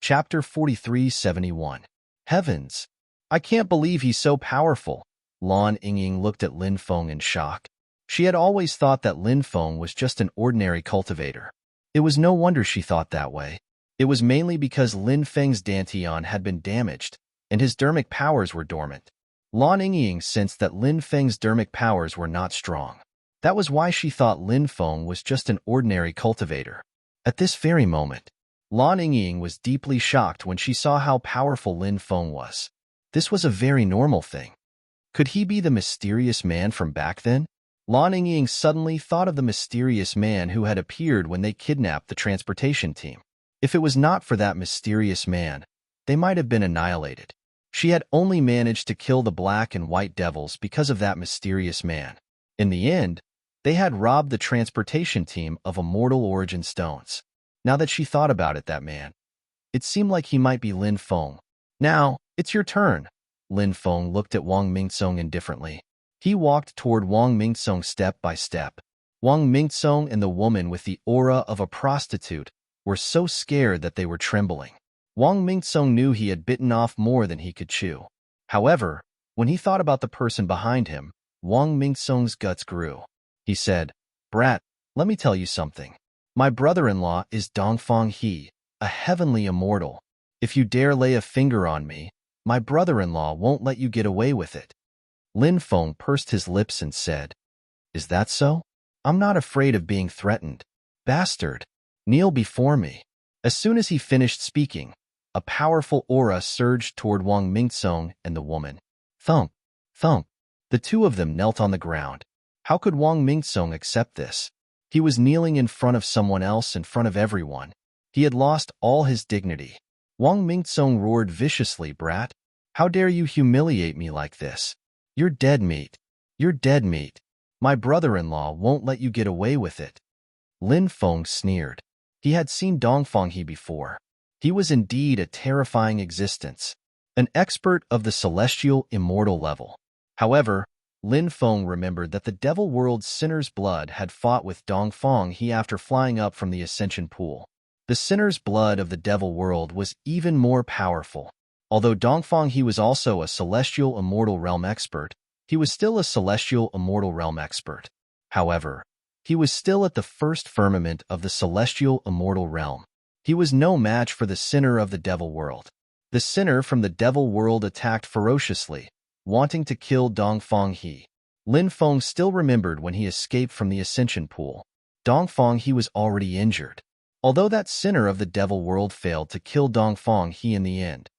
Chapter 4371. Heavens! I can't believe he's so powerful. Lan Yingying looked at Lin Feng in shock. She had always thought that Lin Feng was just an ordinary cultivator. It was no wonder she thought that way. It was mainly because Lin Feng's dantian had been damaged, and his dermic powers were dormant. Lan Yingying sensed that Lin Feng's dermic powers were not strong. That was why she thought Lin Feng was just an ordinary cultivator. At this very moment, Lan Yingying was deeply shocked when she saw how powerful Lin Feng was. This was a very normal thing. Could he be the mysterious man from back then? Lan Yingying suddenly thought of the mysterious man who had appeared when they kidnapped the transportation team. If it was not for that mysterious man, they might have been annihilated. She had only managed to kill the black and white devils because of that mysterious man. In the end, they had robbed the transportation team of immortal origin stones. Now that she thought about it, that man, it seemed like he might be Lin Feng. Now, it's your turn. Lin Feng looked at Wang Mingcong indifferently. He walked toward Wang Mingcong step by step. Wang Mingcong and the woman with the aura of a prostitute were so scared that they were trembling. Wang Mingcong knew he had bitten off more than he could chew. However, when he thought about the person behind him, Wang Mingcong's guts grew. He said, "Brat, let me tell you something. My brother-in-law is Dongfang He, a heavenly immortal. If you dare lay a finger on me, my brother-in-law won't let you get away with it." Lin Feng pursed his lips and said, "Is that so? I'm not afraid of being threatened. Bastard, kneel before me." As soon as he finished speaking, a powerful aura surged toward Wang Mingcong and the woman. Thump, thump. The two of them knelt on the ground. How could Wang Mingcong accept this? He was kneeling in front of someone else, in front of everyone. He had lost all his dignity. Wang Mingcong roared viciously, "Brat! How dare you humiliate me like this? You're dead meat. You're dead meat. My brother-in-law won't let you get away with it." Lin Feng sneered. He had seen Dongfang He before. He was indeed a terrifying existence, an expert of the celestial immortal level. However, Lin Feng remembered that the devil world's sinner's blood had fought with Dongfang He after flying up from the ascension pool. The sinner's blood of the devil world was even more powerful. Although Dongfang He was also a celestial immortal realm expert, he was still a celestial immortal realm expert. However, he was still at the first firmament of the celestial immortal realm. He was no match for the sinner of the devil world. The sinner from the devil world attacked ferociously, wanting to kill Dongfang He. Lin Feng still remembered when he escaped from the ascension pool. Dongfang He was already injured. Although that sinner of the devil world failed to kill Dongfang He in the end.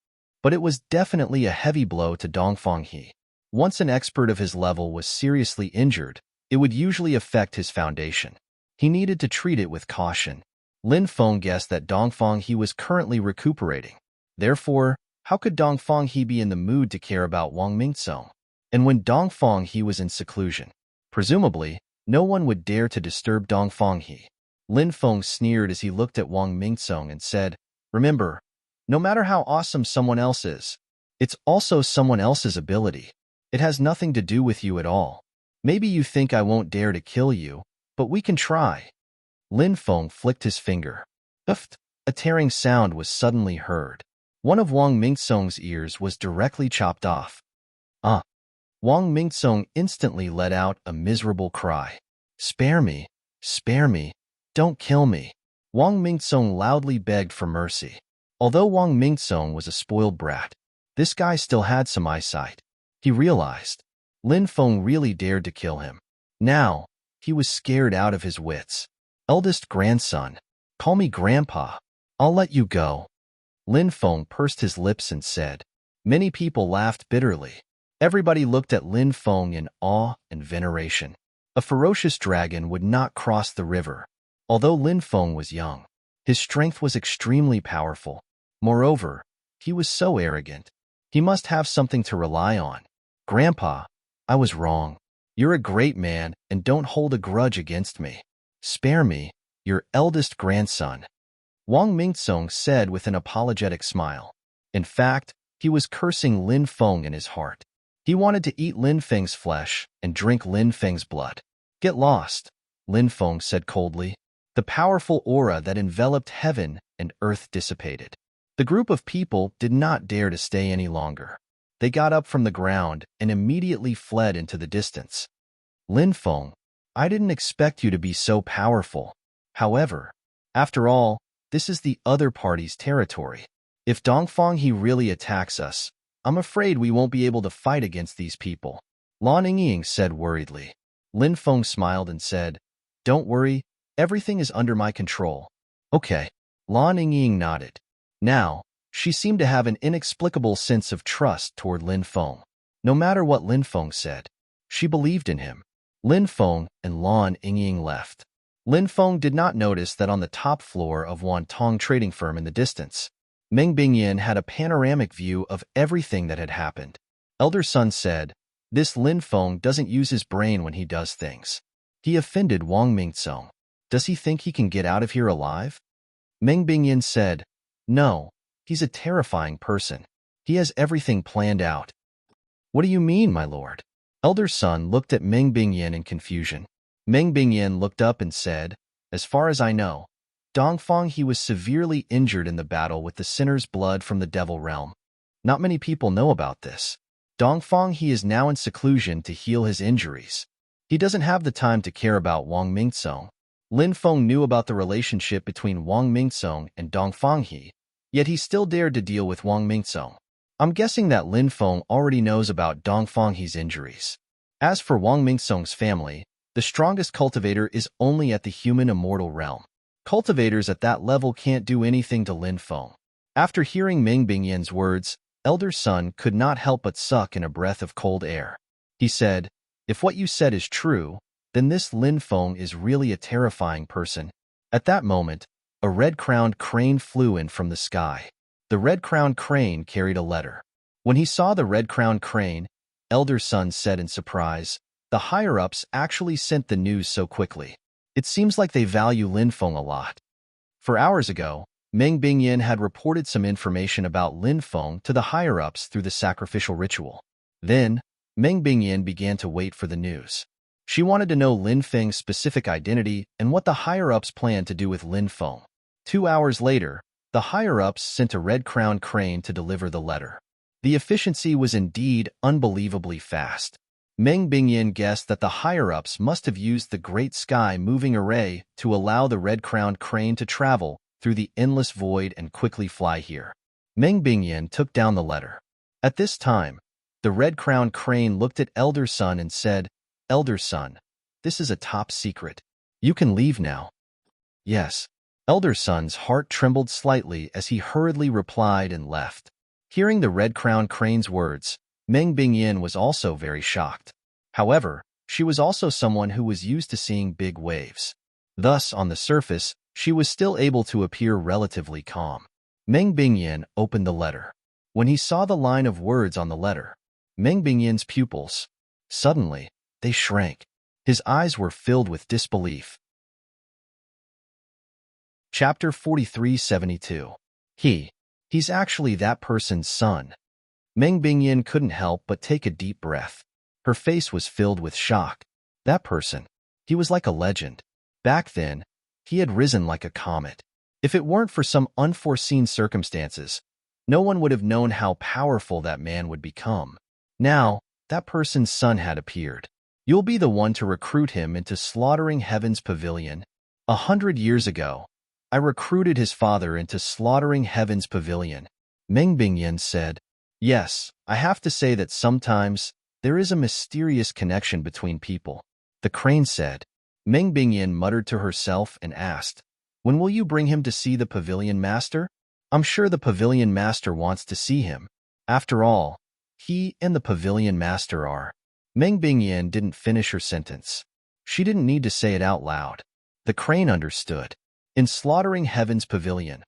But it was definitely a heavy blow to Dongfang He. Once an expert of his level was seriously injured, it would usually affect his foundation. He needed to treat it with caution. Lin Feng guessed that Dongfang He was currently recuperating. Therefore, how could Dongfang He be in the mood to care about Wang Mingcong? And when Dongfang He was in seclusion, presumably, no one would dare to disturb Dongfang He. Lin Feng sneered as he looked at Wang Mingcong and said, "Remember, no matter how awesome someone else is, it's also someone else's ability. It has nothing to do with you at all. Maybe you think I won't dare to kill you, but we can try." Lin Feng flicked his finger. Uft! A tearing sound was suddenly heard. One of Wang Mingcong's ears was directly chopped off. Wang Mingcong instantly let out a miserable cry. "Spare me! Spare me! Don't kill me!" Wang Mingcong loudly begged for mercy. Although Wang Mingcong was a spoiled brat, this guy still had some eyesight. He realized Lin Feng really dared to kill him. Now, he was scared out of his wits. "Eldest grandson, call me grandpa. I'll let you go." Lin Feng pursed his lips and said. Many people laughed bitterly. Everybody looked at Lin Feng in awe and veneration. A ferocious dragon would not cross the river. Although Lin Feng was young, his strength was extremely powerful. Moreover, he was so arrogant. He must have something to rely on. "Grandpa, I was wrong. You're a great man and don't hold a grudge against me. Spare me, your eldest grandson." Wang Mingcong said with an apologetic smile. In fact, he was cursing Lin Feng in his heart. He wanted to eat Lin Feng's flesh and drink Lin Feng's blood. "Get lost," Lin Feng said coldly. The powerful aura that enveloped heaven and earth dissipated. The group of people did not dare to stay any longer. They got up from the ground and immediately fled into the distance. Lin Feng, I didn't expect you to be so powerful. However, after all, this is the other party's territory. If Dongfang he really attacks us, I'm afraid we won't be able to fight against these people. Lan Yingying said worriedly. Lin Feng smiled and said, Don't worry, everything is under my control. Okay. Lan Yingying nodded. Now, she seemed to have an inexplicable sense of trust toward Lin Feng. No matter what Lin Feng said, she believed in him. Lin Feng and Lan Yingying left. Lin Feng did not notice that on the top floor of Wan Tong trading firm in the distance, Meng Bingyan had a panoramic view of everything that had happened. Elder Sun said, This Lin Feng doesn't use his brain when he does things. He offended Wang Mingcong. Does he think he can get out of here alive? Meng Bingyan said, No, he's a terrifying person. He has everything planned out. What do you mean, my lord? Elder Sun looked at Meng Bingyan in confusion. Meng Bingyan looked up and said, As far as I know, Dongfang he was severely injured in the battle with the sinner's blood from the devil realm. Not many people know about this. Dongfang he is now in seclusion to heal his injuries. He doesn't have the time to care about Wang Mingcong. Lin Feng knew about the relationship between Wang Mingcong and Dongfang he, yet he still dared to deal with Wang Mingcong. I'm guessing that Lin Feng already knows about Dongfang he's injuries. As for Wang Mingcong's family, the strongest cultivator is only at the human immortal realm. Cultivators at that level can't do anything to Lin Feng. After hearing Meng Bingyan's words, Elder Sun could not help but suck in a breath of cold air. He said, If what you said is true, then this Lin Feng is really a terrifying person. At that moment, a red-crowned crane flew in from the sky. The red-crowned crane carried a letter. When he saw the red-crowned crane, Elder Sun said in surprise, The higher-ups actually sent the news so quickly. It seems like they value Lin Feng a lot. For hours ago, Meng Bingyan had reported some information about Lin Feng to the higher-ups through the sacrificial ritual. Then, Meng Bingyan began to wait for the news. She wanted to know Lin Feng's specific identity and what the higher-ups planned to do with Lin Feng. 2 hours later, the higher-ups sent a red-crowned crane to deliver the letter. The efficiency was indeed unbelievably fast. Meng Bingyan guessed that the higher-ups must have used the Great Sky Moving Array to allow the red-crowned crane to travel through the endless void and quickly fly here. Meng Bingyan took down the letter. At this time, the red-crowned crane looked at Elder Sun and said, Elder Sun, this is a top secret. You can leave now. Yes. Elder Sun's heart trembled slightly as he hurriedly replied and left. Hearing the red-crowned crane's words, Meng Bingyan was also very shocked. However, she was also someone who was used to seeing big waves. Thus, on the surface, she was still able to appear relatively calm. Meng Bingyan opened the letter. When he saw the line of words on the letter, Meng Bingyan's pupils, suddenly, they shrank. His eyes were filled with disbelief. Chapter 4372. He's actually that person's son. Meng Bingyan couldn't help but take a deep breath. Her face was filled with shock. That person. He was like a legend. Back then, he had risen like a comet. If it weren't for some unforeseen circumstances, no one would have known how powerful that man would become. Now, that person's son had appeared. You'll be the one to recruit him into slaughtering Heaven's pavilion. 100 years ago, I recruited his father into slaughtering Heaven's pavilion. Meng Bingyan said, Yes, I have to say that sometimes there is a mysterious connection between people. The crane said. Meng Bingyan muttered to herself and asked, When will you bring him to see the pavilion master? I'm sure the pavilion master wants to see him. After all, he and the pavilion master are. Meng Bingyan didn't finish her sentence. She didn't need to say it out loud. The crane understood. In slaughtering Heaven's pavilion,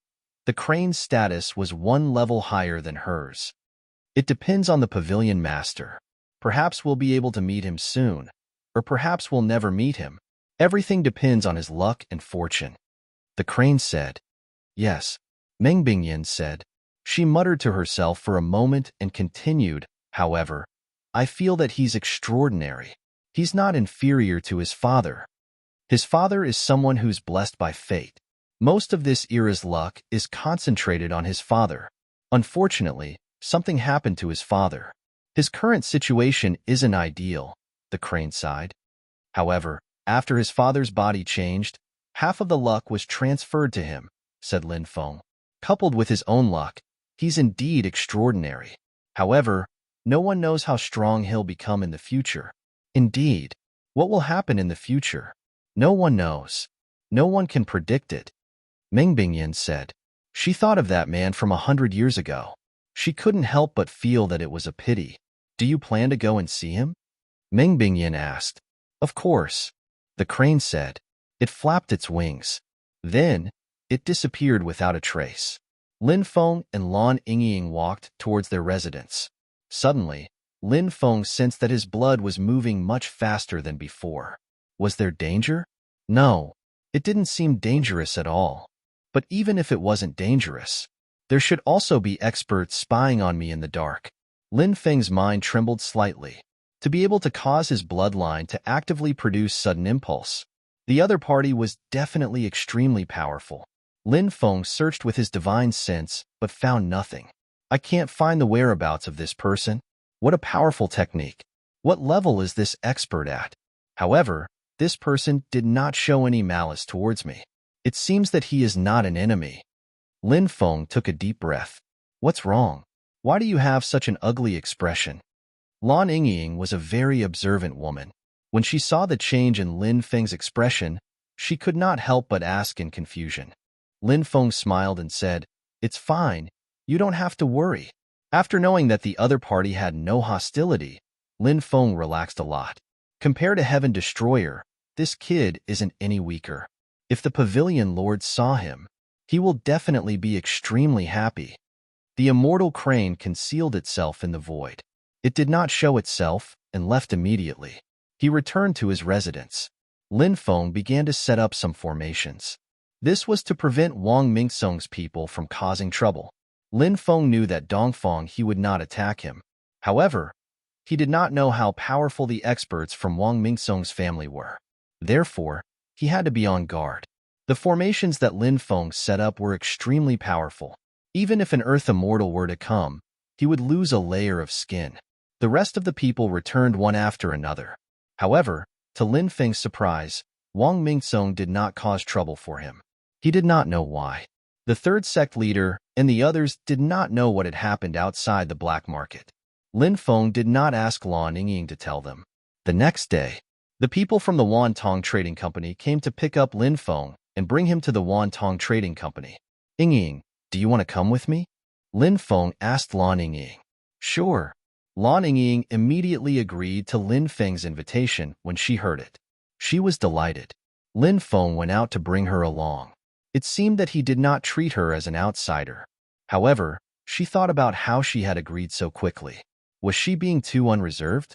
the crane's status was one level higher than hers. It depends on the pavilion master. Perhaps we'll be able to meet him soon, or perhaps we'll never meet him. Everything depends on his luck and fortune. The crane said. Yes, Meng Bingyan said. She muttered to herself for a moment and continued, However, I feel that he's extraordinary. He's not inferior to his father. His father is someone who's blessed by fate. Most of this era's luck is concentrated on his father. Unfortunately, something happened to his father. His current situation isn't ideal, the crane sighed. However, after his father's body changed, half of the luck was transferred to him, said Lin Feng. Coupled with his own luck, he's indeed extraordinary. However, no one knows how strong he'll become in the future. Indeed, what will happen in the future? No one knows. No one can predict it. Meng Bingyan said. She thought of that man from 100 years ago. She couldn't help but feel that it was a pity. Do you plan to go and see him? Meng Bingyan asked. Of course, the crane said. It flapped its wings. Then, it disappeared without a trace. Lin Feng and Lan Yingying walked towards their residence. Suddenly, Lin Feng sensed that his blood was moving much faster than before. Was there danger? No, it didn't seem dangerous at all. But even if it wasn't dangerous, there should also be experts spying on me in the dark. Lin Feng's mind trembled slightly. To be able to cause his bloodline to actively produce sudden impulse. The other party was definitely extremely powerful. Lin Feng searched with his divine sense, but found nothing. I can't find the whereabouts of this person. What a powerful technique. What level is this expert at? However, this person did not show any malice towards me. It seems that he is not an enemy. Lin Feng took a deep breath. What's wrong? Why do you have such an ugly expression? Lan Yingying was a very observant woman. When she saw the change in Lin Feng's expression, she could not help but ask in confusion. Lin Feng smiled and said, It's fine. You don't have to worry. After knowing that the other party had no hostility, Lin Feng relaxed a lot. Compared to Heaven Destroyer, this kid isn't any weaker. If the Pavilion Lord saw him, he will definitely be extremely happy. The immortal crane concealed itself in the void. It did not show itself and left immediately. He returned to his residence. Lin Feng began to set up some formations. This was to prevent Wang Mingsong's people from causing trouble. Lin Feng knew that Dongfang he would not attack him. However, he did not know how powerful the experts from Wang Mingsong's family were. Therefore, he had to be on guard. The formations that Lin Feng set up were extremely powerful. Even if an Earth Immortal were to come, he would lose a layer of skin. The rest of the people returned one after another. However, to Lin Feng's surprise, Wang Mingsong did not cause trouble for him. He did not know why. The third sect leader and the others did not know what had happened outside the black market. Lin Feng did not ask Lan Yingying to tell them. The next day, the people from the Wantong Trading Company came to pick up Lin Feng and bring him to the Wantong Trading Company. Yingying, do you want to come with me? Lin Feng asked Lan Yingying. Sure. Lan Yingying immediately agreed to Lin Feng's invitation when she heard it. She was delighted. Lin Feng went out to bring her along. It seemed that he did not treat her as an outsider. However, she thought about how she had agreed so quickly. Was she being too unreserved?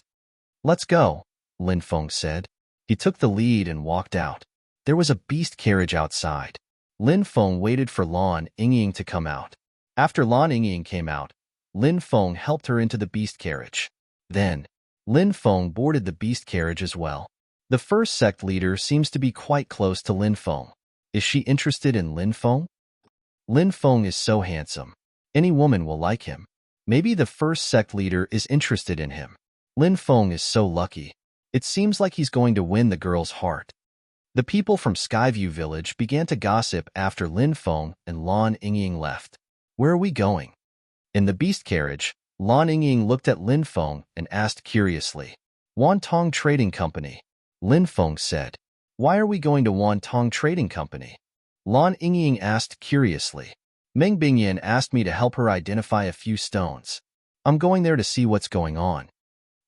Let's go, Lin Feng said. He took the lead and walked out. There was a beast carriage outside. Lin Feng waited for Lan Yingying to come out. After Lan Yingying came out, Lin Feng helped her into the beast carriage. Then, Lin Feng boarded the beast carriage as well. The first sect leader seems to be quite close to Lin Feng. Is she interested in Lin Feng? Lin Feng is so handsome. Any woman will like him. Maybe the first sect leader is interested in him. Lin Feng is so lucky. It seems like he's going to win the girl's heart. The people from Skyview Village began to gossip after Lin Feng and Lan Yingying left. Where are we going? In the beast carriage, Lan Yingying looked at Lin Feng and asked curiously. Wantong Trading Company. Lin Feng said. Why are we going to Wantong Trading Company? Lan Yingying asked curiously. Meng Bingyan asked me to help her identify a few stones. I'm going there to see what's going on.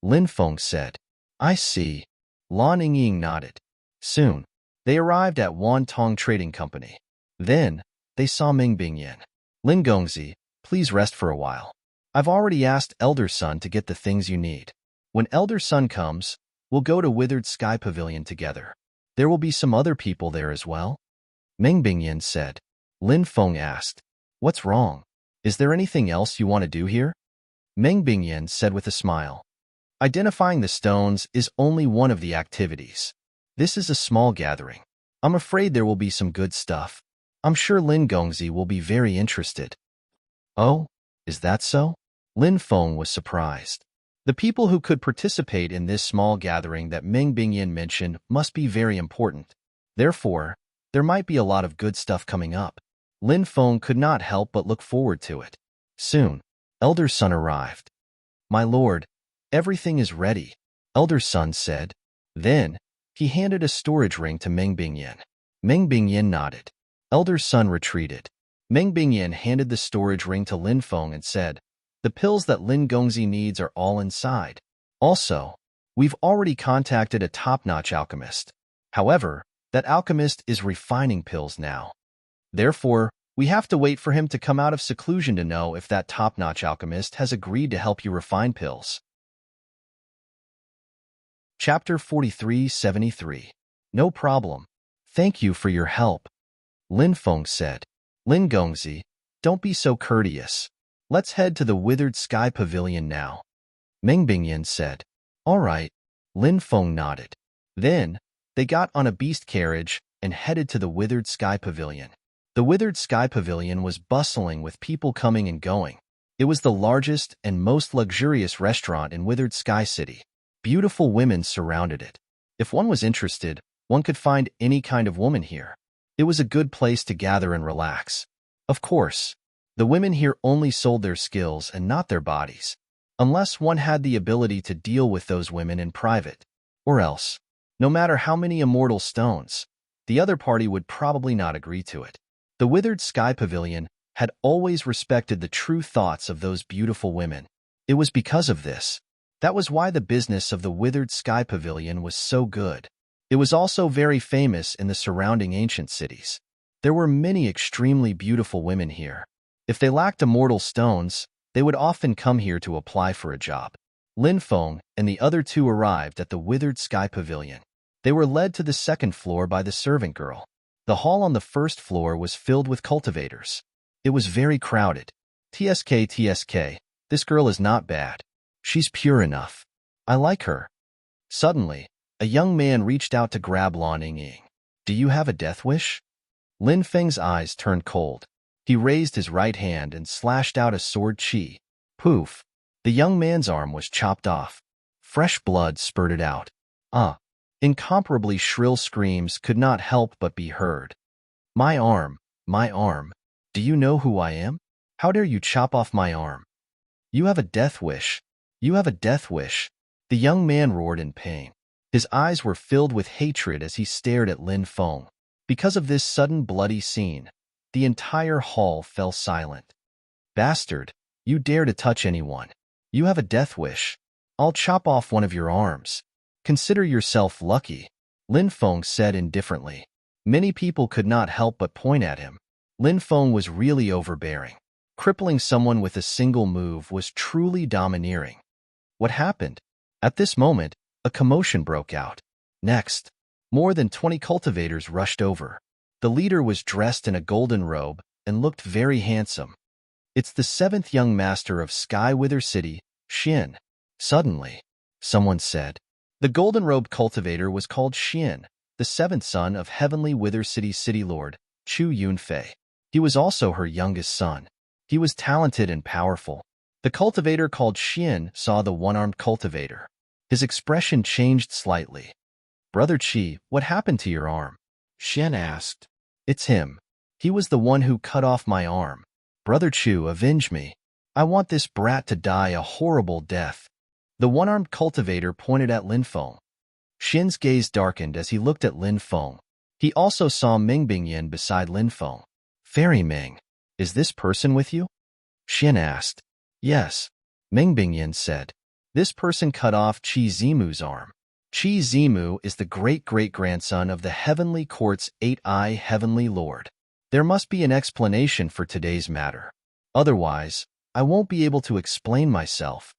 Lin Feng said. I see. Lan Yingying nodded. Soon, they arrived at Wantong Trading Company. Then, they saw Meng Bingyan. Lin Gongzi, please rest for a while. I've already asked Elder Sun to get the things you need. When Elder Sun comes, we'll go to Withered Sky Pavilion together. There will be some other people there as well? Meng Bingyan said. Lin Feng asked. What's wrong? Is there anything else you want to do here? Meng Bingyan said with a smile. Identifying the stones is only one of the activities. This is a small gathering. I'm afraid there will be some good stuff. I'm sure Lin Gongzi will be very interested. Oh, is that so? Lin Feng was surprised. The people who could participate in this small gathering that Meng Bingyan mentioned must be very important. Therefore, there might be a lot of good stuff coming up. Lin Feng could not help but look forward to it. Soon, Elder Sun arrived. My lord, everything is ready, Elder Sun said. Then, he handed a storage ring to Meng Bingyan. Meng Bingyan nodded. Elder Sun retreated. Meng Bingyan handed the storage ring to Lin Feng and said, the pills that Lin Gongzi needs are all inside. Also, we've already contacted a top-notch alchemist. However, that alchemist is refining pills now. Therefore, we have to wait for him to come out of seclusion to know if that top-notch alchemist has agreed to help you refine pills. Chapter 4373. No problem. Thank you for your help, Lin Feng said. Lin Gongzi, don't be so courteous. Let's head to the Withered Sky Pavilion now, Meng Bingyan said. All right, Lin Feng nodded. Then, they got on a beast carriage and headed to the Withered Sky Pavilion. The Withered Sky Pavilion was bustling with people coming and going. It was the largest and most luxurious restaurant in Withered Sky City. Beautiful women surrounded it. If one was interested, one could find any kind of woman here. It was a good place to gather and relax. Of course, the women here only sold their skills and not their bodies, unless one had the ability to deal with those women in private. Or else, no matter how many immortal stones, the other party would probably not agree to it. The Withered Sky Pavilion had always respected the true thoughts of those beautiful women. It was because of this. That was why the business of the Withered Sky Pavilion was so good. It was also very famous in the surrounding ancient cities. There were many extremely beautiful women here. If they lacked immortal stones, they would often come here to apply for a job. Lin Feng and the other two arrived at the Withered Sky Pavilion. They were led to the second floor by the servant girl. The hall on the first floor was filled with cultivators. It was very crowded. TSK, this girl is not bad. She's pure enough. I like her. Suddenly, a young man reached out to grab Lan Ying. Do you have a death wish? Lin Feng's eyes turned cold. He raised his right hand and slashed out a sword chi. Poof! The young man's arm was chopped off. Fresh blood spurted out. Incomparably shrill screams could not help but be heard. My arm, my arm. Do you know who I am? How dare you chop off my arm? You have a death wish. You have a death wish. The young man roared in pain. His eyes were filled with hatred as he stared at Lin Feng. Because of this sudden bloody scene, the entire hall fell silent. Bastard, you dare to touch anyone. You have a death wish. I'll chop off one of your arms. Consider yourself lucky, Lin Feng said indifferently. Many people could not help but point at him. Lin Feng was really overbearing. Crippling someone with a single move was truly domineering. What happened? At this moment, a commotion broke out. Next, more than 20 cultivators rushed over. The leader was dressed in a golden robe and looked very handsome. It's the seventh young master of Sky Wither City, Xin. Suddenly, someone said. The golden robe cultivator was called Xin, the seventh son of Heavenly Wither City City Lord, Chu Yunfei. He was also her youngest son. He was talented and powerful. The cultivator called Xin saw the one-armed cultivator. His expression changed slightly. Brother Qi, what happened to your arm? Xin asked. It's him. He was the one who cut off my arm. Brother Chu, avenge me. I want this brat to die a horrible death. The one-armed cultivator pointed at Lin Feng. Xin's gaze darkened as he looked at Lin Feng. He also saw Meng Bingyan beside Lin Feng. Fairy Meng, is this person with you? Xin asked. Yes, Meng Bingyan said. This person cut off Qi Zimu's arm. Qi Zimu is the great-great-grandson of the Heavenly Court's Eight-Eye Heavenly Lord. There must be an explanation for today's matter. Otherwise, I won't be able to explain myself,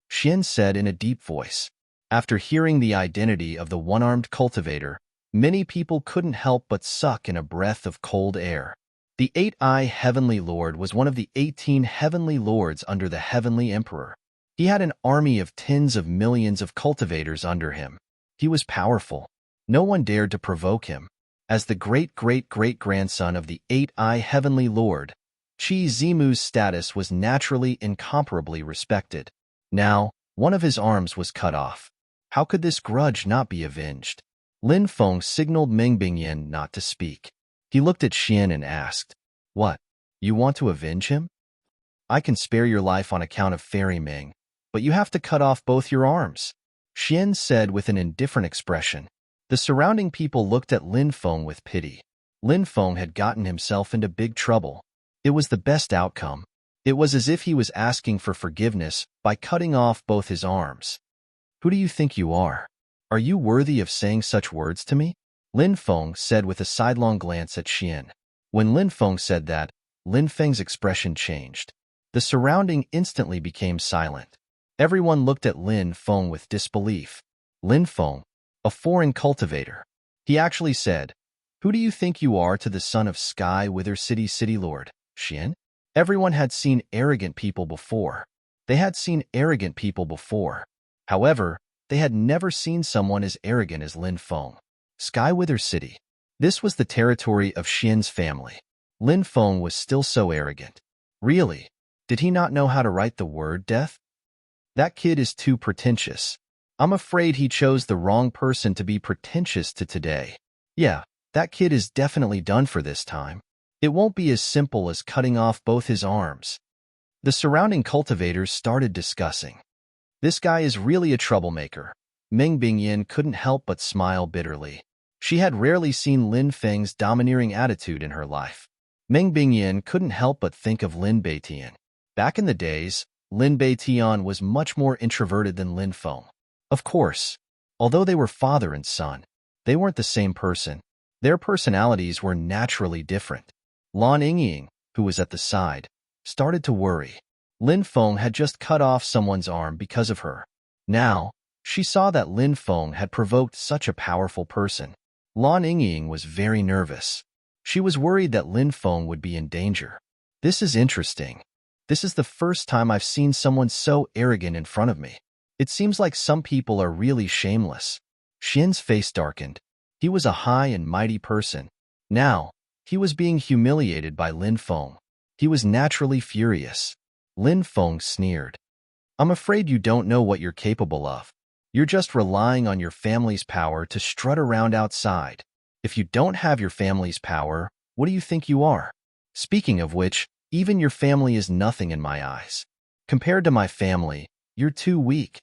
Xin said in a deep voice. After hearing the identity of the one-armed cultivator, many people couldn't help but suck in a breath of cold air. The Eight-Eye Heavenly Lord was one of the 18 Heavenly Lords under the Heavenly Emperor. He had an army of tens of millions of cultivators under him. He was powerful. No one dared to provoke him. As the great-great-great-grandson of the Eight-Eye Heavenly Lord, Chi Zimu's status was naturally incomparably respected. Now, one of his arms was cut off. How could this grudge not be avenged? Lin Feng signaled Meng Bingyan not to speak. He looked at Xian and asked, "What? You want to avenge him? I can spare your life on account of Fairy Ming, but you have to cut off both your arms," Xian said with an indifferent expression. The surrounding people looked at Lin Feng with pity. Lin Feng had gotten himself into big trouble. It was the best outcome. It was as if he was asking for forgiveness by cutting off both his arms. "Who do you think you are? Are you worthy of saying such words to me?" Lin Feng said with a sidelong glance at Xian. When Lin Feng said that, Lin Feng's expression changed. The surrounding instantly became silent. Everyone looked at Lin Feng with disbelief. Lin Feng, a foreign cultivator. He actually said, "Who do you think you are to the son of Sky Wither City Lord, Xian?" Everyone had seen arrogant people before. They had seen arrogant people before. However, they had never seen someone as arrogant as Lin Feng. Sky Wither City. This was the territory of Xian's family. Lin Feng was still so arrogant. Really? Did he not know how to write the word death? That kid is too pretentious. I'm afraid he chose the wrong person to be pretentious to today. Yeah, that kid is definitely done for this time. It won't be as simple as cutting off both his arms. The surrounding cultivators started discussing. This guy is really a troublemaker. Meng Bingyan couldn't help but smile bitterly. She had rarely seen Lin Feng's domineering attitude in her life. Meng Bingyan couldn't help but think of Lin Beitian. Back in the days, Lin Beitian was much more introverted than Lin Feng. Of course, although they were father and son, they weren't the same person. Their personalities were naturally different. Lan Yingying, who was at the side, started to worry. Lin Feng had just cut off someone's arm because of her. Now, she saw that Lin Feng had provoked such a powerful person. Lan Yingying was very nervous. She was worried that Lin Feng would be in danger. This is interesting. This is the first time I've seen someone so arrogant in front of me. It seems like some people are really shameless. Xian's face darkened. He was a high and mighty person. Now, he was being humiliated by Lin Feng. He was naturally furious. Lin Feng sneered. "I'm afraid you don't know what you're capable of. You're just relying on your family's power to strut around outside. If you don't have your family's power, what do you think you are? Speaking of which, even your family is nothing in my eyes. Compared to my family, you're too weak."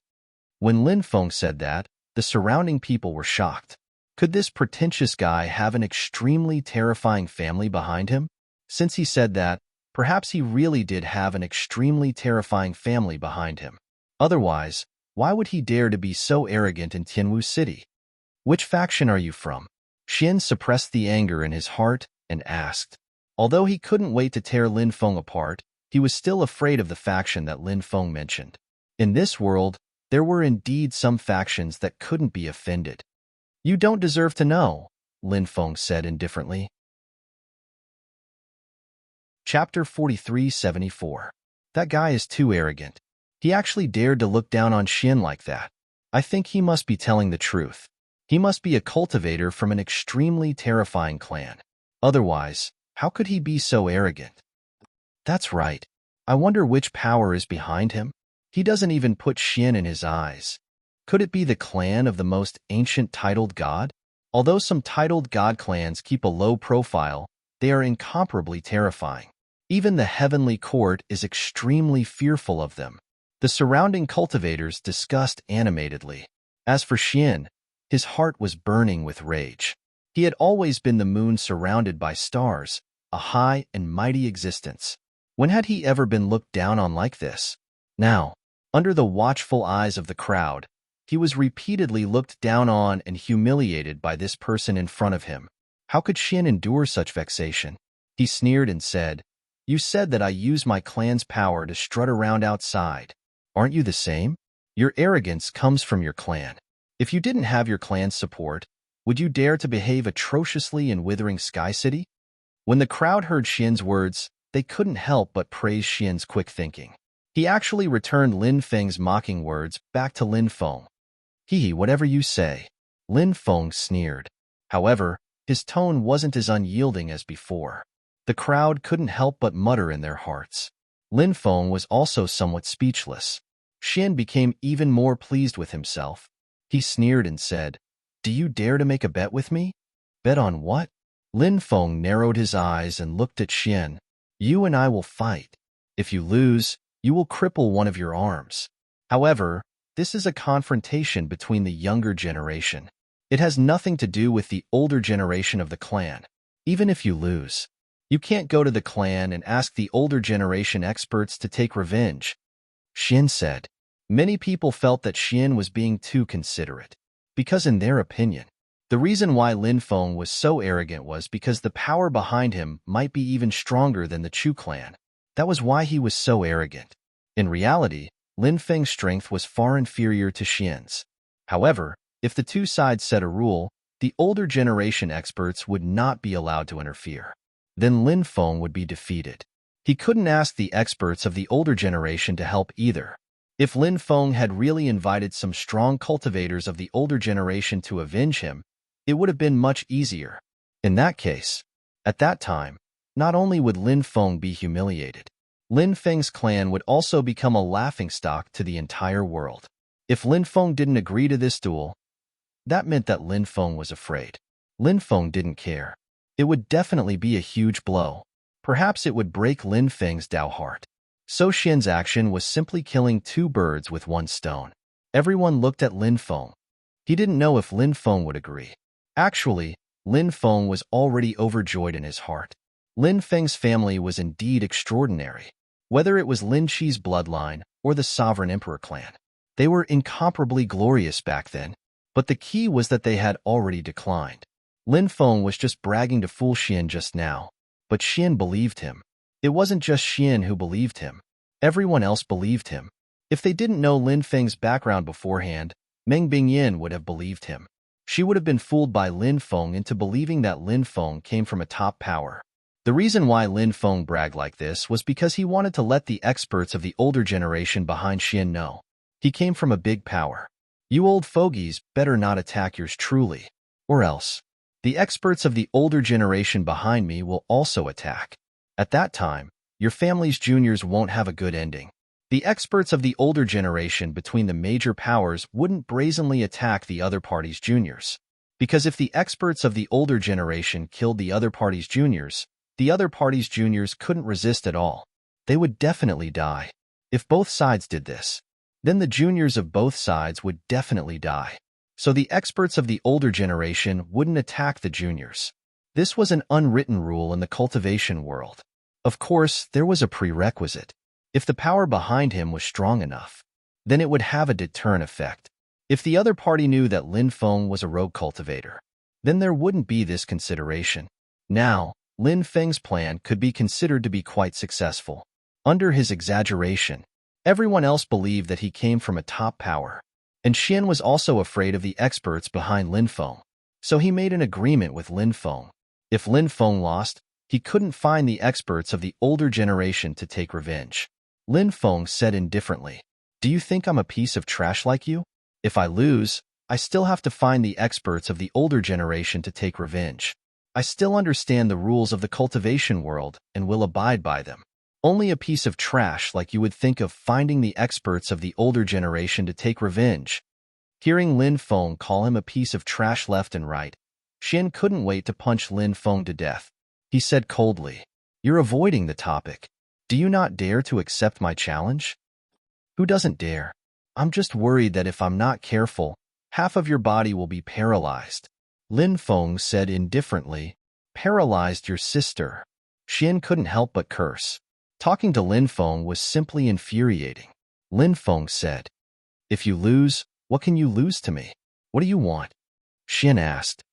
When Lin Feng said that, the surrounding people were shocked. Could this pretentious guy have an extremely terrifying family behind him? Since he said that, perhaps he really did have an extremely terrifying family behind him. Otherwise, why would he dare to be so arrogant in Tianwu City? "Which faction are you from?" Xian suppressed the anger in his heart and asked. Although he couldn't wait to tear Lin Feng apart, he was still afraid of the faction that Lin Feng mentioned. In this world, there were indeed some factions that couldn't be offended. "You don't deserve to know," Lin Feng said indifferently. Chapter 4374. That guy is too arrogant. He actually dared to look down on Xian like that. I think he must be telling the truth. He must be a cultivator from an extremely terrifying clan. Otherwise, how could he be so arrogant? That's right. I wonder which power is behind him. He doesn't even put Xian in his eyes. Could it be the clan of the most ancient titled god? Although some titled god clans keep a low profile, they are incomparably terrifying. Even the heavenly court is extremely fearful of them. The surrounding cultivators discussed animatedly. As for Xian, his heart was burning with rage. He had always been the moon surrounded by stars, a high and mighty existence. When had he ever been looked down on like this? Now, under the watchful eyes of the crowd, he was repeatedly looked down on and humiliated by this person in front of him. How could Xian endure such vexation? He sneered and said, "You said that I use my clan's power to strut around outside. Aren't you the same? Your arrogance comes from your clan. If you didn't have your clan's support, would you dare to behave atrociously in Withering Sky City?" When the crowd heard Xian's words, they couldn't help but praise Xian's quick thinking. He actually returned Lin Feng's mocking words back to Lin Feng. "Whatever you say," Lin Feng sneered. However, His tone wasn't as unyielding as before. The crowd couldn't help but mutter in their hearts. Lin Feng was also somewhat speechless. Xian became even more pleased with himself. He sneered and said, "Do you dare to make a bet with me?" "Bet on what?" Lin Feng narrowed his eyes and looked at Xian. "You and I will fight. If you lose, you will cripple one of your arms. However, this is a confrontation between the younger generation. It has nothing to do with the older generation of the clan. Even if you lose, you can't go to the clan and ask the older generation experts to take revenge," Xian said. Many people felt that Xian was being too considerate, because in their opinion, the reason why Lin Feng was so arrogant was because the power behind him might be even stronger than the Chu clan. That was why he was so arrogant. In reality, Lin Feng's strength was far inferior to Xian's. However, if the two sides set a rule, the older generation experts would not be allowed to interfere. Then Lin Feng would be defeated. He couldn't ask the experts of the older generation to help either. If Lin Feng had really invited some strong cultivators of the older generation to avenge him, it would have been much easier. In that case, at that time, not only would Lin Feng be humiliated, Lin Feng's clan would also become a laughingstock to the entire world. If Lin Feng didn't agree to this duel, that meant that Lin Feng was afraid. Lin Feng didn't care. It would definitely be a huge blow. Perhaps it would break Lin Feng's Dao heart. So Xian's action was simply killing two birds with one stone. Everyone looked at Lin Feng. He didn't know if Lin Feng would agree. Actually, Lin Feng was already overjoyed in his heart. Lin Feng's family was indeed extraordinary. Whether it was Lin Qi's bloodline or the sovereign emperor clan, they were incomparably glorious back then. But the key was that they had already declined. Lin Feng was just bragging to fool Xian just now, but Xian believed him. It wasn't just Xian who believed him. Everyone else believed him. If they didn't know Lin Feng's background beforehand, Meng Bingyan would have believed him. She would have been fooled by Lin Feng into believing that Lin Feng came from a top power. The reason why Lin Feng bragged like this was because he wanted to let the experts of the older generation behind Xian know. He came from a big power. You old fogies better not attack yours truly, or else the experts of the older generation behind me will also attack. At that time, your family's juniors won't have a good ending. The experts of the older generation between the major powers wouldn't brazenly attack the other party's juniors. Because if the experts of the older generation killed the other party's juniors couldn't resist at all. They would definitely die. If both sides did this, then the juniors of both sides would definitely die. So the experts of the older generation wouldn't attack the juniors. This was an unwritten rule in the cultivation world. Of course, there was a prerequisite. If the power behind him was strong enough, then it would have a deterrent effect. If the other party knew that Lin Feng was a rogue cultivator, then there wouldn't be this consideration. Now, Lin Feng's plan could be considered to be quite successful. Under his exaggeration, everyone else believed that he came from a top power. And Xian was also afraid of the experts behind Lin Feng. So he made an agreement with Lin Feng. If Lin Feng lost, he couldn't find the experts of the older generation to take revenge. Lin Feng said indifferently, "Do you think I'm a piece of trash like you? If I lose, I still have to find the experts of the older generation to take revenge. I still understand the rules of the cultivation world and will abide by them. Only a piece of trash like you would think of finding the experts of the older generation to take revenge." Hearing Lin Feng call him a piece of trash left and right, Xian couldn't wait to punch Lin Feng to death. He said coldly, "You're avoiding the topic. Do you not dare to accept my challenge?" "Who doesn't dare? I'm just worried that if I'm not careful, half of your body will be paralyzed." Lin Feng said indifferently, "Paralyzed your sister." Xian couldn't help but curse. Talking to Lin Feng was simply infuriating. Lin Feng said, "If you lose, what can you lose to me? What do you want?" Xian asked.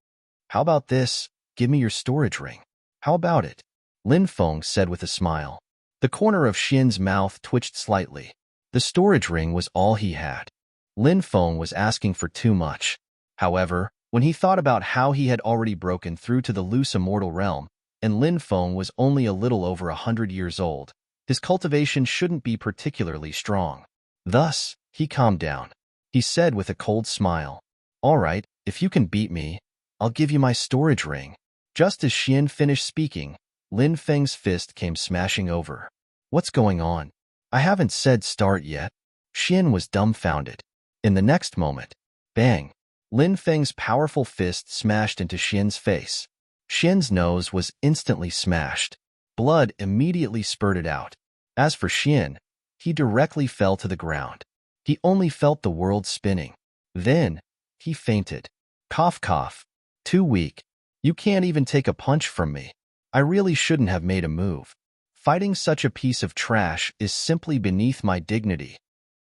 "How about this? Give me your storage ring." "How about it?" Lin Feng said with a smile. The corner of Xian's mouth twitched slightly. The storage ring was all he had. Lin Feng was asking for too much. However, when he thought about how he had already broken through to the loose immortal realm, and Lin Feng was only a little over 100 years old, his cultivation shouldn't be particularly strong. Thus, he calmed down. He said with a cold smile, "All right, if you can beat me, I'll give you my storage ring." Just as Xian finished speaking, Lin Feng's fist came smashing over. What's going on? I haven't said start yet. Xian was dumbfounded. In the next moment, bang! Lin Feng's powerful fist smashed into Xian's face. Xian's nose was instantly smashed. Blood immediately spurted out. As for Xian, he directly fell to the ground. He only felt the world spinning. Then, he fainted. Cough cough. Too weak. You can't even take a punch from me. I really shouldn't have made a move. Fighting such a piece of trash is simply beneath my dignity.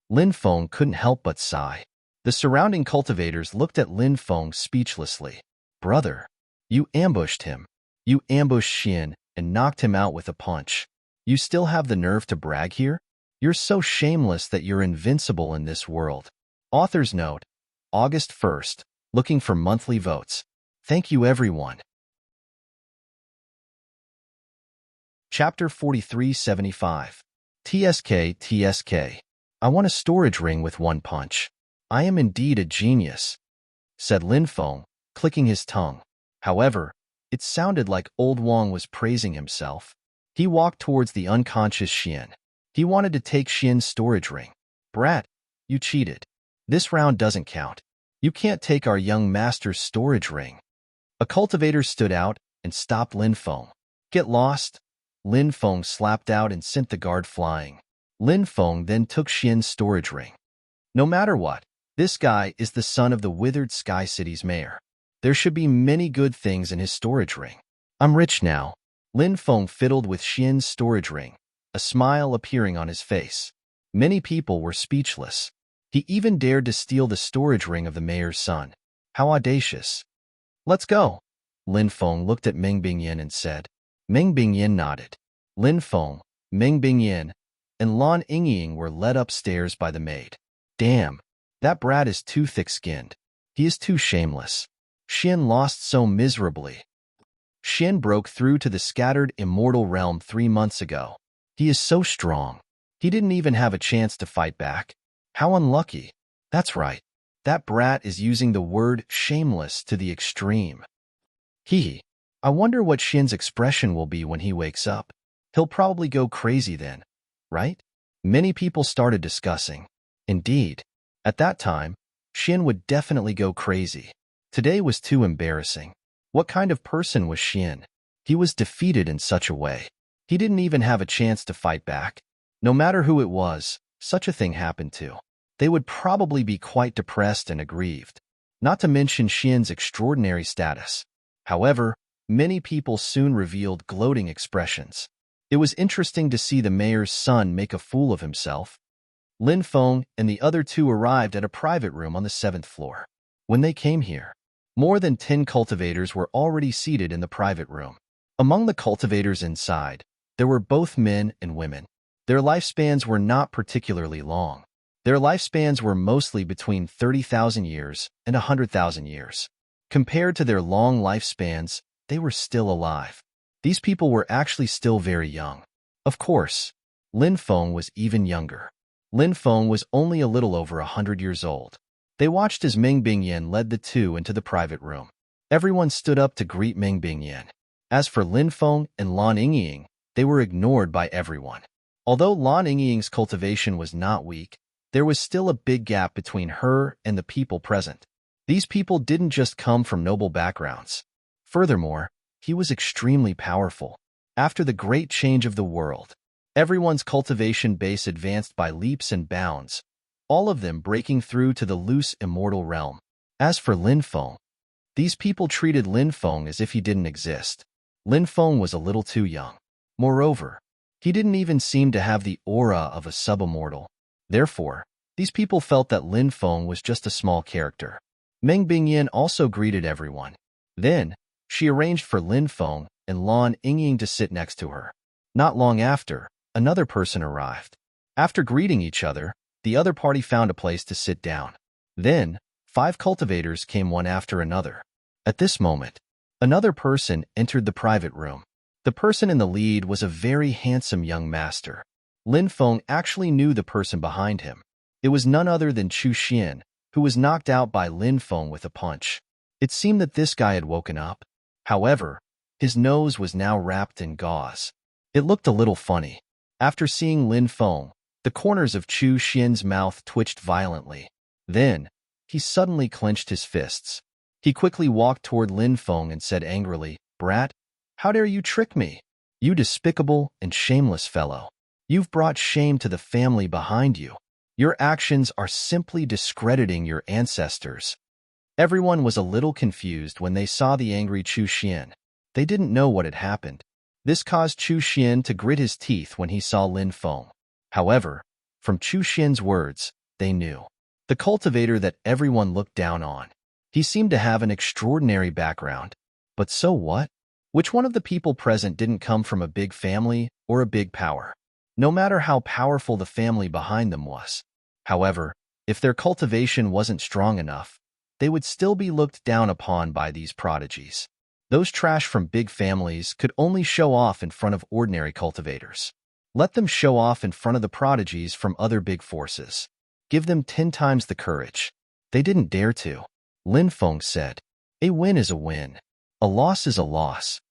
Lin Feng couldn't help but sigh. The surrounding cultivators looked at Lin Feng speechlessly. Brother, you ambushed him. You ambushed Xian and knocked him out with a punch. You still have the nerve to brag here? You're so shameless that you're invincible in this world. Author's note, August 1st, looking for monthly votes. Thank you everyone. Chapter 4375. TSK. I want a storage ring with one punch. I am indeed a genius, said Lin Feng, clicking his tongue. However, it sounded like Old Wang was praising himself. He walked towards the unconscious Xian. He wanted to take Xian's storage ring. Brat, you cheated. This round doesn't count. You can't take our young master's storage ring. A cultivator stood out and stopped Lin Feng. Get lost. Lin Feng slapped out and sent the guard flying. Lin Feng then took Xian's storage ring. No matter what, this guy is the son of the withered Sky City's mayor. There should be many good things in his storage ring. I'm rich now. Lin Feng fiddled with Xian's storage ring, a smile appearing on his face. Many people were speechless. He even dared to steal the storage ring of the mayor's son. How audacious. Let's go. Lin Feng looked at Meng Bingyan and said. Meng Bingyan nodded. Lin Feng, Meng Bingyan, and Lan Yingying were led upstairs by the maid. Damn, that brat is too thick-skinned. He is too shameless. Xian lost so miserably. Xian broke through to the scattered immortal realm 3 months ago. He is so strong. He didn't even have a chance to fight back. How unlucky. That's right. That brat is using the word shameless to the extreme. I wonder what Xian's expression will be when he wakes up. He'll probably go crazy then, right? Many people started discussing. Indeed, at that time, Xian would definitely go crazy. Today was too embarrassing. What kind of person was Xian? He was defeated in such a way. He didn't even have a chance to fight back. No matter who it was, such a thing happened to. They would probably be quite depressed and aggrieved. Not to mention Xian's extraordinary status. However, many people soon revealed gloating expressions. It was interesting to see the mayor's son make a fool of himself. Lin Feng and the other two arrived at a private room on the 7th floor. When they came here, more than 10 cultivators were already seated in the private room. Among the cultivators inside, there were both men and women. Their lifespans were not particularly long. Their lifespans were mostly between 30,000 years and 100,000 years. Compared to their long lifespans, they were still alive. These people were actually still very young. Of course, Lin Feng was even younger. Lin Feng was only a little over 100 years old. They watched as Meng Bingyan led the two into the private room. Everyone stood up to greet Meng Bingyan. As for Lin Feng and Lan Yingying, they were ignored by everyone. Although Lan Yingying's cultivation was not weak, there was still a big gap between her and the people present. These people didn't just come from noble backgrounds. Furthermore, he was extremely powerful. After the great change of the world, everyone's cultivation base advanced by leaps and bounds, all of them breaking through to the loose immortal realm. As for Lin Feng, these people treated Lin Feng as if he didn't exist. Lin Feng was a little too young. Moreover, he didn't even seem to have the aura of a subimmortal. Therefore, these people felt that Lin Feng was just a small character. Meng Bingyan also greeted everyone. Then, she arranged for Lin Feng and Lan Yingying to sit next to her. Not long after, another person arrived. After greeting each other, the other party found a place to sit down. Then, 5 cultivators came one after another. At this moment, another person entered the private room. The person in the lead was a very handsome young master. Lin Feng actually knew the person behind him. It was none other than Chu Xian, who was knocked out by Lin Feng with a punch. It seemed that this guy had woken up. However, His nose was now wrapped in gauze. It looked a little funny. After seeing Lin Feng, the corners of Chu Xian's mouth twitched violently. Then, he suddenly clenched his fists. He quickly walked toward Lin Feng and said angrily, "Brat, how dare you trick me? You despicable and shameless fellow. You've brought shame to the family behind you. Your actions are simply discrediting your ancestors." Everyone was a little confused when they saw the angry Chu Xian. They didn't know what had happened. This caused Chu Xian to grit his teeth when he saw Lin Feng. However, from Chu Xian's words, they knew. The cultivator that everyone looked down on. He seemed to have an extraordinary background. But so what? Which one of the people present didn't come from a big family or a big power? No matter how powerful the family behind them was. However, if their cultivation wasn't strong enough, they would still be looked down upon by these prodigies. Those trash from big families could only show off in front of ordinary cultivators. Let them show off in front of the prodigies from other big forces. Give them 10 times the courage. They didn't dare to. Lin Feng said, "A win is a win. A loss is a loss.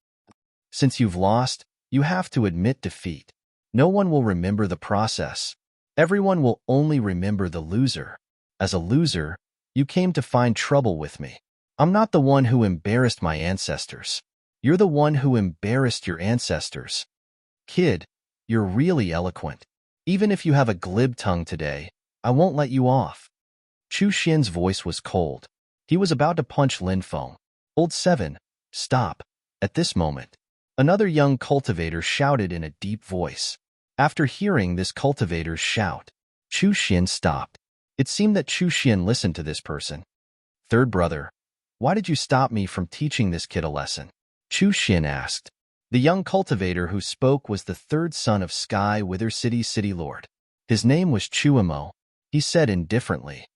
Since you've lost, you have to admit defeat. No one will remember the process. Everyone will only remember the loser. As a loser, you came to find trouble with me. I'm not the one who embarrassed my ancestors. You're the one who embarrassed your ancestors. Kid, you're really eloquent. Even if you have a glib tongue today, I won't let you off." Chu Xian's voice was cold. He was about to punch Lin Feng. "Old Seven, stop." At this moment, another young cultivator shouted in a deep voice. After hearing this cultivator's shout, Chu Xian stopped. It seemed that Chu Xian listened to this person. "Third brother, why did you stop me from teaching this kid a lesson?" Chu Xian asked. The young cultivator who spoke was the third son of Sky Wither City's city lord. His name was Chuimo. He said indifferently,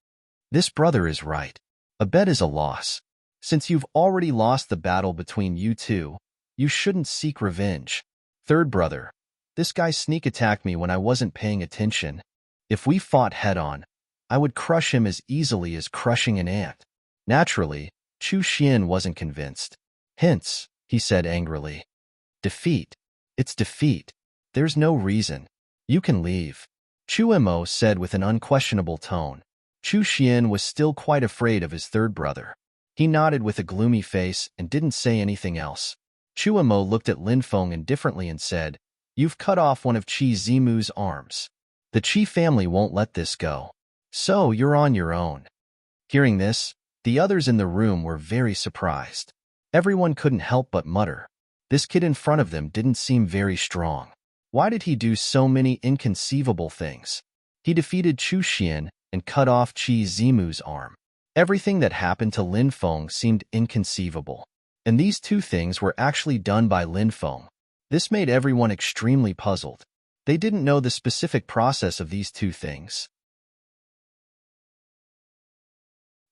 "This brother is right. A bet is a loss. Since you've already lost the battle between you two, you shouldn't seek revenge. Third brother, this guy sneak attacked me when I wasn't paying attention. If we fought head-on, I would crush him as easily as crushing an ant." Naturally, Chu Xian wasn't convinced. "Hence," he said angrily, "defeat. It's defeat. There's no reason. You can leave." Chuimo said with an unquestionable tone. Chu Xian was still quite afraid of his third brother. He nodded with a gloomy face and didn't say anything else. Chuimo looked at Lin Feng indifferently and said, "You've cut off one of Qi Zimu's arms. The Qi family won't let this go. So you're on your own." Hearing this, the others in the room were very surprised. Everyone couldn't help but mutter. This kid in front of them didn't seem very strong. Why did he do so many inconceivable things? He defeated Chu Xian and cut off Qi Zimu's arm. Everything that happened to Lin Feng seemed inconceivable. And these two things were actually done by Lin Feng. This made everyone extremely puzzled. They didn't know the specific process of these two things.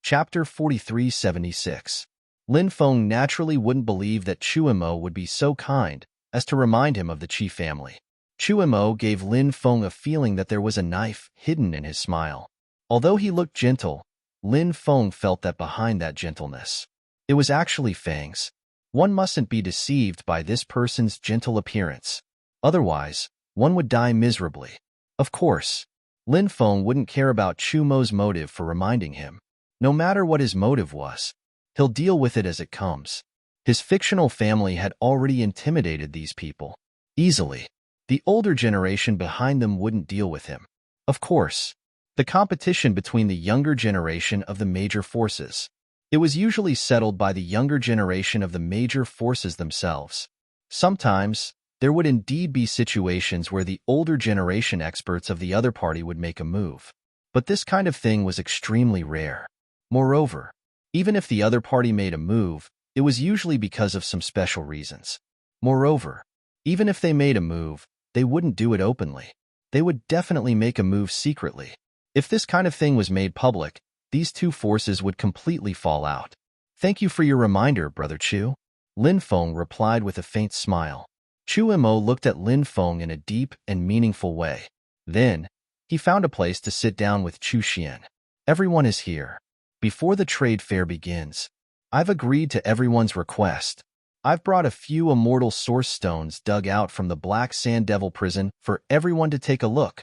Chapter 4376. Lin Feng naturally wouldn't believe that Chuimo would be so kind as to remind him of the Qi family. Chuimo gave Lin Feng a feeling that there was a knife hidden in his smile. Although he looked gentle, Lin Feng felt that behind that gentleness, it was actually fangs. One mustn't be deceived by this person's gentle appearance. Otherwise, one would die miserably. Of course, Lin Feng wouldn't care about Chumo's motive for reminding him. No matter what his motive was, he'll deal with it as it comes. His fictional family had already intimidated these people. Easily. The older generation behind them wouldn't deal with him. Of course, the competition between the younger generation of the major forces. It was usually settled by the younger generation of the major forces themselves. Sometimes, there would indeed be situations where the older generation experts of the other party would make a move. But this kind of thing was extremely rare. Moreover, even if the other party made a move, it was usually because of some special reasons. Moreover, even if they made a move, they wouldn't do it openly. They would definitely make a move secretly. If this kind of thing was made public, these two forces would completely fall out. "Thank you for your reminder, Brother Chu," Lin Feng replied with a faint smile. Chuimo looked at Lin Feng in a deep and meaningful way. Then, he found a place to sit down with Chu Xian. "Everyone is here. Before the trade fair begins, I've agreed to everyone's request. I've brought a few immortal source stones dug out from the Black Sand Devil prison for everyone to take a look,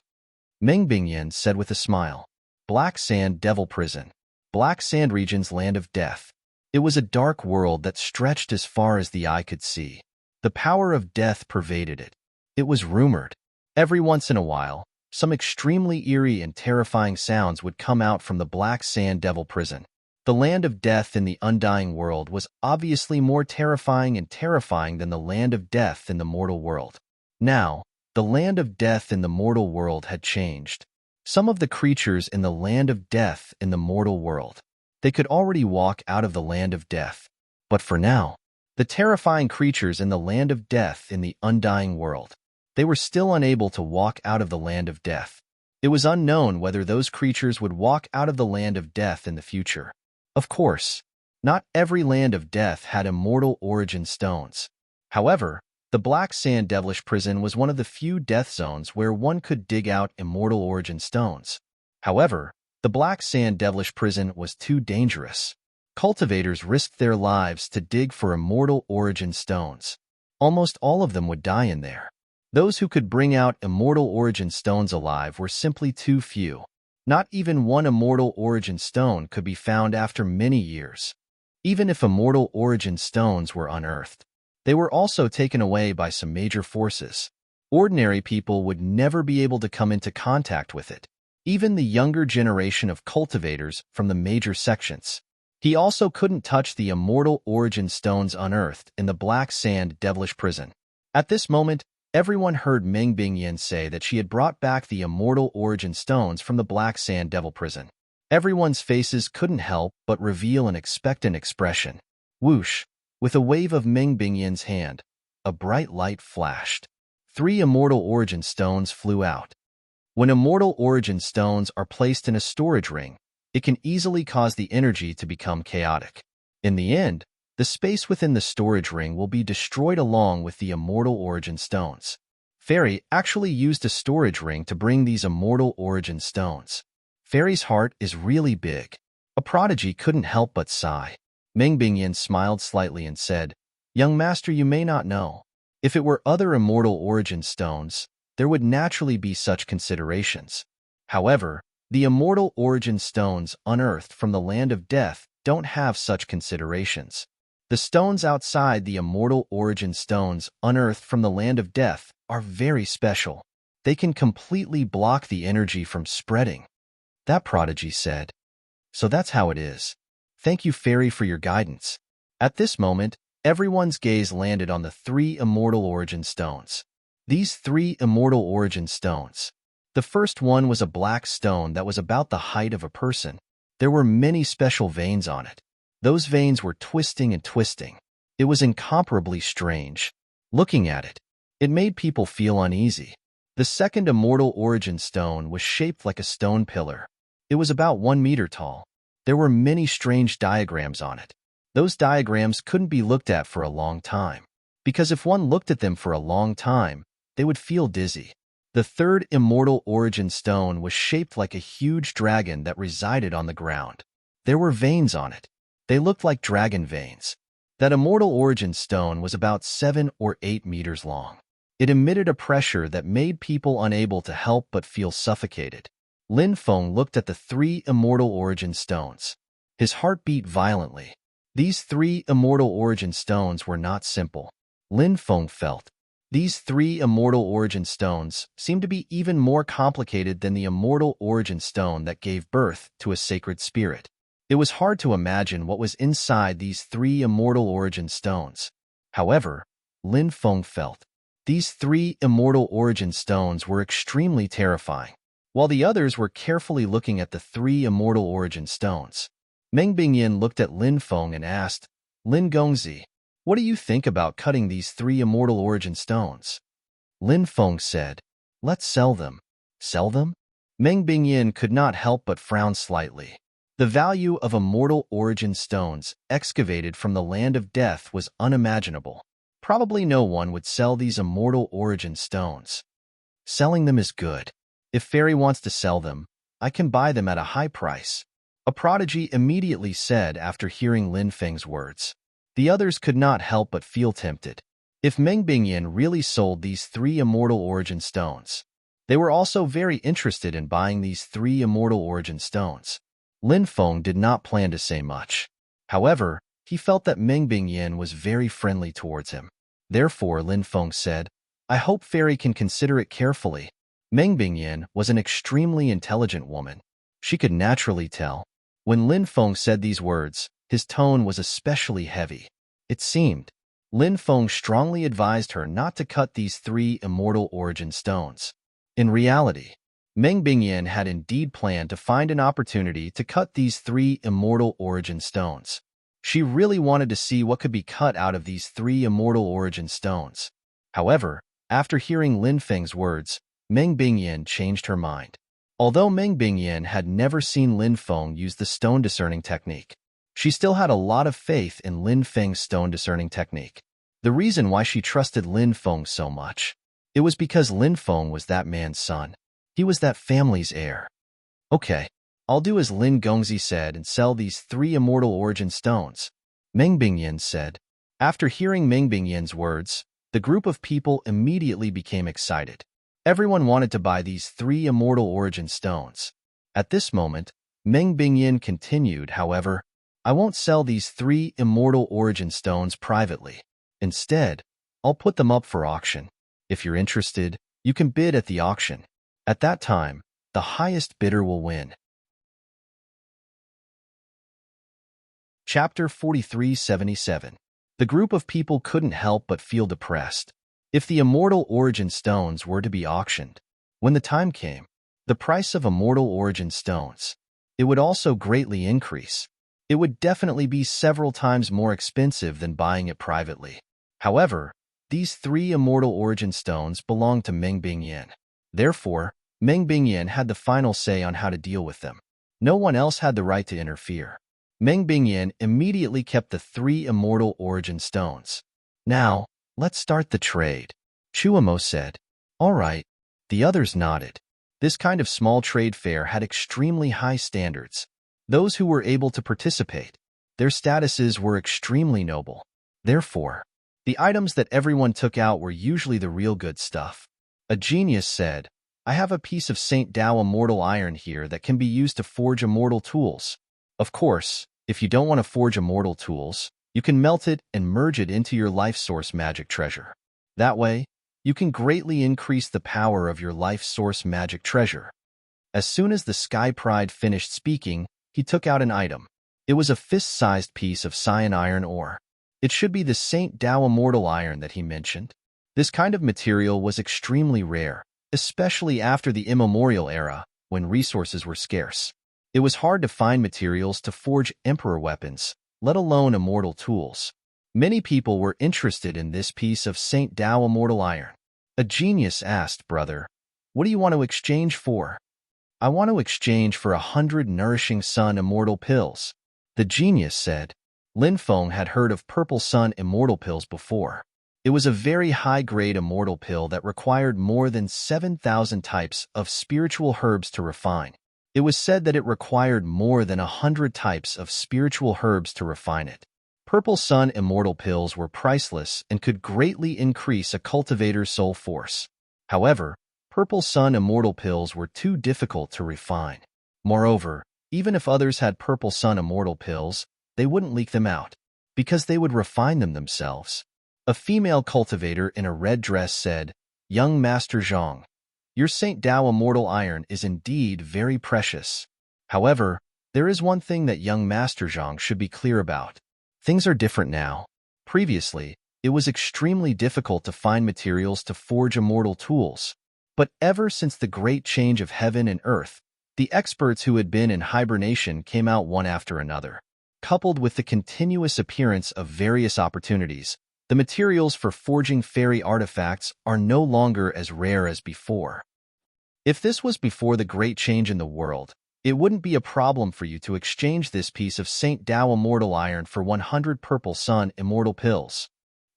Meng Bingyan said with a smile. Black Sand Devil Prison. Black Sand Region's land of death. It was a dark world that stretched as far as the eye could see. The power of death pervaded it. It was rumored. Every once in a while, some extremely eerie and terrifying sounds would come out from the Black Sand Devil prison. The land of death in the undying world was obviously more terrifying than the land of death in the mortal world. Now, the land of death in the mortal world had changed. Some of the creatures in the land of death in the mortal world, they could already walk out of the land of death. But for now, the terrifying creatures in the land of death in the undying world, they were still unable to walk out of the land of death. It was unknown whether those creatures would walk out of the land of death in the future. Of course, not every land of death had immortal origin stones. However, the Black Sand Devilish prison was one of the few death zones where one could dig out immortal origin stones. However, the Black Sand Devilish prison was too dangerous. Cultivators risked their lives to dig for immortal origin stones. Almost all of them would die in there. Those who could bring out immortal origin stones alive were simply too few. Not even one immortal origin stone could be found after many years. Even if immortal origin stones were unearthed, they were also taken away by some major forces. Ordinary people would never be able to come into contact with it. Even the younger generation of cultivators from the major sections. He also couldn't touch the immortal origin stones unearthed in the Black Sand Devilish prison. At this moment, everyone heard Meng Bingyan say that she had brought back the immortal origin stones from the Black Sand Devil prison. Everyone's faces couldn't help but reveal an expectant expression. Whoosh! With a wave of Meng Bingyan's hand, a bright light flashed. 3 immortal origin stones flew out. When immortal origin stones are placed in a storage ring, it can easily cause the energy to become chaotic. In the end, the space within the storage ring will be destroyed along with the immortal origin stones. Fairy actually used a storage ring to bring these immortal origin stones. Fairy's heart is really big. A prodigy couldn't help but sigh. Meng Bingyan smiled slightly and said, "Young master, you may not know. If it were other immortal origin stones, there would naturally be such considerations. However, the immortal origin stones unearthed from the land of death don't have such considerations. The stones outside the immortal origin stones unearthed from the land of death are very special. They can completely block the energy from spreading." That prodigy said, "So that's how it is. Thank you, Fairy, for your guidance." At this moment, everyone's gaze landed on the 3 immortal origin stones. These 3 immortal origin stones. The first one was a black stone that was about the height of a person. There were many special veins on it. Those veins were twisting and twisting. It was incomparably strange. Looking at it, it made people feel uneasy. The second immortal origin stone was shaped like a stone pillar. It was about 1 meter tall. There were many strange diagrams on it. Those diagrams couldn't be looked at for a long time, because if one looked at them for a long time, they would feel dizzy. The third immortal origin stone was shaped like a huge dragon that resided on the ground. There were veins on it. They looked like dragon veins. That immortal origin stone was about 7 or 8 meters long. It emitted a pressure that made people unable to help but feel suffocated. Lin Feng looked at the 3 immortal origin stones. His heart beat violently. These 3 immortal origin stones were not simple. Lin Feng felt. These 3 immortal origin stones seemed to be even more complicated than the immortal origin stone that gave birth to a sacred spirit. It was hard to imagine what was inside these 3 immortal origin stones. However, Lin Feng felt. These 3 immortal origin stones were extremely terrifying. While the others were carefully looking at the 3 immortal origin stones, Meng Bingyan looked at Lin Feng and asked, "Lin Gongzi, what do you think about cutting these 3 immortal origin stones?" Lin Feng said, "Let's sell them." Sell them? Meng Bingyan could not help but frown slightly. The value of immortal origin stones excavated from the land of death was unimaginable. Probably no one would sell these immortal origin stones. Selling them is good. If Fairy wants to sell them, I can buy them at a high price. A prodigy immediately said after hearing Lin Feng's words. The others could not help but feel tempted. If Meng Bingyan really sold these 3 immortal origin stones, they were also very interested in buying these 3 immortal origin stones. Lin Feng did not plan to say much. However, he felt that Meng Bingyan was very friendly towards him. Therefore, Lin Feng said, I hope Fairy can consider it carefully. Meng Bingyan was an extremely intelligent woman. She could naturally tell. When Lin Feng said these words, his tone was especially heavy. It seemed Lin Feng strongly advised her not to cut these 3 immortal origin stones. In reality, Meng Bingyan had indeed planned to find an opportunity to cut these 3 immortal origin stones. She really wanted to see what could be cut out of these 3 immortal origin stones. However, after hearing Lin Feng's words, Meng Bingyan changed her mind. Although Meng Bingyan had never seen Lin Feng use the stone discerning technique, she still had a lot of faith in Lin Feng's stone discerning technique. The reason why she trusted Lin Feng so much, it was because Lin Feng was that man's son. He was that family's heir. Okay, I'll do as Lin Gongzi said and sell these 3 immortal origin stones, Meng Bingyan said. After hearing Meng Bingyan's words, the group of people immediately became excited. Everyone wanted to buy these 3 immortal origin stones. At this moment, Meng Bingyan continued, however, I won't sell these 3 immortal origin stones privately. Instead, I'll put them up for auction. If you're interested, you can bid at the auction. At that time, the highest bidder will win. Chapter 4377. The group of people couldn't help but feel depressed. If the immortal origin stones were to be auctioned, when the time came, the price of immortal origin stones, it would also greatly increase. It would definitely be several times more expensive than buying it privately. However, these 3 immortal origin stones belonged to Meng Bingyan. Therefore, Meng Bingyan had the final say on how to deal with them. No one else had the right to interfere. Meng Bingyan immediately kept the 3 immortal origin stones. Now, let's start the trade, Chuamo said. All right. The others nodded. This kind of small trade fair had extremely high standards. Those who were able to participate, their statuses were extremely noble. Therefore, the items that everyone took out were usually the real good stuff. A genius said, I have a piece of St. Dao immortal iron here that can be used to forge immortal tools. Of course, if you don't want to forge immortal tools, you can melt it and merge it into your life source magic treasure. That way, you can greatly increase the power of your life source magic treasure. As soon as the Sky Pride finished speaking, he took out an item. It was a fist-sized piece of cyan iron ore. It should be the St. Dao immortal iron that he mentioned. This kind of material was extremely rare, especially after the immemorial era, when resources were scarce. It was hard to find materials to forge emperor weapons, let alone immortal tools. Many people were interested in this piece of St. Dao immortal iron. A genius asked, Brother, what do you want to exchange for? I want to exchange for 100 nourishing sun immortal pills. The genius said. Lin Feng had heard of purple sun immortal pills before. It was a very high-grade immortal pill that required more than 7,000 types of spiritual herbs to refine. It was said that it required more than 100 types of spiritual herbs to refine it. Purple sun immortal pills were priceless and could greatly increase a cultivator's soul force. However, purple sun immortal pills were too difficult to refine. Moreover, even if others had purple sun immortal pills, they wouldn't leak them out, because they would refine them themselves. A female cultivator in a red dress said, Young Master Zhang, your St. Dao immortal iron is indeed very precious. However, there is one thing that young Master Zhang should be clear about. Things are different now. Previously, it was extremely difficult to find materials to forge immortal tools. But ever since the great change of heaven and earth, the experts who had been in hibernation came out one after another. Coupled with the continuous appearance of various opportunities, the materials for forging fairy artifacts are no longer as rare as before. If this was before the great change in the world, it wouldn't be a problem for you to exchange this piece of St. Dao immortal iron for 100 purple sun immortal pills.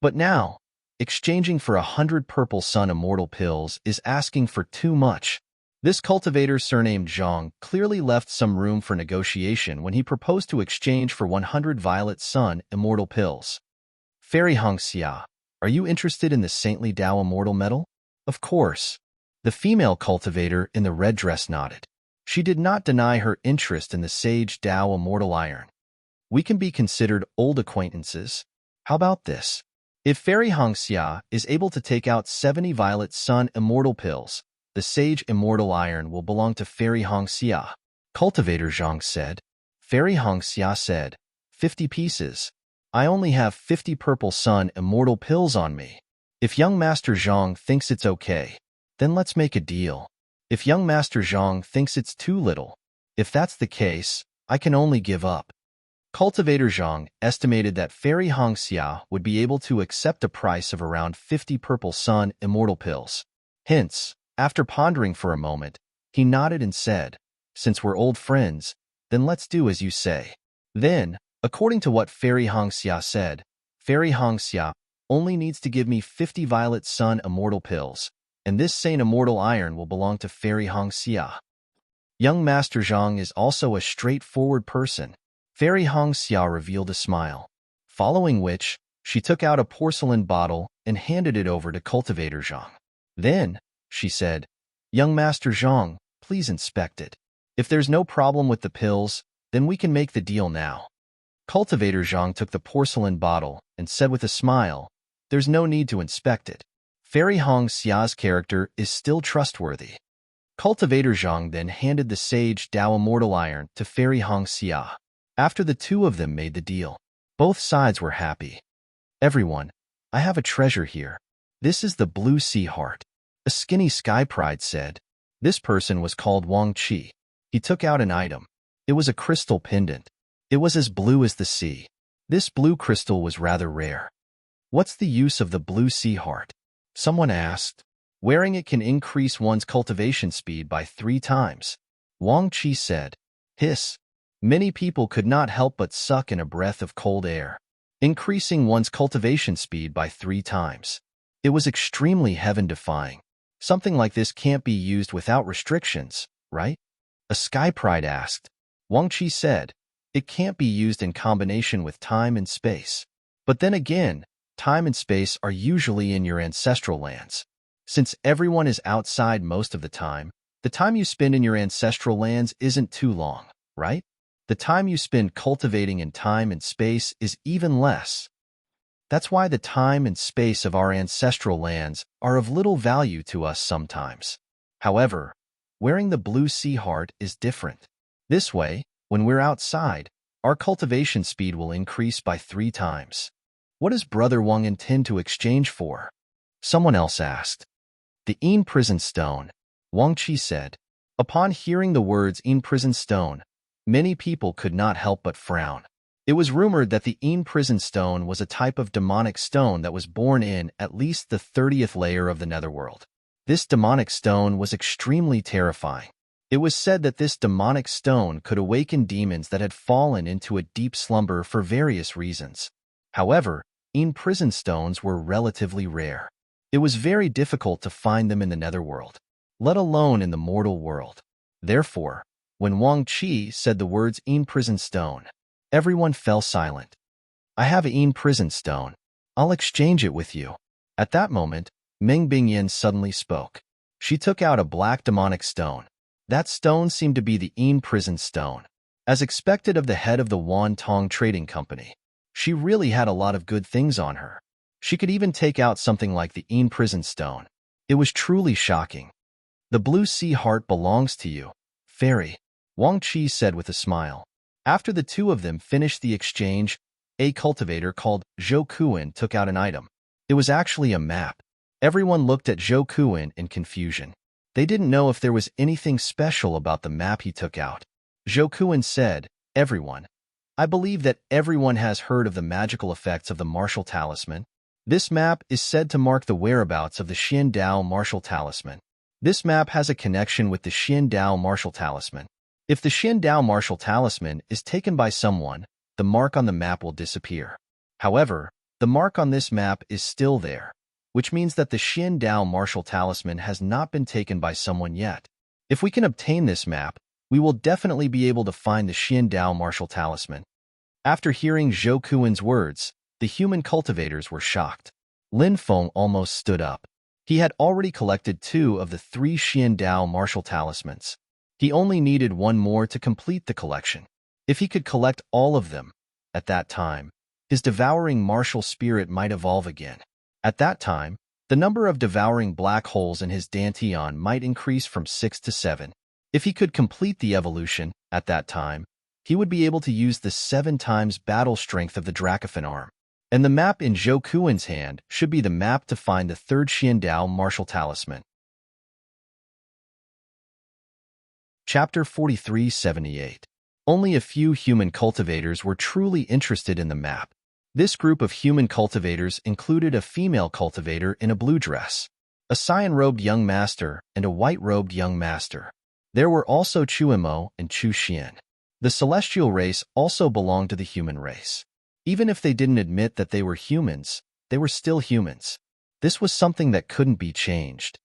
But now, exchanging for 100 purple sun immortal pills is asking for too much. This cultivator surnamed Zhang clearly left some room for negotiation when he proposed to exchange for 100 violet sun immortal pills. Fairy Hongxia, are you interested in the saintly Tao immortal metal? Of course. The female cultivator in the red dress nodded. She did not deny her interest in the sage Tao immortal iron. We can be considered old acquaintances. How about this? If Fairy Hongxia is able to take out 70 Violet Sun immortal pills, the sage immortal iron will belong to Fairy Hongxia. Cultivator Zhang said. Fairy Hongxia said, 50 pieces. I only have 50 purple sun immortal pills on me. If young Master Zhang thinks it's okay, then let's make a deal. If young Master Zhang thinks it's too little, if that's the case, I can only give up. Cultivator Zhang estimated that Fairy Hongxia would be able to accept a price of around 50 purple sun immortal pills. Hence, after pondering for a moment, he nodded and said, since we're old friends, then let's do as you say. Then, according to what Fairy Hongxia said, Fairy Hongxia only needs to give me 50 Violet Sun immortal pills, and this sane immortal iron will belong to Fairy Hongxia. Young Master Zhang is also a straightforward person. Fairy Hongxia revealed a smile, following which, she took out a porcelain bottle and handed it over to Cultivator Zhang. Then, she said, young Master Zhang, please inspect it. If there's no problem with the pills, then we can make the deal now. Cultivator Zhang took the porcelain bottle and said with a smile, there's no need to inspect it. Fairy Hongxia's character is still trustworthy. Cultivator Zhang then handed the sage Tao immortal iron to Fairy Hongxia. After the two of them made the deal, both sides were happy. Everyone, I have a treasure here. This is the blue sea heart. A skinny sky pride said. This person was called Wang Qi. He took out an item. It was a crystal pendant. It was as blue as the sea. This blue crystal was rather rare. What's the use of the blue sea heart? Someone asked. Wearing it can increase one's cultivation speed by 3 times. Wang Qi said. Hiss. Many people could not help but suck in a breath of cold air, increasing one's cultivation speed by 3 times. It was extremely heaven-defying. Something like this can't be used without restrictions, right? A sky pride asked. Wang Qi said, it can't be used in combination with time and space. But then again, time and space are usually in your ancestral lands. Since everyone is outside most of the time you spend in your ancestral lands isn't too long, right? The time you spend cultivating in time and space is even less. That's why the time and space of our ancestral lands are of little value to us sometimes. However, wearing the blue sea heart is different. This way, when we're outside, our cultivation speed will increase by 3 times. What does Brother Wang intend to exchange for? Someone else asked. The Yin Prison Stone, Wang Qi said. Upon hearing the words Yin Prison Stone, many people could not help but frown. It was rumored that the Yin Prison Stone was a type of demonic stone that was born in at least the 30th layer of the netherworld. This demonic stone was extremely terrifying. It was said that this demonic stone could awaken demons that had fallen into a deep slumber for various reasons. However, Yin Prison Stones were relatively rare. It was very difficult to find them in the netherworld, let alone in the mortal world. Therefore, when Wang Qi said the words Yin Prison Stone, everyone fell silent. I have a Yin Prison Stone. I'll exchange it with you. At that moment, Meng Bingyan suddenly spoke. She took out a black demonic stone. That stone seemed to be the Yin Prison Stone. As expected of the head of the Wan Tong Trading Company, she really had a lot of good things on her. She could even take out something like the Yin Prison Stone. It was truly shocking. The blue sea heart belongs to you, Fairy, Wang Qi said with a smile. After the two of them finished the exchange, a cultivator called Zhou Kuan took out an item. It was actually a map. Everyone looked at Zhou Kuan in confusion. They didn't know if there was anything special about the map he took out. Zhou Kuan said, everyone. I believe that everyone has heard of the magical effects of the martial talisman. This map is said to mark the whereabouts of the Xian Dao martial talisman. This map has a connection with the Xian Dao martial talisman. If the Xian Dao martial talisman is taken by someone, the mark on the map will disappear. However, the mark on this map is still there, which means that the Xian Dao martial talisman has not been taken by someone yet. If we can obtain this map, we will definitely be able to find the Xian Dao martial talisman. After hearing Zhou Kuan's words, The human cultivators were shocked. Lin Feng almost stood up. He had already collected 2 of the 3 Xian Dao martial talismans. He only needed 1 more to complete the collection. If he could collect all of them, at that time, his devouring martial spirit might evolve again. At that time, the number of devouring black holes in his dantian might increase from 6 to 7. If he could complete the evolution, at that time, he would be able to use the 7 times battle strength of the Dracophon arm. And the map in Zhou Kuan's hand should be the map to find the 3rd Xian Dao martial talisman. Chapter 4378. Only a few human cultivators were truly interested in the map. This group of human cultivators included a female cultivator in a blue dress, a cyan-robed young master, and a white-robed young master. There were also Chuimo and Chu Xian. The celestial race also belonged to the human race. Even if they didn't admit that they were humans, they were still humans. This was something that couldn't be changed.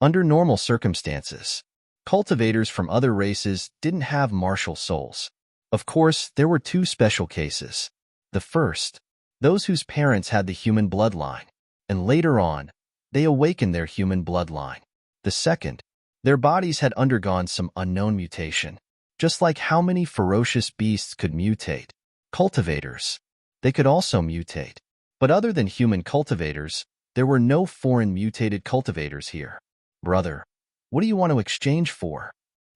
Under normal circumstances, cultivators from other races didn't have martial souls. Of course, there were 2 special cases. The first, those whose parents had the human bloodline, and later on, they awakened their human bloodline. The second, their bodies had undergone some unknown mutation. Just like how many ferocious beasts could mutate, cultivators, they could also mutate. But other than human cultivators, there were no foreign mutated cultivators here. Brother, what do you want to exchange for?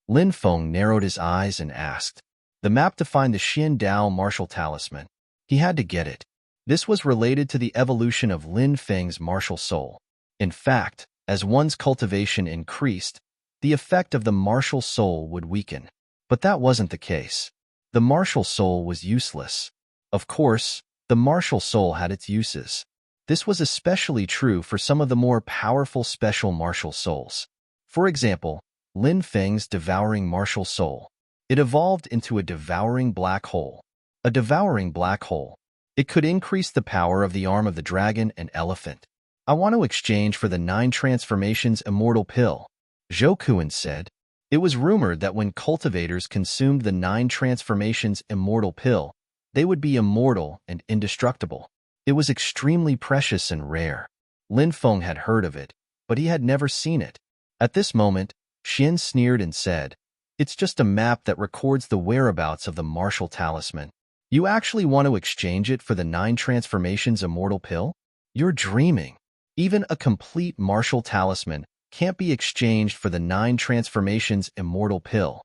Lin Feng narrowed his eyes and asked. The map to find the Xian Dao martial talisman. He had to get it. This was related to the evolution of Lin Feng's martial soul. In fact, as one's cultivation increased, the effect of the martial soul would weaken. But that wasn't the case. The martial soul was useless. Of course, the martial soul had its uses. This was especially true for some of the more powerful special martial souls. For example, Lin Feng's devouring martial soul. It evolved into a devouring black hole. A devouring black hole. It could increase the power of the arm of the dragon and elephant. I want to exchange for the 9 transformations immortal pill, Zhou Kuan said. It was rumored that when cultivators consumed the 9 transformations immortal pill, they would be immortal and indestructible. It was extremely precious and rare. Lin Feng had heard of it, but he had never seen it. At this moment, Xian sneered and said, "It's just a map that records the whereabouts of the martial talisman. You actually want to exchange it for the 9 transformations immortal pill? You're dreaming. Even a complete martial talisman can't be exchanged for the 9 transformations immortal pill.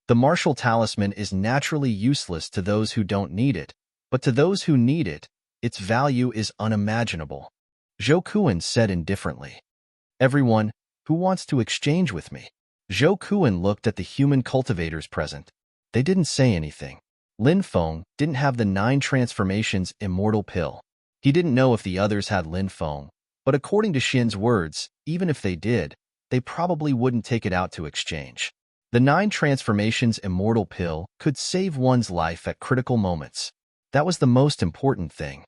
The martial talisman is naturally useless to those who don't need it, but to those who need it, its value is unimaginable." Zhou Kuan said indifferently. "Everyone who wants to exchange with me." Zhou Kuan looked at the human cultivators present. They didn't say anything. Lin Feng didn't have the 9 transformations immortal pill. He didn't know if the others had Lin Feng, but according to Xian's words, even if they did, they probably wouldn't take it out to exchange. The 9 transformations immortal pill could save one's life at critical moments. That was the most important thing.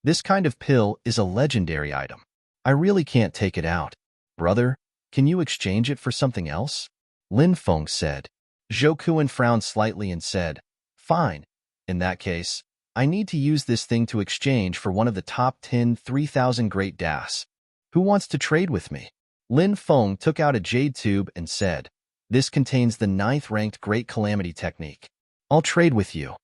This kind of pill is a legendary item. I really can't take it out. Brother, can you exchange it for something else? Lin Feng said. Zhou Kuan frowned slightly and said, "Fine. In that case, I need to use this thing to exchange for one of the top 10 3,000 great das. Who wants to trade with me?" Lin Feng took out a jade tube and said, "This contains the 9th-ranked Great Calamity technique. I'll trade with you."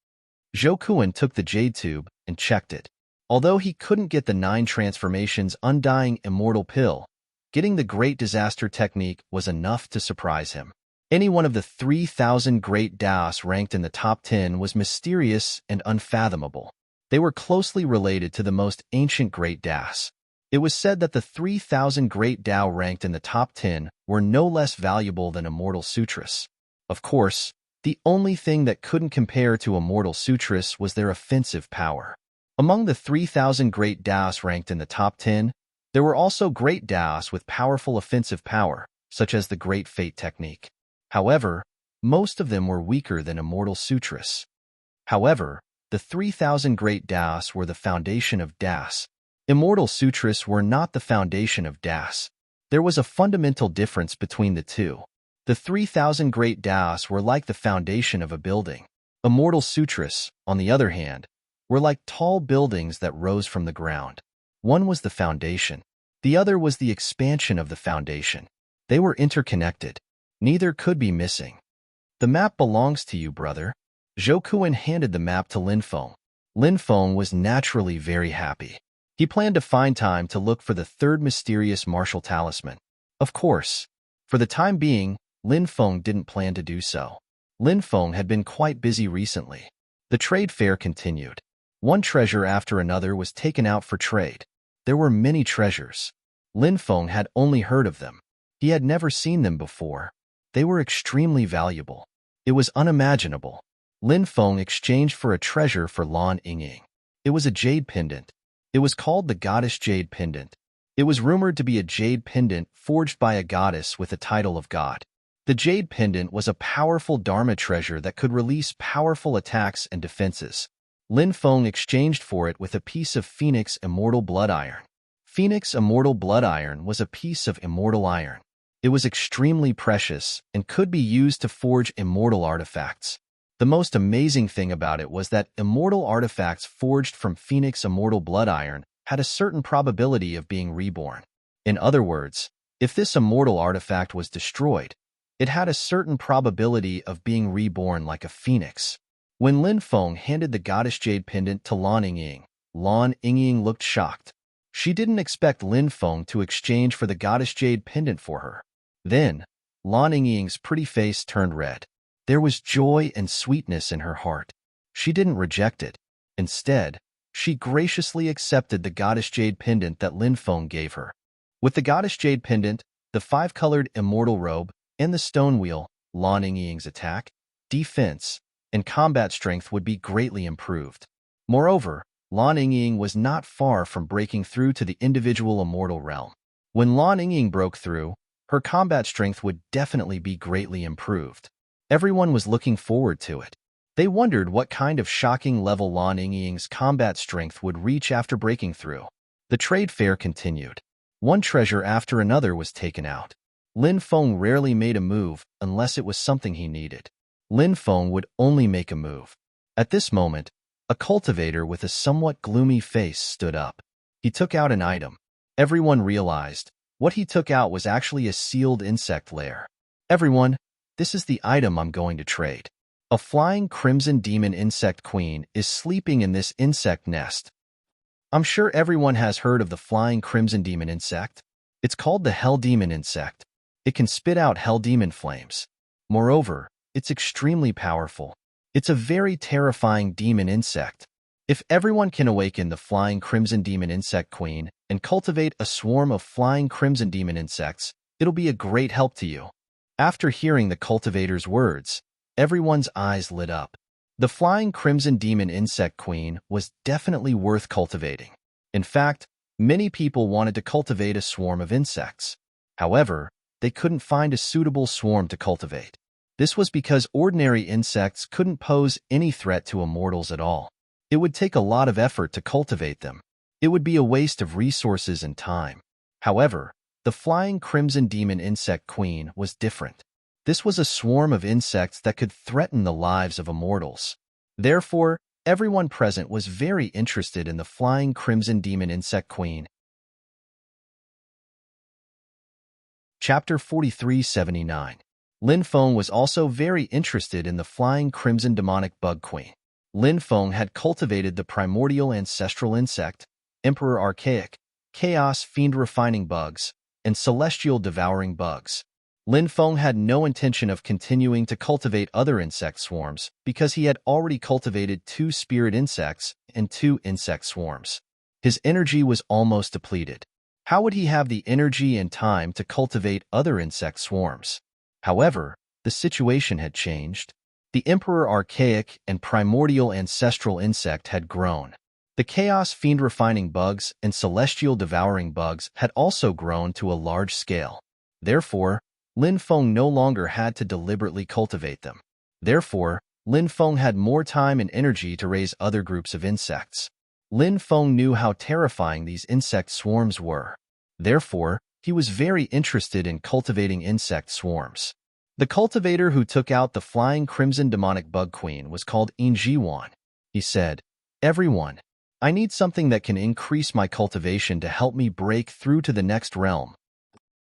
Zhou Kuan took the jade tube and checked it. Although he couldn't get the 9 transformations undying immortal pill, getting the Great Disaster technique was enough to surprise him. Any one of the 3,000 great das ranked in the top 10 was mysterious and unfathomable. They were closely related to the most ancient great das. It was said that the 3,000 great Dao ranked in the top 10 were no less valuable than Immortal Sutras. Of course, the only thing that couldn't compare to Immortal Sutras was their offensive power. Among the 3,000 great Daos ranked in the top 10, there were also great Daos with powerful offensive power, such as the Great Fate technique. However, most of them were weaker than Immortal Sutras. However, the 3,000 great Daos were the foundation of Das. Immortal Sutras were not the foundation of Das. There was a fundamental difference between the two. The 3,000 great Daos were like the foundation of a building. Immortal Sutras, on the other hand, were like tall buildings that rose from the ground. One was the foundation. The other was the expansion of the foundation. They were interconnected. Neither could be missing. The map belongs to you, brother. Zhou Kuan handed the map to Lin Feng. Lin Feng was naturally very happy. He planned to find time to look for the third mysterious martial talisman. Of course, for the time being, Lin Feng didn't plan to do so. Lin Feng had been quite busy recently. The trade fair continued. One treasure after another was taken out for trade. There were many treasures. Lin Feng had only heard of them. He had never seen them before. They were extremely valuable. It was unimaginable. Lin Feng exchanged for a treasure for Lan Yingying. It was a jade pendant. It was called the Goddess Jade Pendant. It was rumored to be a jade pendant forged by a goddess with the title of God. The jade pendant was a powerful Dharma treasure that could release powerful attacks and defenses. Lin Feng exchanged for it with a piece of Phoenix Immortal Blood Iron. Phoenix Immortal Blood Iron was a piece of immortal iron. It was extremely precious and could be used to forge immortal artifacts. The most amazing thing about it was that immortal artifacts forged from Phoenix Immortal Blood Iron had a certain probability of being reborn. In other words, if this immortal artifact was destroyed, it had a certain probability of being reborn like a phoenix. When Lin Feng handed the Goddess Jade Pendant to Lan Yingying looked shocked. She didn't expect Lin Feng to exchange for the Goddess Jade Pendant for her. Then, Lan Yingying's pretty face turned red. There was joy and sweetness in her heart. She didn't reject it. Instead, she graciously accepted the Goddess Jade Pendant that Lin Feng gave her. With the Goddess Jade Pendant, the five-colored immortal robe, and the stone wheel, Lan Yingying's attack, defense, and combat strength would be greatly improved. Moreover, Lan Yingying was not far from breaking through to the individual immortal realm. When Lan Yingying broke through, her combat strength would definitely be greatly improved. Everyone was looking forward to it. They wondered what kind of shocking level Lan Yingying's combat strength would reach after breaking through. The trade fair continued. One treasure after another was taken out. Lin Feng rarely made a move unless it was something he needed. Lin Feng would only make a move. At this moment, a cultivator with a somewhat gloomy face stood up. He took out an item. Everyone realized what he took out was actually a sealed insect lair. Everyone, this is the item I'm going to trade. A flying crimson demon insect queen is sleeping in this insect nest. I'm sure everyone has heard of the flying crimson demon insect. It's called the hell demon insect. It can spit out hell demon flames. Moreover, it's extremely powerful. It's a very terrifying demon insect. If everyone can awaken the flying crimson demon insect queen and cultivate a swarm of flying crimson demon insects, it'll be a great help to you. After hearing the cultivator's words, everyone's eyes lit up. The flying crimson demon insect queen was definitely worth cultivating. In fact, many people wanted to cultivate a swarm of insects. However, they couldn't find a suitable swarm to cultivate. This was because ordinary insects couldn't pose any threat to immortals at all. It would take a lot of effort to cultivate them. It would be a waste of resources and time. However, the flying crimson demon insect queen was different. This was a swarm of insects that could threaten the lives of immortals. Therefore, everyone present was very interested in the flying crimson demon insect queen. Chapter 4379. Lin Feng was also very interested in the flying crimson demonic bug queen. Lin Feng had cultivated the primordial ancestral insect, Emperor Archaic, chaos fiend refining bugs, and celestial devouring bugs. Lin Feng had no intention of continuing to cultivate other insect swarms because he had already cultivated 2 spirit insects and 2 insect swarms. His energy was almost depleted. How would he have the energy and time to cultivate other insect swarms? However, the situation had changed. The Emperor Archaic and Primordial Ancestral Insect had grown. The Chaos Fiend Refining Bugs and Celestial Devouring Bugs had also grown to a large scale. Therefore, Lin Feng no longer had to deliberately cultivate them. Therefore, Lin Feng had more time and energy to raise other groups of insects. Lin Feng knew how terrifying these insect swarms were. Therefore, he was very interested in cultivating insect swarms. The cultivator who took out the flying crimson demonic bug queen was called Yin Jiwan. He said, Everyone, I need something that can increase my cultivation to help me break through to the next realm.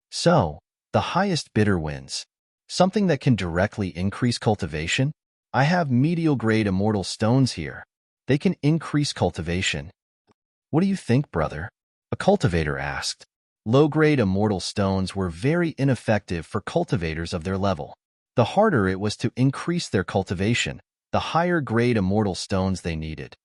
So, the highest bidder wins. Something that can directly increase cultivation? I have medial-grade immortal stones here. They can increase cultivation. What do you think, brother? A cultivator asked. Low-grade immortal stones were very ineffective for cultivators of their level. The harder it was to increase their cultivation, the higher-grade immortal stones they needed.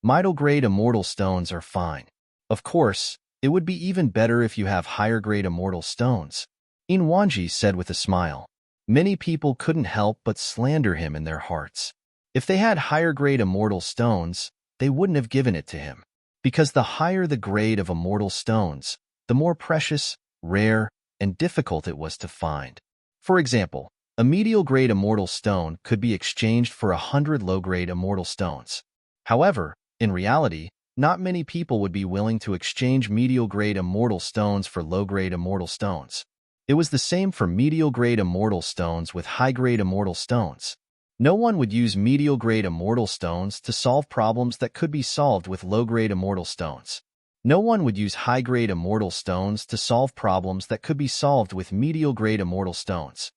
Middle-grade immortal stones are fine. Of course, it would be even better if you have higher-grade immortal stones, Inwanji said with a smile. Many people couldn't help but slander him in their hearts. If they had higher-grade immortal stones, they wouldn't have given it to him. Because the higher the grade of immortal stones, the more precious, rare, and difficult it was to find. For example, a medial-grade immortal stone could be exchanged for 100 low-grade immortal stones. However, in reality, not many people would be willing to exchange medial-grade immortal stones for low-grade immortal stones. It was the same for medial-grade immortal stones with high-grade immortal stones. No one would use medial-grade immortal stones to solve problems that could be solved with low-grade immortal stones. No one would use high-grade immortal stones to solve problems that could be solved with medial-grade immortal stones.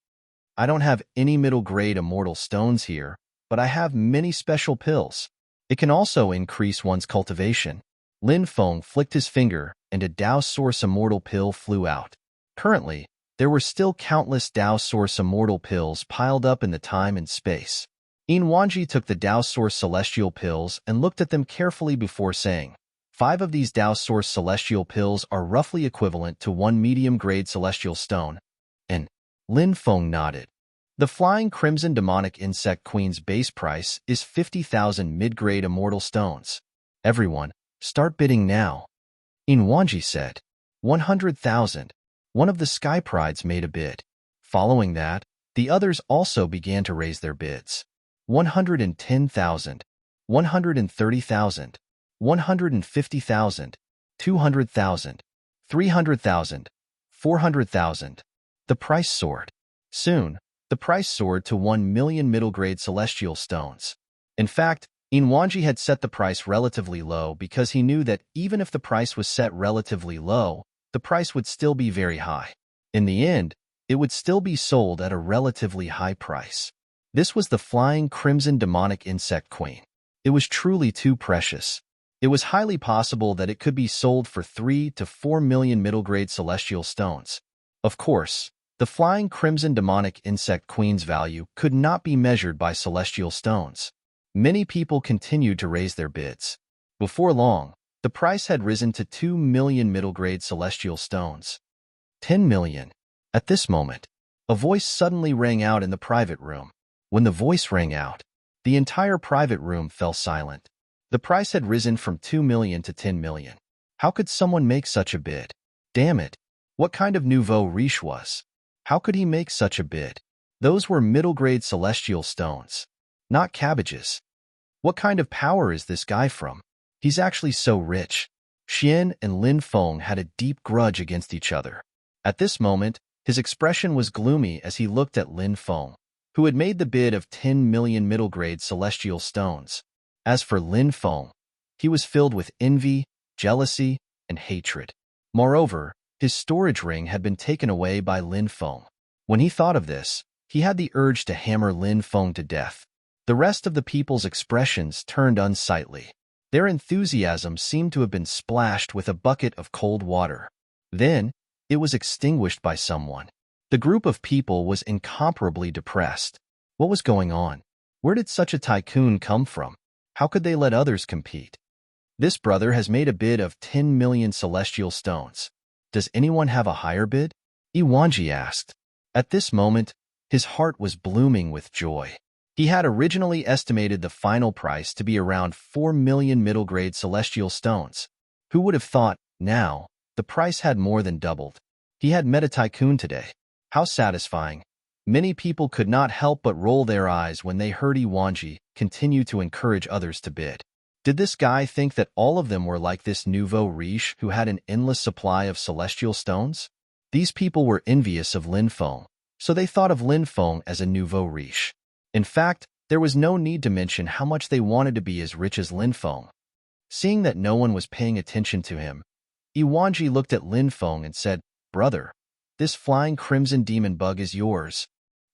I don't have any middle-grade immortal stones here, but I have many special pills. It can also increase one's cultivation. Lin Feng flicked his finger, and a Dao Source Immortal pill flew out. Currently, there were still countless Dao Source Immortal pills piled up in the time and space. Inwanji took the Dao Source Celestial pills and looked at them carefully before saying, 5 of these Dao Source Celestial pills are roughly equivalent to 1 medium-grade celestial stone. And Lin Feng nodded. The Flying Crimson Demonic Insect Queen's base price is 50,000 mid-grade immortal stones. Everyone, start bidding now. Inwanji said. 100,000. One of the Sky Prides made a bid. Following that, the others also began to raise their bids. 110,000. 130,000. 150,000. 200,000. 300,000. 400,000. The price soared. Soon, the price soared to 1 million middle-grade celestial stones. In fact, Inwanji had set the price relatively low because he knew that even if the price was set relatively low, the price would still be very high. In the end, it would still be sold at a relatively high price. This was the Flying Crimson Demonic Insect Queen. It was truly too precious. It was highly possible that it could be sold for 3 to 4 million middle-grade celestial stones. Of course, the Flying Crimson Demonic Insect Queen's value could not be measured by celestial stones. Many people continued to raise their bids. Before long, the price had risen to 2 million middle-grade celestial stones. 10 million. At this moment, a voice suddenly rang out in the private room. When the voice rang out, the entire private room fell silent. The price had risen from 2 million to 10 million. How could someone make such a bid? Damn it! What kind of nouveau riche was? How could he make such a bid? Those were middle-grade celestial stones, not cabbages. What kind of power is this guy from? He's actually so rich. Xian and Lin Feng had a deep grudge against each other. At this moment, his expression was gloomy as he looked at Lin Feng, who had made the bid of 10 million middle-grade celestial stones. As for Lin Feng, he was filled with envy, jealousy, and hatred. Moreover, his storage ring had been taken away by Lin Feng. When he thought of this, he had the urge to hammer Lin Feng to death. The rest of the people's expressions turned unsightly. Their enthusiasm seemed to have been splashed with a bucket of cold water. Then, it was extinguished by someone. The group of people was incomparably depressed. What was going on? Where did such a tycoon come from? How could they let others compete? This brother has made a bid of 10 million celestial stones. Does anyone have a higher bid? Iwanji asked. At this moment, his heart was blooming with joy. He had originally estimated the final price to be around 4 million middle-grade celestial stones. Who would have thought, now, the price had more than doubled. He had met a tycoon today. How satisfying. Many people could not help but roll their eyes when they heard Iwanji continue to encourage others to bid. Did this guy think that all of them were like this nouveau riche who had an endless supply of celestial stones? These people were envious of Lin Feng, so they thought of Lin Feng as a nouveau riche. In fact, There was no need to mention how much they wanted to be as rich as Lin Feng. Seeing that no one was paying attention to him, Iwanji looked at Lin Feng and said, "Brother, this flying crimson demon bug is yours."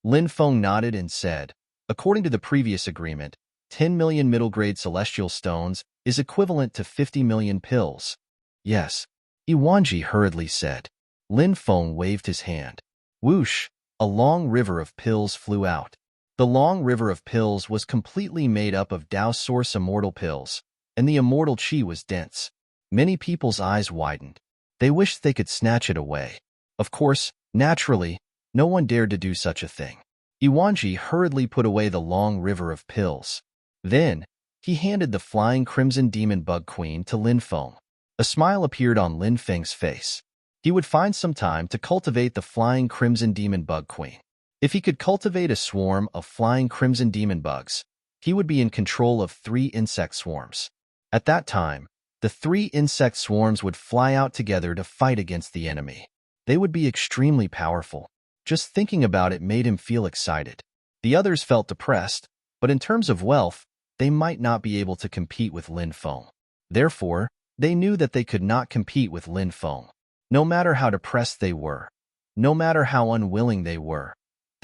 Lin Feng nodded and said, "According to the previous agreement, 10 million middle-grade celestial stones is equivalent to 50 million pills." "Yes," Iwanji hurriedly said. Lin Feng waved his hand. Whoosh! A long river of pills flew out. The long river of pills was completely made up of Dao Source immortal pills, and the immortal chi was dense. Many people's eyes widened. They wished they could snatch it away. Of course, naturally, no one dared to do such a thing. Iwanji hurriedly put away the long river of pills. Then, he handed the flying crimson demon bug queen to Lin Feng. A smile appeared on Lin Feng's face. He would find some time to cultivate the flying crimson demon bug queen. If he could cultivate a swarm of flying crimson demon bugs, he would be in control of 3 insect swarms. At that time, the 3 insect swarms would fly out together to fight against the enemy. They would be extremely powerful. Just thinking about it made him feel excited. The others felt depressed, but in terms of wealth, they might not be able to compete with Lin Feng. Therefore, they knew that they could not compete with Lin Feng. No matter how depressed they were, no matter how unwilling they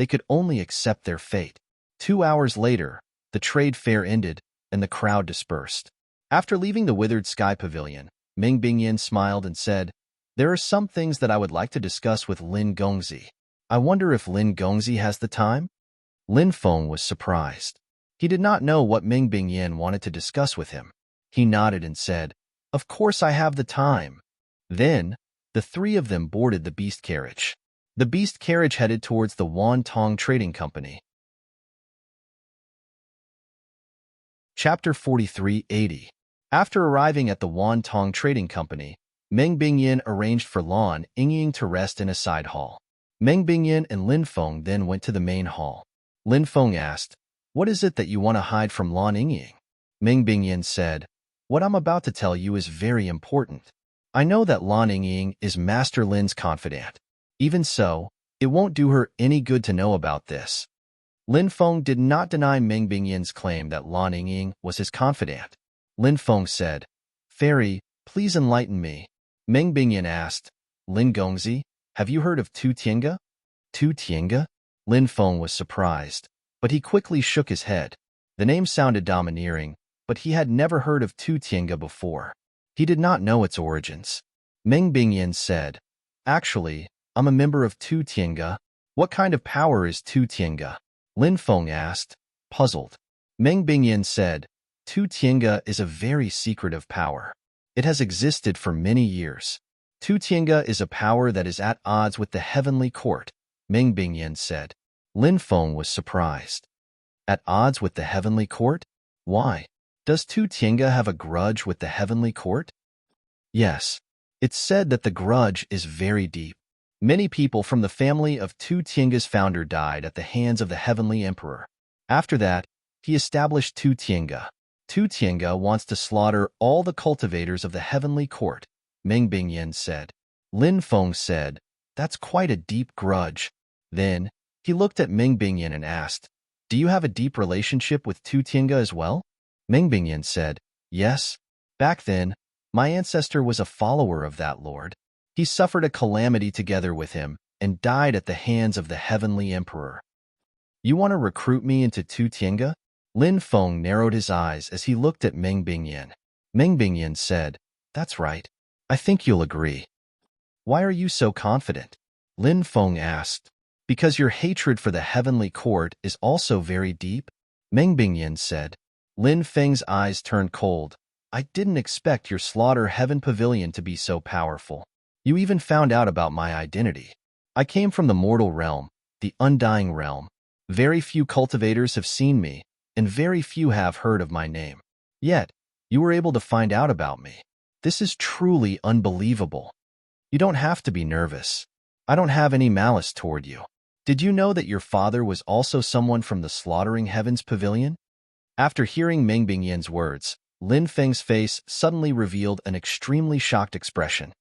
could only accept their fate. 2 hours later, the trade fair ended, and the crowd dispersed. After leaving the Withered Sky Pavilion, Ming Bingyan smiled and said, "There are some things that I would like to discuss with Lin Gongzi. I wonder if Lin Gongzi has the time?" Lin Feng was surprised. He did not know what Ming Bingyan wanted to discuss with him. He nodded and said, "Of course I have the time." Then, the 3 of them boarded the beast carriage. The beast carriage headed towards the Wan Tong Trading Company. Chapter 4380. After arriving at the Wan Tong Trading Company, Meng Bingyan arranged for Lan Yingying to rest in a side hall. Meng Bingyan and Lin Feng then went to the main hall. Lin Feng asked, "What is it that you want to hide from Lan Yingying?" Meng Bingyan said, "What I'm about to tell you is very important. I know that Lan Yingying is Master Lin's confidant. Even so, it won't do her any good to know about this." Lin Feng did not deny Meng Bingyan's claim that Lan Yingying was his confidant. Lin Feng said, "Fairy, please enlighten me." Meng Bingyan asked, "Lin Gongzi, have you heard of Tu Tiange?" Tu Tiange? Lin Feng was surprised, but he quickly shook his head. The name sounded domineering, but he had never heard of Tu Tiange before. He did not know its origins. Meng Bingyan said, "Actually, I'm a member of Tu Tiange. What kind of power is Tu Tiange?" Lin Feng asked, puzzled. Meng Bingyan said, "Tu Tiange is a very secretive power. It has existed for many years. Tu Tiange is a power that is at odds with the heavenly court," Meng Bingyan said. Lin Feng was surprised. At odds with the heavenly court? Why? Does Tu Tiange have a grudge with the heavenly court? Yes. It's said that the grudge is very deep. Many people from the family of Tu Tiange's founder died at the hands of the heavenly emperor. After that, he established Tu Tiange. Tu Tiange wants to slaughter all the cultivators of the heavenly court, Meng Bingyan said. Lin Feng said, "That's quite a deep grudge." Then, he looked at Meng Bingyan and asked, "Do you have a deep relationship with Tu Tiange as well?" Meng Bingyan said, "Yes. Back then, my ancestor was a follower of that lord. He suffered a calamity together with him and died at the hands of the heavenly emperor." "You want to recruit me into Tu Tiange?" Lin Feng narrowed his eyes as he looked at Meng Bingyan. Meng Bingyan said, "That's right. I think you'll agree." "Why are you so confident?" Lin Feng asked. "Because your hatred for the heavenly court is also very deep," Meng Bingyan said. Lin Feng's eyes turned cold. "I didn't expect your Slaughter Heaven Pavilion to be so powerful. You even found out about my identity. I came from the mortal realm, the undying realm. Very few cultivators have seen me, and very few have heard of my name. Yet, you were able to find out about me. This is truly unbelievable. You don't have to be nervous. I don't have any malice toward you. Did you know that your father was also someone from the Slaughtering Heavens Pavilion?" After hearing Meng Bingyan's words, Lin Feng's face suddenly revealed an extremely shocked expression.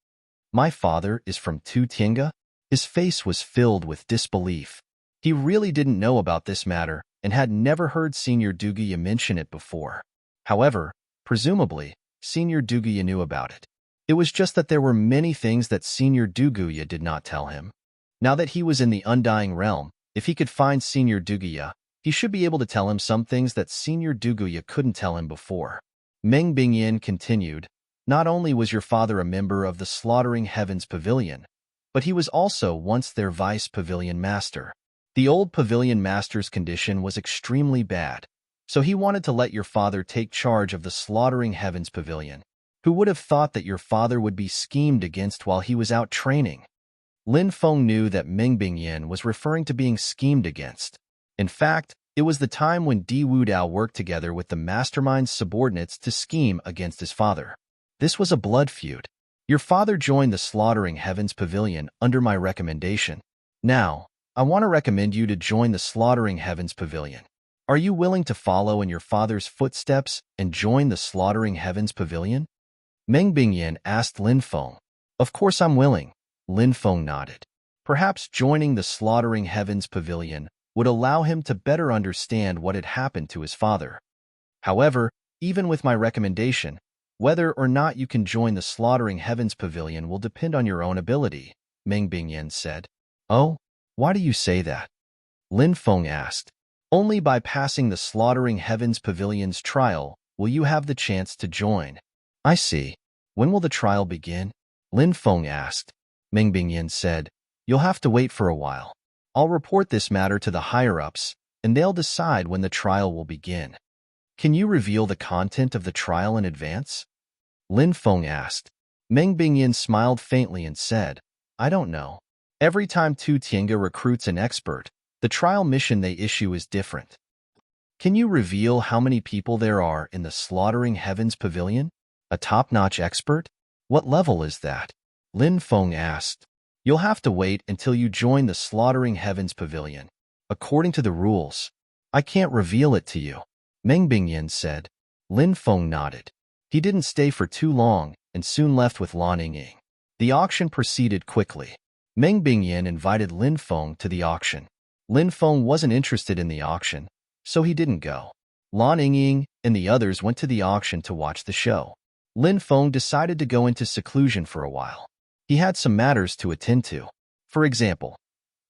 "My father is from Tu Tiange?" His face was filled with disbelief. He really didn't know about this matter, and had never heard Senior Duguya mention it before. However, presumably, Senior Duguya knew about it. It was just that there were many things that Senior Duguya did not tell him. Now that he was in the Undying Realm, if he could find Senior Duguya, he should be able to tell him some things that Senior Duguya couldn't tell him before. Meng Bingyin continued, "Not only was your father a member of the Slaughtering Heavens Pavilion, but he was also once their vice pavilion master. The old pavilion master's condition was extremely bad, so he wanted to let your father take charge of the Slaughtering Heavens Pavilion. Who would have thought that your father would be schemed against while he was out training?" Lin Feng knew that Meng Bingyin was referring to being schemed against. In fact, it was the time when Di Wudao worked together with the mastermind's subordinates to scheme against his father. This was a blood feud. Your father joined the Slaughtering Heavens Pavilion under my recommendation. Now, I want to recommend you to join the Slaughtering Heavens Pavilion. Are you willing to follow in your father's footsteps and join the Slaughtering Heavens Pavilion? Meng Bingyin asked Lin Feng. Of course I'm willing. Lin Feng nodded. Perhaps joining the Slaughtering Heavens Pavilion would allow him to better understand what had happened to his father. However, even with my recommendation, whether or not you can join the Slaughtering Heavens Pavilion will depend on your own ability, Meng Bingyin said. Oh, why do you say that? Lin Feng asked. Only by passing the Slaughtering Heavens Pavilion's trial will you have the chance to join. I see. When will the trial begin? Lin Feng asked. Meng Bingyin said, You'll have to wait for a while. I'll report this matter to the higher-ups, and they'll decide when the trial will begin. Can you reveal the content of the trial in advance? Lin Feng asked. Meng Bingyin smiled faintly and said, I don't know. Every time Tu Tiange recruits an expert, the trial mission they issue is different. Can you reveal how many people there are in the Slaughtering Heavens Pavilion? A top-notch expert? What level is that? Lin Feng asked. You'll have to wait until you join the Slaughtering Heavens Pavilion. According to the rules, I can't reveal it to you. Meng Bingyin said. Lin Feng nodded. He didn't stay for too long and soon left with Lan Yingying. The auction proceeded quickly. Meng Bingyin invited Lin Feng to the auction. Lin Feng wasn't interested in the auction, so he didn't go. Lan Yingying and the others went to the auction to watch the show. Lin Feng decided to go into seclusion for a while. He had some matters to attend to. For example,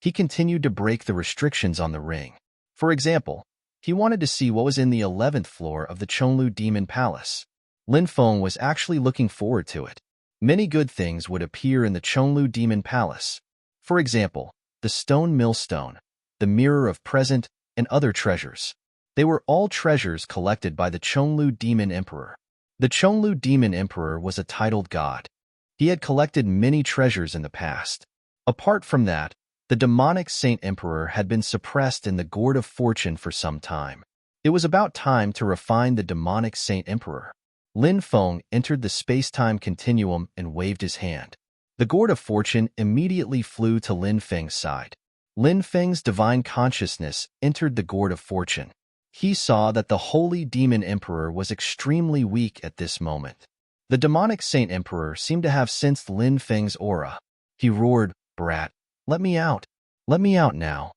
he continued to break the restrictions on the ring. For example, he wanted to see what was in the 11th floor of the Chonglu Demon Palace. Lin Feng was actually looking forward to it. Many good things would appear in the Chonglu Demon Palace. For example, the stone millstone, the mirror of present, and other treasures. They were all treasures collected by the Chonglu Demon Emperor. The Chonglu Demon Emperor was a titled god. He had collected many treasures in the past. Apart from that, the demonic Saint Emperor had been suppressed in the Gourd of Fortune for some time. It was about time to refine the demonic Saint Emperor. Lin Feng entered the space-time continuum and waved his hand. The Gourd of Fortune immediately flew to Lin Feng's side. Lin Feng's divine consciousness entered the Gourd of Fortune. He saw that the Holy Demon Emperor was extremely weak at this moment. The demonic Saint Emperor seemed to have sensed Lin Feng's aura. He roared, Brat, let me out. Let me out now.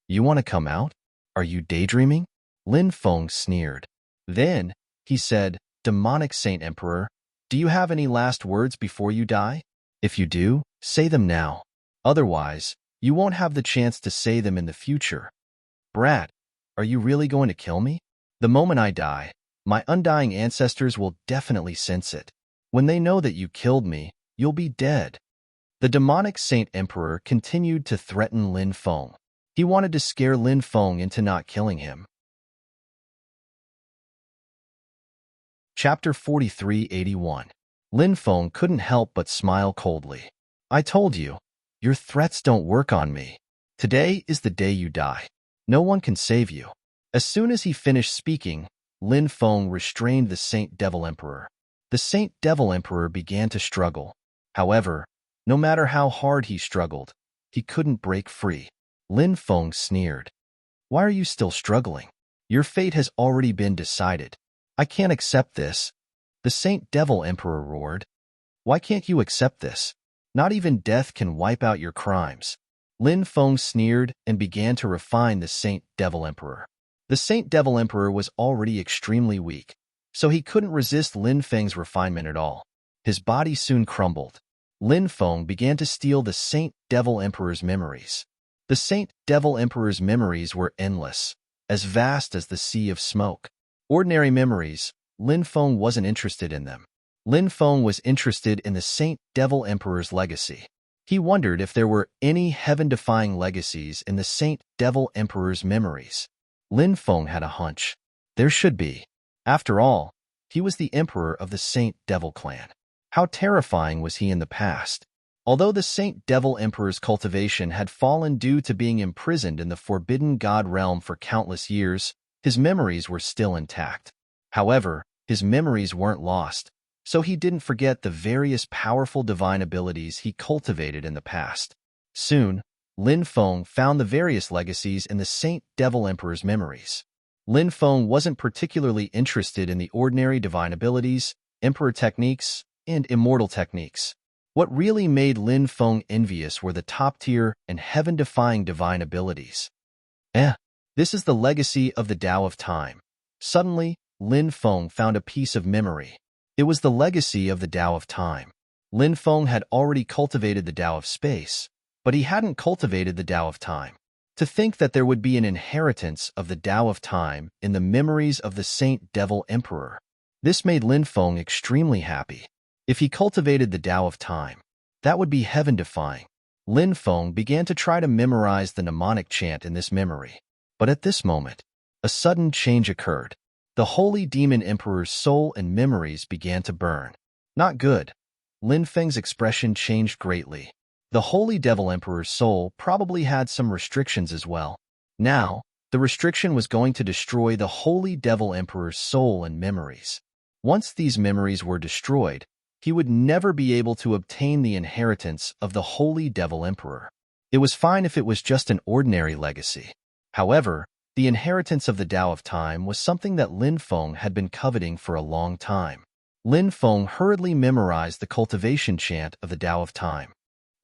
You want to come out? Are you daydreaming? Lin Feng sneered. Then, he said, Demonic Saint Emperor, do you have any last words before you die? If you do, say them now. Otherwise, you won't have the chance to say them in the future. Brat, are you really going to kill me? The moment I die, my undying ancestors will definitely sense it. When they know that you killed me, you'll be dead. The demonic Saint Emperor continued to threaten Lin Feng. He wanted to scare Lin Feng into not killing him. Chapter 4381. Lin Feng couldn't help but smile coldly. I told you, your threats don't work on me. Today is the day you die. No one can save you. As soon as he finished speaking, Lin Feng restrained the Saint Devil Emperor. The Saint Devil Emperor began to struggle. However, no matter how hard he struggled, he couldn't break free. Lin Feng sneered. Why are you still struggling? Your fate has already been decided. I can't accept this. The Saint Devil Emperor roared. Why can't you accept this? Not even death can wipe out your crimes. Lin Feng sneered and began to refine the Saint Devil Emperor. The Saint Devil Emperor was already extremely weak, so he couldn't resist Lin Feng's refinement at all. His body soon crumbled. Lin Feng began to steal the Saint Devil Emperor's memories. The Saint Devil Emperor's memories were endless, as vast as the sea of smoke. Ordinary memories, Lin Feng wasn't interested in them. Lin Feng was interested in the Saint Devil Emperor's legacy. He wondered if there were any heaven-defying legacies in the Saint Devil Emperor's memories. Lin Feng had a hunch. There should be. After all, he was the emperor of the Saint Devil clan. How terrifying was he in the past? Although the Saint Devil Emperor's cultivation had fallen due to being imprisoned in the Forbidden God realm for countless years, his memories were still intact. However, his memories weren't lost, so he didn't forget the various powerful divine abilities he cultivated in the past. Soon, Lin Feng found the various legacies in the Saint Devil Emperor's memories. Lin Feng wasn't particularly interested in the ordinary divine abilities, emperor techniques, and immortal techniques. What really made Lin Feng envious were the top-tier and heaven-defying divine abilities. This is the legacy of the Tao of Time. Suddenly, Lin Feng found a piece of memory. It was the legacy of the Tao of Time. Lin Feng had already cultivated the Tao of Space, but he hadn't cultivated the Tao of Time. To think that there would be an inheritance of the Tao of Time in the memories of the Saint Devil Emperor. This made Lin Feng extremely happy. If he cultivated the Tao of Time, that would be heaven-defying. Lin Feng began to try to memorize the mnemonic chant in this memory. But at this moment, a sudden change occurred. The Holy Demon Emperor's soul and memories began to burn. Not good. Lin Feng's expression changed greatly. The Holy Devil Emperor's soul probably had some restrictions as well. Now, the restriction was going to destroy the Holy Devil Emperor's soul and memories. Once these memories were destroyed, he would never be able to obtain the inheritance of the Holy Devil Emperor. It was fine if it was just an ordinary legacy. However, the inheritance of the Tao of Time was something that Lin Feng had been coveting for a long time. Lin Feng hurriedly memorized the cultivation chant of the Tao of Time.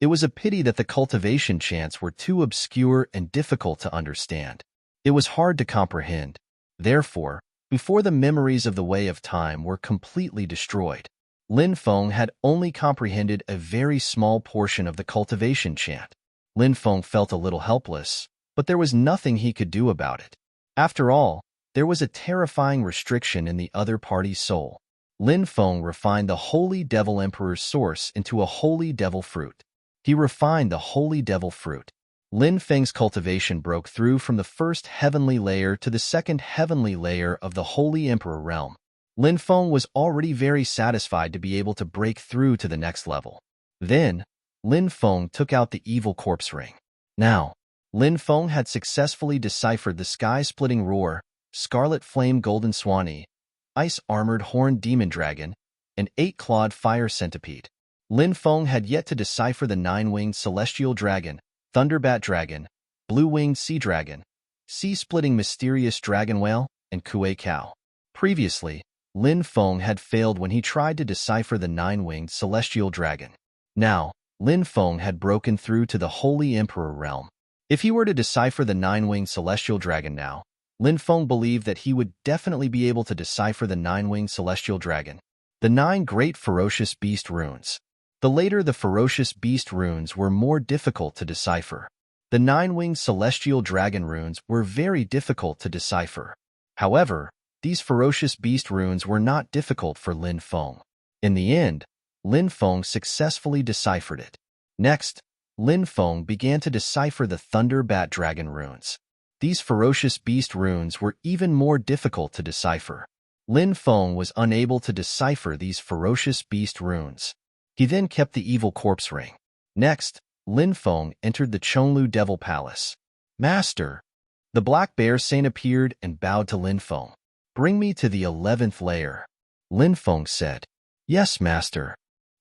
It was a pity that the cultivation chants were too obscure and difficult to understand. It was hard to comprehend. Therefore, before the memories of the Way of Time were completely destroyed, Lin Feng had only comprehended a very small portion of the cultivation chant. Lin Feng felt a little helpless, but there was nothing he could do about it. After all, there was a terrifying restriction in the other party's soul. Lin Feng refined the Holy Devil Emperor's source into a Holy Devil fruit. He refined the Holy Devil fruit. Lin Feng's cultivation broke through from the first heavenly layer to the second heavenly layer of the Holy Emperor realm. Lin Feng was already very satisfied to be able to break through to the next level. Then, Lin Feng took out the evil corpse ring. Now, Lin Feng had successfully deciphered the sky-splitting roar, scarlet flame golden swanee, ice-armored horned demon dragon, and 8-clawed fire centipede. Lin Feng had yet to decipher the 9-winged celestial dragon, thunderbat dragon, blue-winged sea dragon, sea-splitting mysterious dragon whale, and kuei cow. Previously, Lin Feng had failed when he tried to decipher the 9-winged celestial dragon. Now, Lin Feng had broken through to the Holy Emperor realm. If he were to decipher the 9-winged celestial dragon now, Lin Feng believed that he would definitely be able to decipher the 9-winged celestial dragon. The 9 great ferocious beast runes. The later the ferocious beast runes were more difficult to decipher. The 9-winged celestial dragon runes were very difficult to decipher. However, these ferocious beast runes were not difficult for Lin Feng. In the end, Lin Feng successfully deciphered it. Next, Lin Feng began to decipher the Thunder Bat Dragon runes. These ferocious beast runes were even more difficult to decipher. Lin Feng was unable to decipher these ferocious beast runes. He then kept the evil corpse ring. Next, Lin Feng entered the Chonglu Devil Palace. Master! The Black Bear Saint appeared and bowed to Lin Feng. Bring me to the 11th layer. Lin Feng said. Yes, Master.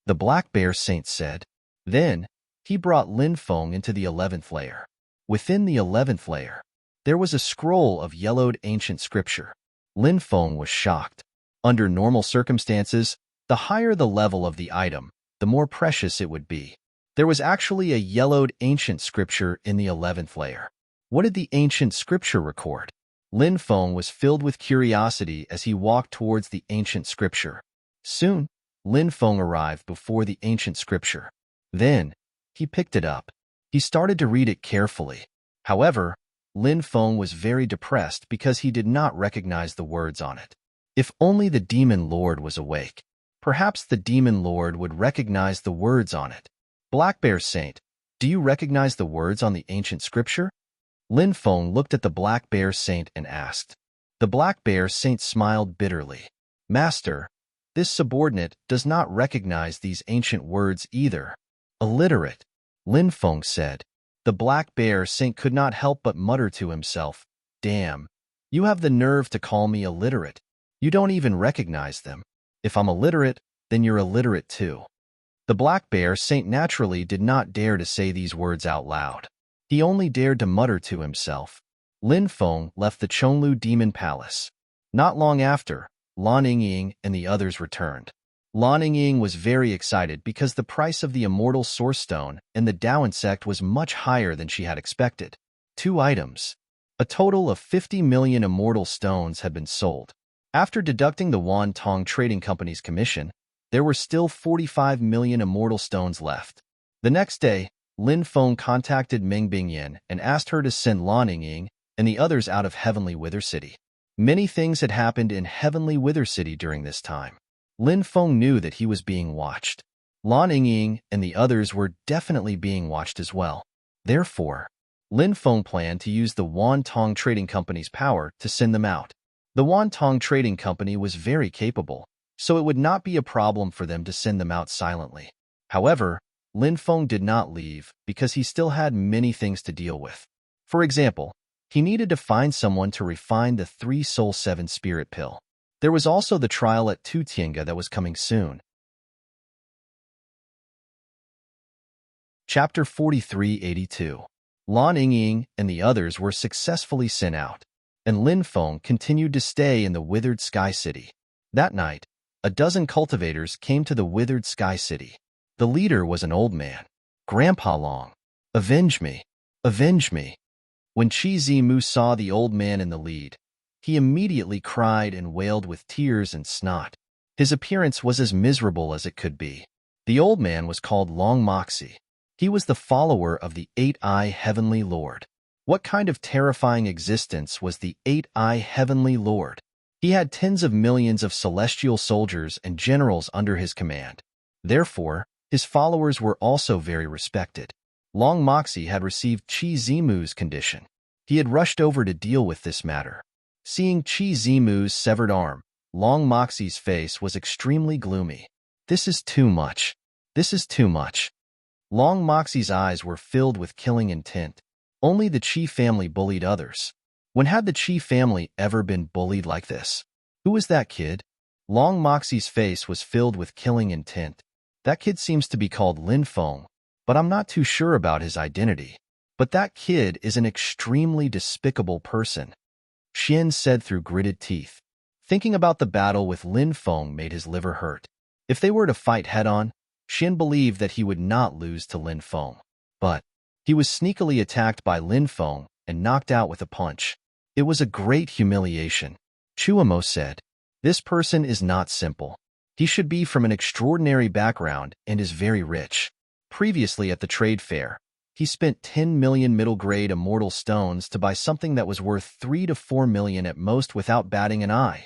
The Black Bear Saint said. Then, he brought Lin Feng into the 11th layer. Within the 11th layer, there was a scroll of yellowed ancient scripture. Lin Feng was shocked. Under normal circumstances, the higher the level of the item, the more precious it would be. There was actually a yellowed ancient scripture in the 11th layer. What did the ancient scripture record? Lin Feng was filled with curiosity as he walked towards the ancient scripture. Soon, Lin Feng arrived before the ancient scripture. Then, he picked it up. He started to read it carefully. However, Lin Feng was very depressed because he did not recognize the words on it. If only the demon lord was awake. Perhaps the demon lord would recognize the words on it. Black Bear Saint, do you recognize the words on the ancient scripture? Lin Feng looked at the Black Bear Saint and asked. The Black Bear Saint smiled bitterly. Master, this subordinate does not recognize these ancient words either. Illiterate, Lin Feng said. The Black Bear Saint could not help but mutter to himself, Damn, you have the nerve to call me illiterate. You don't even recognize them. If I'm illiterate, then you're illiterate too. The Black Bear Saint naturally did not dare to say these words out loud. He only dared to mutter to himself. Lin Feng left the Chonglu Demon Palace. Not long after, Lan Yingying and the others returned. Lan Yingying was very excited because the price of the Immortal Source Stone and the Dao Insect was much higher than she had expected. 2 items. A total of 50 million Immortal Stones had been sold. After deducting the Wan Tong Trading Company's commission, there were still 45 million Immortal Stones left. The next day, Lin Feng contacted Meng Bingyan and asked her to send Lan Yingying and the others out of Heavenly Wither City. Many things had happened in Heavenly Wither City during this time. Lin Feng knew that he was being watched. Lan Yingying and the others were definitely being watched as well. Therefore, Lin Feng planned to use the Wan Tong Trading Company's power to send them out. The Wan Tong Trading Company was very capable, so it would not be a problem for them to send them out silently. However, Lin Feng did not leave because he still had many things to deal with. For example, he needed to find someone to refine the 3 Soul 7 Spirit Pill. There was also the trial at Tutienga that was coming soon. Chapter 4382. Lan Yingying and the others were successfully sent out, and Lin Feng continued to stay in the Withered Sky City. That night, a dozen cultivators came to the Withered Sky City. The leader was an old man. Grandpa Long, avenge me, avenge me. When Qi Zimu saw the old man in the lead, he immediately cried and wailed with tears and snot. His appearance was as miserable as it could be. The old man was called Long Moxie. He was the follower of the 8-Eye Heavenly Lord. What kind of terrifying existence was the 8-Eye Heavenly Lord? He had tens of millions of celestial soldiers and generals under his command. Therefore, his followers were also very respected. Long Moxie had received Qi Zimu's condition. He had rushed over to deal with this matter. Seeing Qi Zimu's severed arm, Long Moxie's face was extremely gloomy. This is too much. This is too much. Long Moxie's eyes were filled with killing intent. Only the Qi family bullied others. When had the Qi family ever been bullied like this? Who was that kid? Long Moxie's face was filled with killing intent. That kid seems to be called Lin Feng, but I'm not too sure about his identity. But that kid is an extremely despicable person, Xian said through gritted teeth. Thinking about the battle with Lin Feng made his liver hurt. If they were to fight head-on, Xian believed that he would not lose to Lin Feng. But he was sneakily attacked by Lin Feng and knocked out with a punch. It was a great humiliation. Chuamo said, This person is not simple. He should be from an extraordinary background and is very rich. Previously at the trade fair, he spent 10 million middle-grade immortal stones to buy something that was worth 3 to 4 million at most without batting an eye.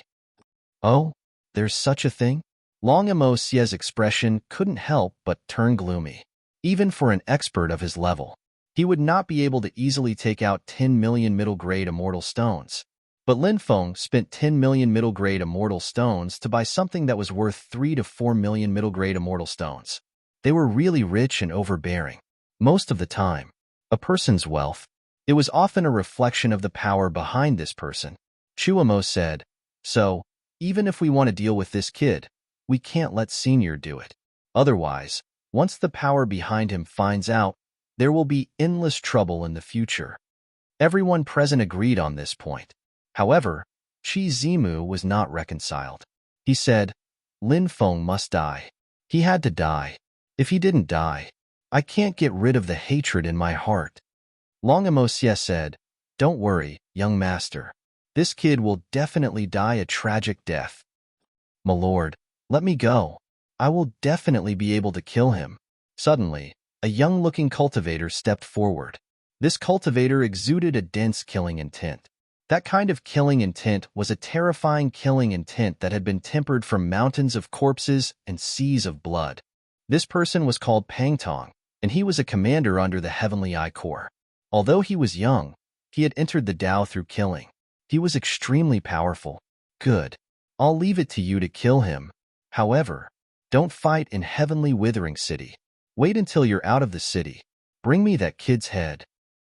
Oh, there's such a thing? Long Amosie's expression couldn't help but turn gloomy. Even for an expert of his level, he would not be able to easily take out 10 million middle-grade immortal stones. But Lin Feng spent 10 million middle-grade immortal stones to buy something that was worth 3 to 4 million middle-grade immortal stones. They were really rich and overbearing. Most of the time, a person's wealth, it was often a reflection of the power behind this person. Chuamo said, So, even if we want to deal with this kid, we can't let Senior do it. Otherwise, once the power behind him finds out, there will be endless trouble in the future. Everyone present agreed on this point. However, Qi Zimu was not reconciled. He said, Lin Feng must die. He had to die. If he didn't die, I can't get rid of the hatred in my heart. Long Amosie said, Don't worry, young master. This kid will definitely die a tragic death. My lord, let me go. I will definitely be able to kill him. Suddenly, a young-looking cultivator stepped forward. This cultivator exuded a dense killing intent. That kind of killing intent was a terrifying killing intent that had been tempered from mountains of corpses and seas of blood. This person was called Pangtong, and he was a commander under the Heavenly Eye Corps. Although he was young, he had entered the Tao through killing. He was extremely powerful. Good. I'll leave it to you to kill him. However, don't fight in Heavenly Withering City. Wait until you're out of the city. Bring me that kid's head.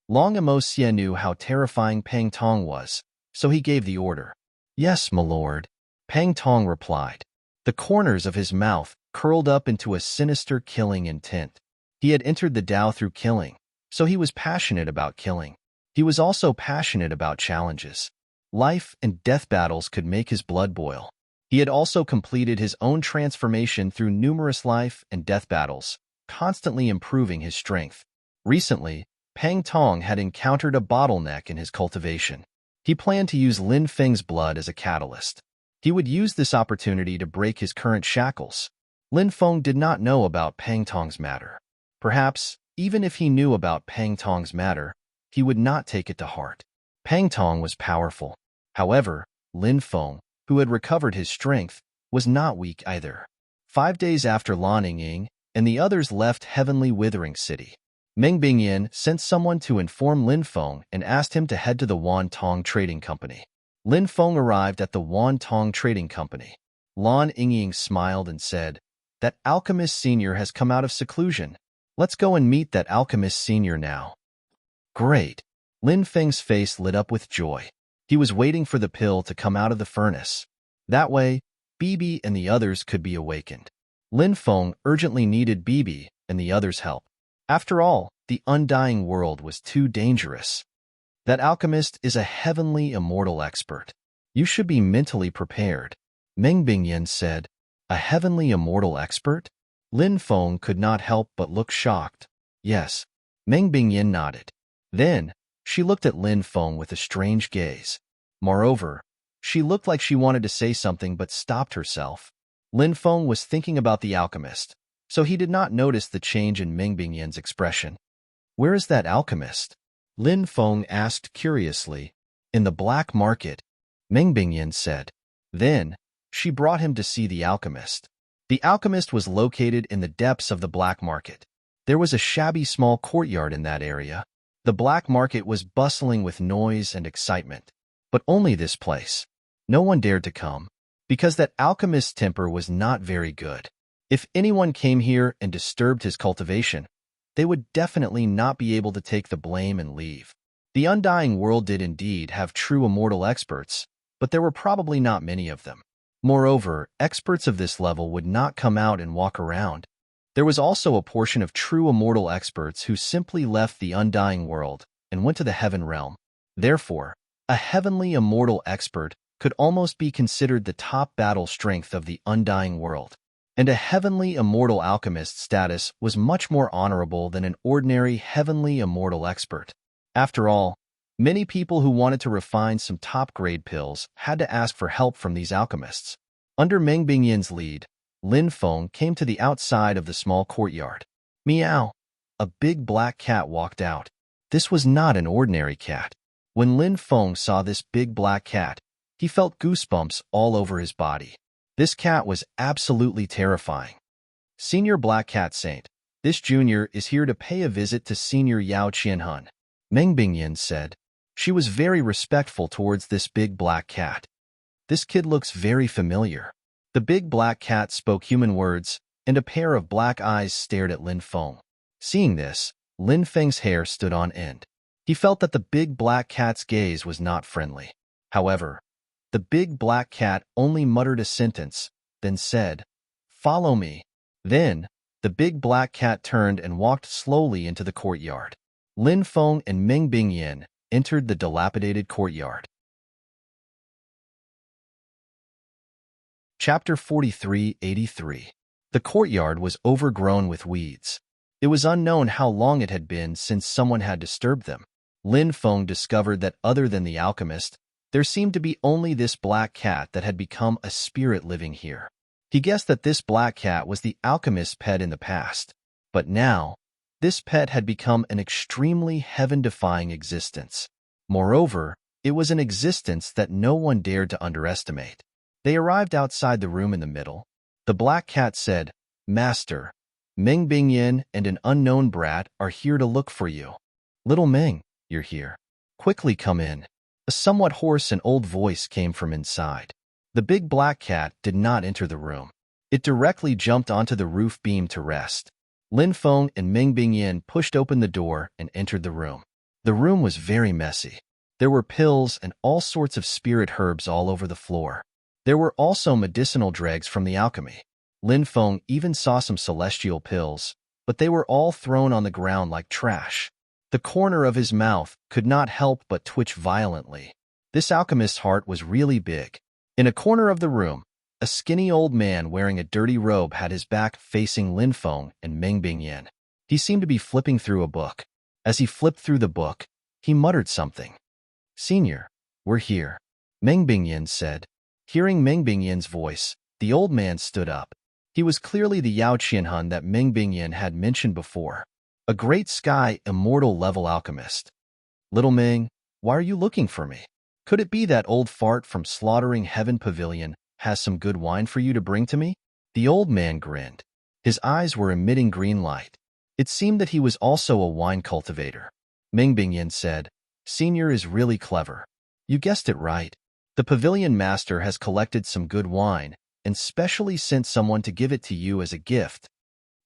Long Amo Xie knew how terrifying Pang Tong was, so he gave the order. Yes, my lord, Pang Tong replied. The corners of his mouth curled up into a sinister killing intent. He had entered the Tao through killing, so he was passionate about killing. He was also passionate about challenges. Life and death battles could make his blood boil. He had also completed his own transformation through numerous life and death battles, constantly improving his strength. Recently, Pang Tong had encountered a bottleneck in his cultivation. He planned to use Lin Feng's blood as a catalyst. He would use this opportunity to break his current shackles. Lin Feng did not know about Pang Tong's matter. Perhaps, even if he knew about Pang Tong's matter, he would not take it to heart. Pang Tong was powerful. However, Lin Feng, who had recovered his strength, was not weak either. 5 days after Lan Ying and the others left Heavenly Withering City, Meng Bingyan sent someone to inform Lin Feng and asked him to head to the Wan Tong Trading Company. Lin Feng arrived at the Wan Tong Trading Company. Lan Ying smiled and said, "That alchemist senior has come out of seclusion. Let's go and meet that alchemist senior now." Great. Lin Feng's face lit up with joy. He was waiting for the pill to come out of the furnace. That way, Bibi and the others could be awakened. Lin Feng urgently needed Bibi and the others' help. After all, the undying world was too dangerous. That alchemist is a heavenly immortal expert. You should be mentally prepared. Meng Bingyan said, "A heavenly immortal expert?" Lin Feng could not help but look shocked. Yes. Meng Bingyan nodded. Then, she looked at Lin Feng with a strange gaze. Moreover, she looked like she wanted to say something but stopped herself. Lin Feng was thinking about the alchemist, so he did not notice the change in Meng Bingyan's expression. "Where is that alchemist?" Lin Feng asked curiously. "In the black market," Meng Bingyan said. Then, she brought him to see the alchemist. The alchemist was located in the depths of the black market. There was a shabby small courtyard in that area. The black market was bustling with noise and excitement. But only this place. No one dared to come, because that alchemist's temper was not very good. If anyone came here and disturbed his cultivation, they would definitely not be able to take the blame and leave. The undying world did indeed have true immortal experts, but there were probably not many of them. Moreover, experts of this level would not come out and walk around. There was also a portion of true immortal experts who simply left the undying world and went to the heaven realm. Therefore, a heavenly immortal expert could almost be considered the top battle strength of the undying world. And a heavenly immortal alchemist status was much more honorable than an ordinary heavenly immortal expert. After all, many people who wanted to refine some top-grade pills had to ask for help from these alchemists. Under Meng Bingyan's lead, Lin Feng came to the outside of the small courtyard. Meow! A big black cat walked out. This was not an ordinary cat. When Lin Feng saw this big black cat, he felt goosebumps all over his body. This cat was absolutely terrifying. Senior Black Cat Saint, this junior is here to pay a visit to Senior Yao Qianhun, Meng Bingyan said. She was very respectful towards this big black cat. This kid looks very familiar. The big black cat spoke human words, and a pair of black eyes stared at Lin Feng. Seeing this, Lin Feng's hair stood on end. He felt that the big black cat's gaze was not friendly. However, the big black cat only muttered a sentence, then said, "Follow me." Then, the big black cat turned and walked slowly into the courtyard. Lin Feng and Meng Bingyan entered the dilapidated courtyard. Chapter 4383. The courtyard was overgrown with weeds. It was unknown how long it had been since someone had disturbed them. Lin Feng discovered that other than the alchemist, There seemed to be only this black cat that had become a spirit living here. He guessed that this black cat was the alchemist's pet in the past, but now, this pet had become an extremely heaven-defying existence. Moreover, it was an existence that no one dared to underestimate. They arrived outside the room in the middle. The black cat said, "Master, Ming Bingyin and an unknown brat are here to look for you." "Little Ming, you're here. Quickly come in." A somewhat hoarse and old voice came from inside. The big black cat did not enter the room. It directly jumped onto the roof beam to rest. Lin Feng and Ming Bingyin pushed open the door and entered the room. The room was very messy. There were pills and all sorts of spirit herbs all over the floor. There were also medicinal dregs from the alchemy. Lin Feng even saw some celestial pills, but they were all thrown on the ground like trash. The corner of his mouth could not help but twitch violently. This alchemist's heart was really big. In a corner of the room, a skinny old man wearing a dirty robe had his back facing Lin Feng and Ming Bingyin. He seemed to be flipping through a book. As he flipped through the book, he muttered something. "Senior, we're here," Ming Bingyin said. Hearing Ming Bingyin's voice, the old man stood up. He was clearly the Yao Qianhun that Ming Bingyin had mentioned before. A great sky, immortal-level alchemist. "Little Ming, why are you looking for me? Could it be that old fart from Slaughtering Heaven Pavilion has some good wine for you to bring to me?" The old man grinned. His eyes were emitting green light. It seemed that he was also a wine cultivator. Ming Bingyin said, "Senior is really clever. You guessed it right. The pavilion master has collected some good wine and specially sent someone to give it to you as a gift."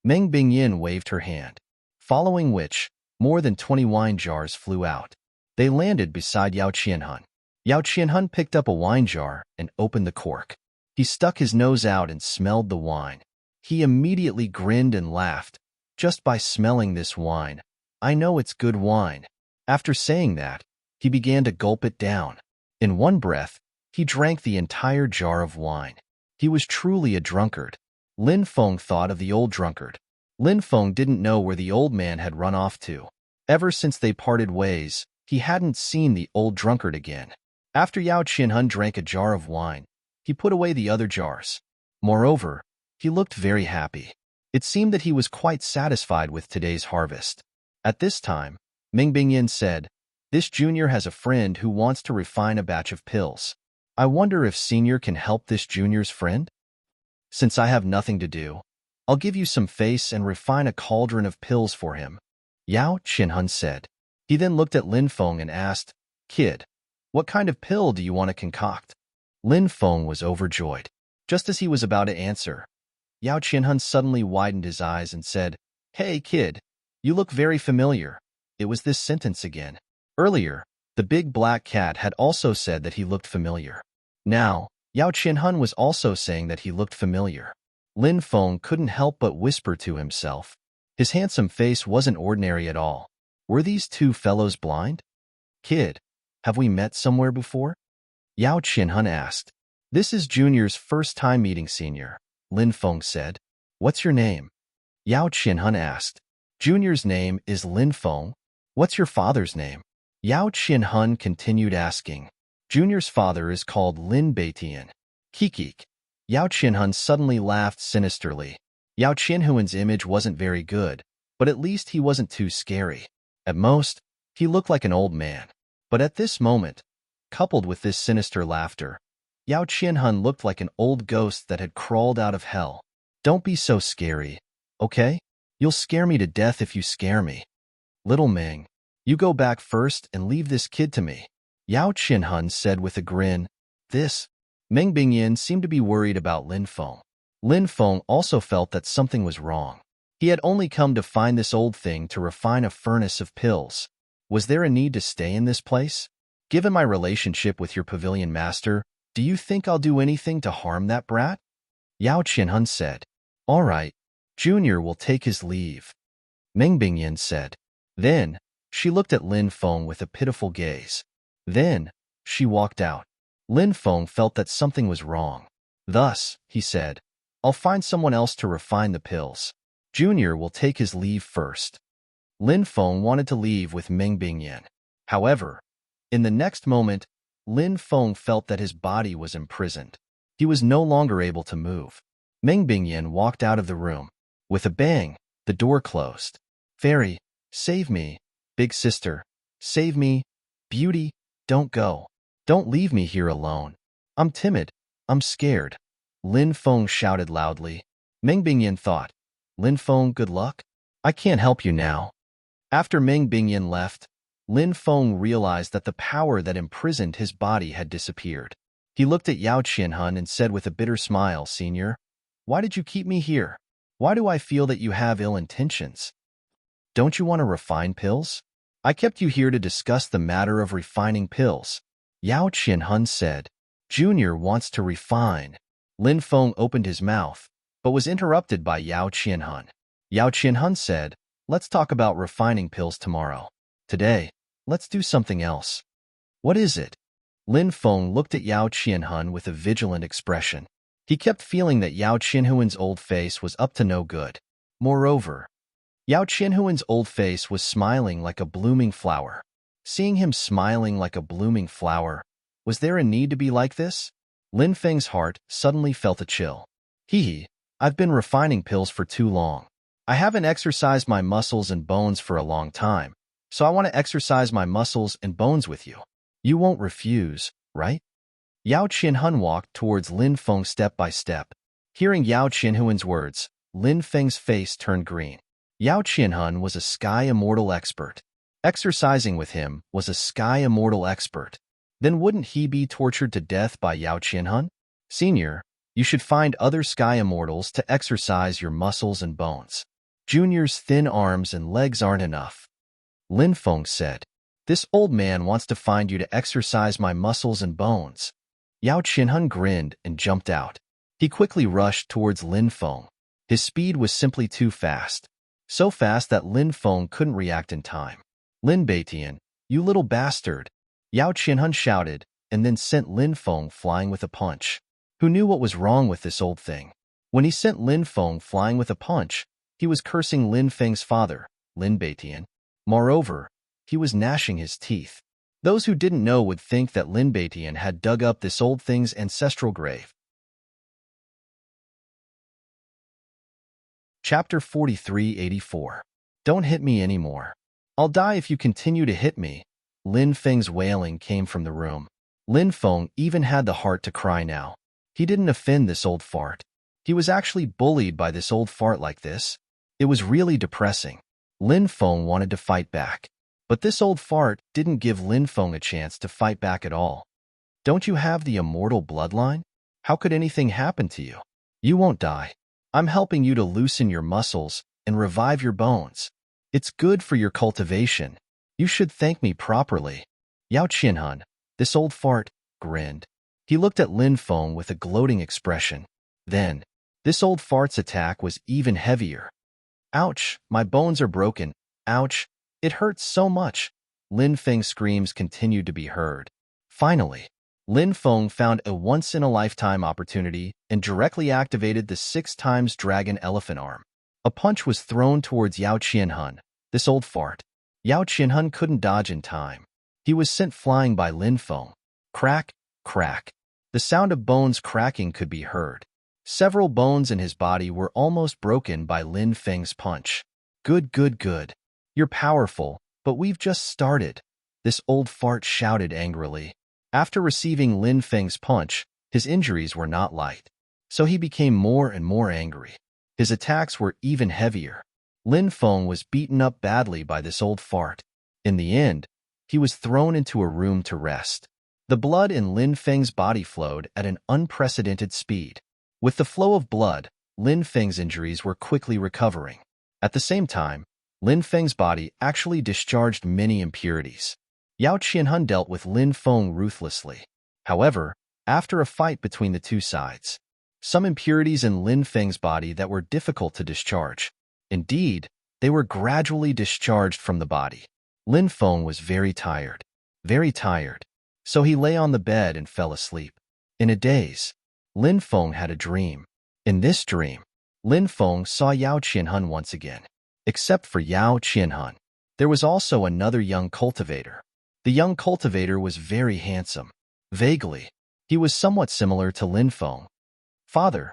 Ming Bingyin waved her hand, following which, more than 20 wine jars flew out. They landed beside Yao Qianhun. Yao Qianhun picked up a wine jar and opened the cork. He stuck his nose out and smelled the wine. He immediately grinned and laughed. "Just by smelling this wine, I know it's good wine." After saying that, he began to gulp it down. In one breath, he drank the entire jar of wine. He was truly a drunkard. Lin Feng thought of the old drunkard. Lin Feng didn't know where the old man had run off to. Ever since they parted ways, he hadn't seen the old drunkard again. After Yao Qianhun drank a jar of wine, he put away the other jars. Moreover, he looked very happy. It seemed that he was quite satisfied with today's harvest. At this time, Ming Bingyin said, "This junior has a friend who wants to refine a batch of pills. I wonder if senior can help this junior's friend? Since I have nothing to do, I'll give you some face and refine a cauldron of pills for him," Yao Qianhun said. He then looked at Lin Feng and asked, "Kid, what kind of pill do you want to concoct?" Lin Feng was overjoyed. Just as he was about to answer, Yao Qianhun suddenly widened his eyes and said, "Hey, kid, you look very familiar." It was this sentence again. Earlier, the big black cat had also said that he looked familiar. Now, Yao Qianhun was also saying that he looked familiar. Lin Feng couldn't help but whisper to himself. His handsome face wasn't ordinary at all. Were these two fellows blind? "Kid, have we met somewhere before?" Yao Qianhun asked. "This is Junior's first time meeting Senior," Lin Feng said. "What's your name?" Yao Qianhun asked. "Junior's name is Lin Feng. What's your father's name?" Yao Qianhun continued asking. "Junior's father is called Lin Beitian." Kikik. Yao Qianhun suddenly laughed sinisterly. Yao Qianhun's image wasn't very good, but at least he wasn't too scary. At most, he looked like an old man. But at this moment, coupled with this sinister laughter, Yao Qianhun looked like an old ghost that had crawled out of hell. "Don't be so scary, okay? You'll scare me to death if you scare me. Little Ming, you go back first and leave this kid to me," Yao Qianhun said with a grin. Ming Bingyin seemed to be worried about Lin Feng. Lin Feng also felt that something was wrong. He had only come to find this old thing to refine a furnace of pills. Was there a need to stay in this place? Given my relationship with your pavilion master, do you think I'll do anything to harm that brat? Yao Qianhun said. "All right, Junior will take his leave," Ming Bingyin said. Then, she looked at Lin Feng with a pitiful gaze. Then, she walked out. Lin Feng felt that something was wrong. Thus, he said, "I'll find someone else to refine the pills. Junior will take his leave first." Lin Feng wanted to leave with Ming Bingyin. However, in the next moment, Lin Feng felt that his body was imprisoned. He was no longer able to move. Meng Bingyan walked out of the room. With a bang, the door closed. Fairy, save me. Big sister, save me. Beauty, don't go. Don't leave me here alone. I'm timid. I'm scared. Lin Feng shouted loudly. Meng Bingyan thought, Lin Feng, good luck? I can't help you now. After Meng Bingyan left, Lin Feng realized that the power that imprisoned his body had disappeared. He looked at Yao Qianhun and said with a bitter smile, Senior, why did you keep me here? Why do I feel that you have ill intentions? Don't you want to refine pills? I kept you here to discuss the matter of refining pills. Yao Qianhun said. Junior wants to refine. Lin Feng opened his mouth, but was interrupted by Yao Qianhun. Yao Qianhun said, let's talk about refining pills tomorrow. Today, let's do something else. What is it? Lin Feng looked at Yao Qianhun with a vigilant expression. He kept feeling that Yao Qianhuan's old face was up to no good. Moreover, Yao Qianhuan's old face was smiling like a blooming flower. Seeing him smiling like a blooming flower, was there a need to be like this? Lin Feng's heart suddenly felt a chill. Hee, I've been refining pills for too long. I haven't exercised my muscles and bones for a long time, so I want to exercise my muscles and bones with you. You won't refuse, right? Yao Qianhun walked towards Lin Feng step by step. Hearing Yao Qianhuan's words, Lin Feng's face turned green. Yao Qianhun was a sky immortal expert. Exercising with him was a sky immortal expert. Then wouldn't he be tortured to death by Yao Qianhun? Senior, you should find other sky immortals to exercise your muscles and bones. Junior's thin arms and legs aren't enough. Lin Feng said. This old man wants to find you to exercise my muscles and bones. Yao Qianhun grinned and jumped out. He quickly rushed towards Lin Feng. His speed was simply too fast. So fast that Lin Feng couldn't react in time. Lin Beitian, you little bastard! Yao Qianhun shouted, and then sent Lin Feng flying with a punch. Who knew what was wrong with this old thing? When he sent Lin Feng flying with a punch, he was cursing Lin Feng's father, Lin Beitian. Moreover, he was gnashing his teeth. Those who didn't know would think that Lin Beitian had dug up this old thing's ancestral grave. Chapter 4384. Don't hit me anymore. I'll die if you continue to hit me. Lin Feng's wailing came from the room. Lin Feng even had the heart to cry now. He didn't offend this old fart. He was actually bullied by this old fart like this. It was really depressing. Lin Feng wanted to fight back. But this old fart didn't give Lin Feng a chance to fight back at all. Don't you have the immortal bloodline? How could anything happen to you? You won't die. I'm helping you to loosen your muscles and revive your bones. It's good for your cultivation. You should thank me properly. Yao Qianhun, this old fart, grinned. He looked at Lin Feng with a gloating expression. Then, this old fart's attack was even heavier. Ouch, my bones are broken. Ouch, it hurts so much. Lin Feng's screams continued to be heard. Finally, Lin Feng found a once-in-a-lifetime opportunity and directly activated the 6x dragon elephant arm. A punch was thrown towards Yao Qianhun, this old fart. Yao Qianhun couldn't dodge in time. He was sent flying by Lin Feng. Crack, crack. The sound of bones cracking could be heard. Several bones in his body were almost broken by Lin Feng's punch. Good, good, good. You're powerful, but we've just started. This old fart shouted angrily. After receiving Lin Feng's punch, his injuries were not light. So he became more and more angry. His attacks were even heavier. Lin Feng was beaten up badly by this old fart. In the end, he was thrown into a room to rest. The blood in Lin Feng's body flowed at an unprecedented speed. With the flow of blood, Lin Feng's injuries were quickly recovering. At the same time, Lin Feng's body actually discharged many impurities. Yao Qianhun dealt with Lin Feng ruthlessly. However, after a fight between the two sides, some impurities in Lin Feng's body that were difficult to discharge. Indeed, they were gradually discharged from the body. Lin Feng was very tired. So he lay on the bed and fell asleep. In a daze, Lin Feng had a dream. In this dream, Lin Feng saw Yao Qianhun once again. Except for Yao Qianhun, there was also another young cultivator. The young cultivator was very handsome. Vaguely. He was somewhat similar to Lin Feng. Father.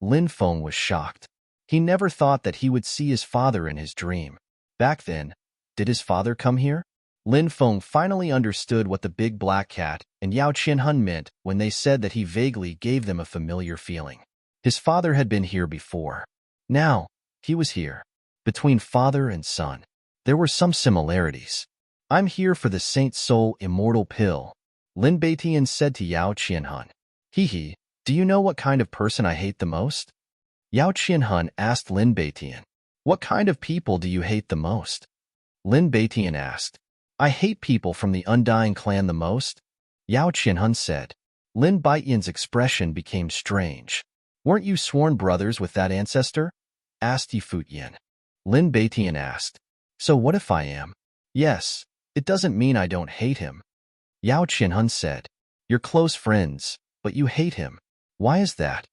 Lin Feng was shocked. He never thought that he would see his father in his dream. Back then, did his father come here? Lin Feng finally understood what the big black cat and Yao Qianhun meant when they said that he vaguely gave them a familiar feeling. His father had been here before. Now, he was here. Between father and son, there were some similarities. I'm here for the Saint Soul Immortal Pill, Lin Beitian said to Yao Qianhun. Hee, do you know what kind of person I hate the most? Yao Qianhun asked Lin Beitian. What kind of people do you hate the most? Lin Beitian asked. I hate people from the Undying clan the most, Yao Qianhun said. Lin Beitian's expression became strange. Weren't you sworn brothers with that ancestor? Asked Yi Fuyin. Lin Beitian asked. So what if I am? Yes, it doesn't mean I don't hate him. Yao Qianhun said. You're close friends, but you hate him. Why is that?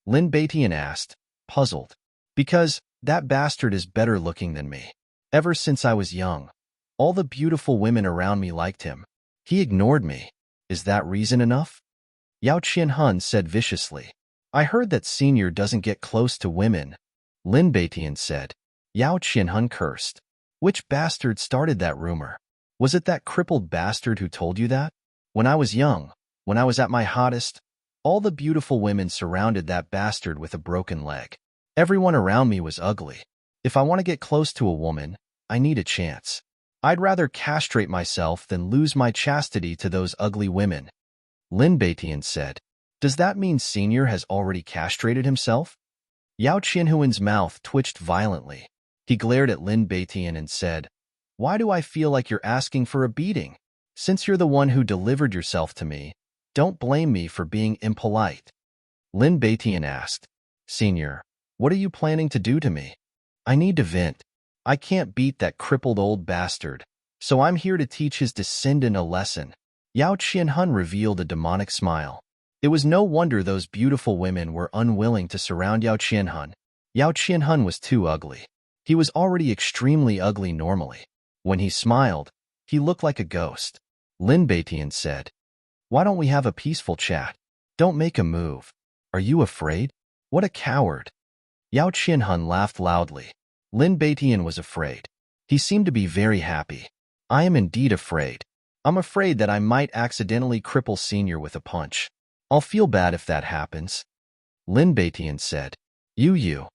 Lin Beitian asked, puzzled. Because that bastard is better looking than me. Ever since I was young, all the beautiful women around me liked him. He ignored me. Is that reason enough? Yao Qianhun said viciously. I heard that Senior doesn't get close to women, Lin Beitian said. Yao Qianhun cursed. Which bastard started that rumor? Was it that crippled bastard who told you that? When I was young, when I was at my hottest, all the beautiful women surrounded that bastard with a broken leg. Everyone around me was ugly. If I want to get close to a woman, I need a chance. I'd rather castrate myself than lose my chastity to those ugly women. Lin Beitian said. Does that mean Senior has already castrated himself? Yao Qianhuan's mouth twitched violently. He glared at Lin Beitian and said, Why do I feel like you're asking for a beating? Since you're the one who delivered yourself to me, don't blame me for being impolite. Lin Beitian asked, Senior, what are you planning to do to me? I need to vent. I can't beat that crippled old bastard, so I'm here to teach his descendant a lesson. Yao Qianhun revealed a demonic smile. It was no wonder those beautiful women were unwilling to surround Yao Qianhun. Yao Qianhun was too ugly. He was already extremely ugly normally. When he smiled, he looked like a ghost. Lin Beitian said, Why don't we have a peaceful chat? Don't make a move. Are you afraid? What a coward. Yao Qianhun laughed loudly. Lin Beitian was afraid. He seemed to be very happy. I am indeed afraid. I'm afraid that I might accidentally cripple Senior with a punch. I'll feel bad if that happens. Lin Beitian said. You.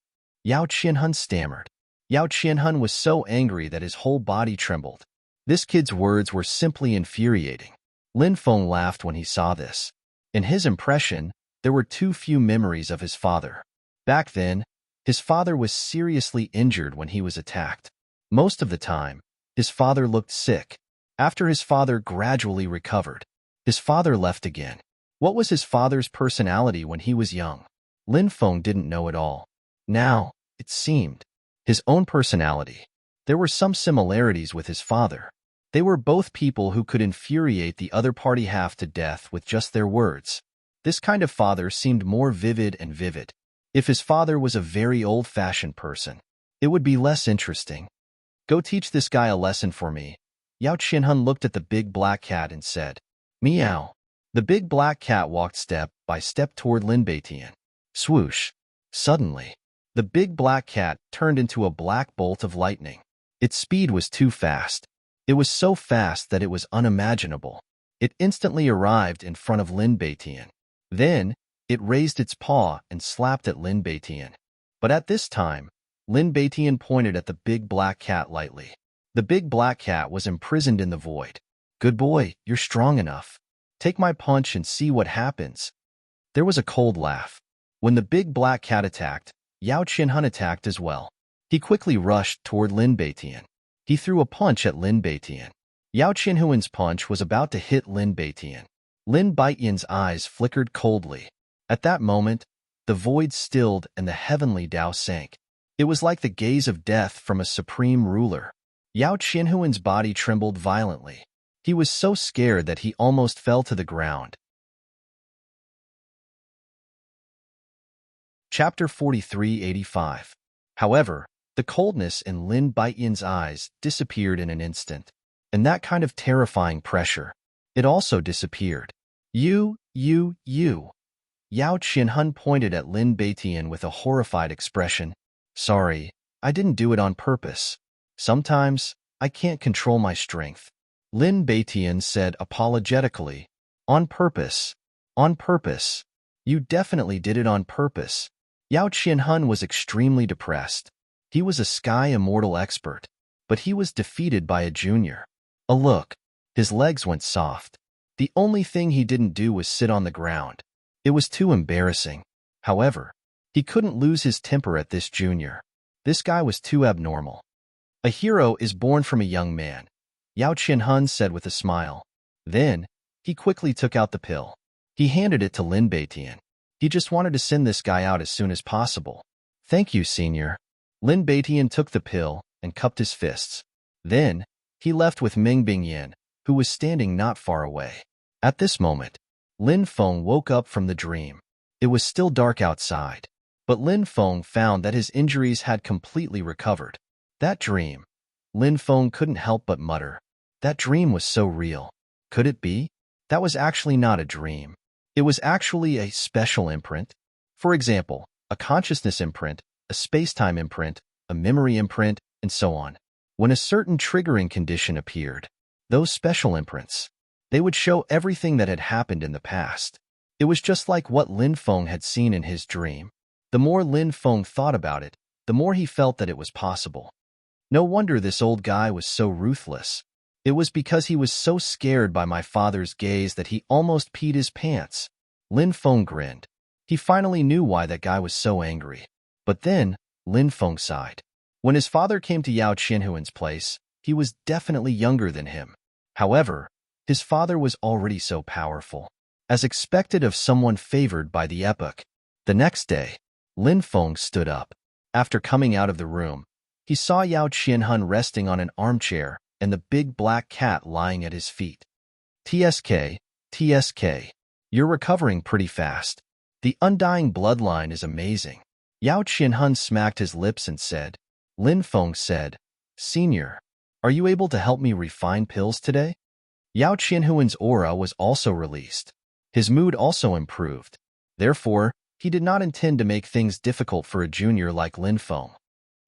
Yao Qianhun stammered. Yao Qianhun was so angry that his whole body trembled. This kid's words were simply infuriating. Lin Feng laughed when he saw this. In his impression, there were too few memories of his father. Back then, his father was seriously injured when he was attacked. Most of the time, his father looked sick. After his father gradually recovered, his father left again. What was his father's personality when he was young? Lin Feng didn't know at all. Now, it seemed, his own personality. There were some similarities with his father. They were both people who could infuriate the other party half to death with just their words. This kind of father seemed more vivid and vivid. If his father was a very old-fashioned person, it would be less interesting. Go teach this guy a lesson for me. Yao Qianhun looked at the big black cat and said, Meow. The big black cat walked step by step toward Lin Beitian. Swoosh. Suddenly, the big black cat turned into a black bolt of lightning. Its speed was too fast. It was so fast that it was unimaginable. It instantly arrived in front of Lin Beitian. Then, it raised its paw and slapped at Lin Beitian. But at this time, Lin Beitian pointed at the big black cat lightly. The big black cat was imprisoned in the void. Good boy, you're strong enough. Take my punch and see what happens. There was a cold laugh. When the big black cat attacked, Yao Qianhun attacked as well. He quickly rushed toward Lin Beitian. He threw a punch at Lin Beitian. Yao Qianhuan's punch was about to hit Lin Beitian. Lin Beitian's eyes flickered coldly. At that moment, the void stilled and the heavenly Tao sank. It was like the gaze of death from a supreme ruler. Yao Qianhuan's body trembled violently. He was so scared that he almost fell to the ground. Chapter 4385. However, the coldness in Lin Beitian's eyes disappeared in an instant, and that kind of terrifying pressure, it also disappeared. You. Yao Qianhun pointed at Lin Beitian with a horrified expression. Sorry, I didn't do it on purpose. Sometimes, I can't control my strength. Lin Beitian said apologetically. On purpose. On purpose. You definitely did it on purpose. Yao Qianhun was extremely depressed. He was a Sky Immortal expert, but he was defeated by a junior. Look, his legs went soft. The only thing he didn't do was sit on the ground. It was too embarrassing. However, he couldn't lose his temper at this junior. This guy was too abnormal. A hero is born from a young man, Yao Qianhun said with a smile. Then, he quickly took out the pill. He handed it to Lin Beitian. He just wanted to send this guy out as soon as possible. Thank you, senior. Lin Beitian took the pill and cupped his fists. Then, he left with Meng Bingyan, who was standing not far away. At this moment, Lin Feng woke up from the dream. It was still dark outside, but Lin Feng found that his injuries had completely recovered. That dream, Lin Feng couldn't help but mutter. That dream was so real. Could it be? That was actually not a dream. It was actually a special imprint. For example, a consciousness imprint, a space-time imprint, a memory imprint, and so on. When a certain triggering condition appeared, those special imprints, they would show everything that had happened in the past. It was just like what Lin Feng had seen in his dream. The more Lin Feng thought about it, the more he felt that it was possible. No wonder this old guy was so ruthless. It was because he was so scared by my father's gaze that he almost peed his pants. Lin Feng grinned. He finally knew why that guy was so angry. But then, Lin Feng sighed. When his father came to Yao Qianhuan's place, he was definitely younger than him. However, his father was already so powerful, as expected of someone favored by the epoch. The next day, Lin Feng stood up. After coming out of the room, he saw Yao Qianhun resting on an armchair and the big black cat lying at his feet. TSK, you're recovering pretty fast. The undying bloodline is amazing. Yao Qianhun smacked his lips and said. Lin Feng said, Senior, are you able to help me refine pills today? Yao Qianhuan's aura was also released. His mood also improved. Therefore, he did not intend to make things difficult for a junior like Lin Feng.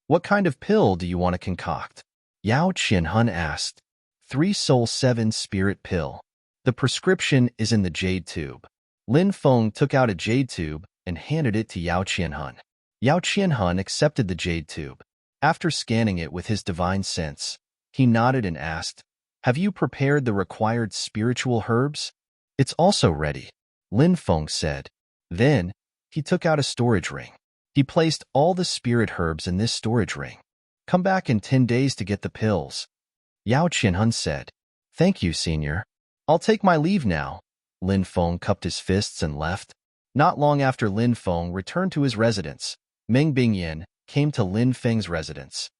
What kind of pill do you want to concoct? Yao Qianhun asked. 3 Soul 7 Spirit Pill. The prescription is in the jade tube. Lin Feng took out a jade tube and handed it to Yao Qianhun. Yao Qianhun accepted the jade tube. After scanning it with his divine sense, he nodded and asked, Have you prepared the required spiritual herbs? It's also ready, Lin Feng said. Then, he took out a storage ring. He placed all the spirit herbs in this storage ring. Come back in 10 days to get the pills. Yao Qianhun said. Thank you, senior. I'll take my leave now. Lin Feng cupped his fists and left. Not long after Lin Feng returned to his residence, Meng Bingyan came to Lin Feng's residence.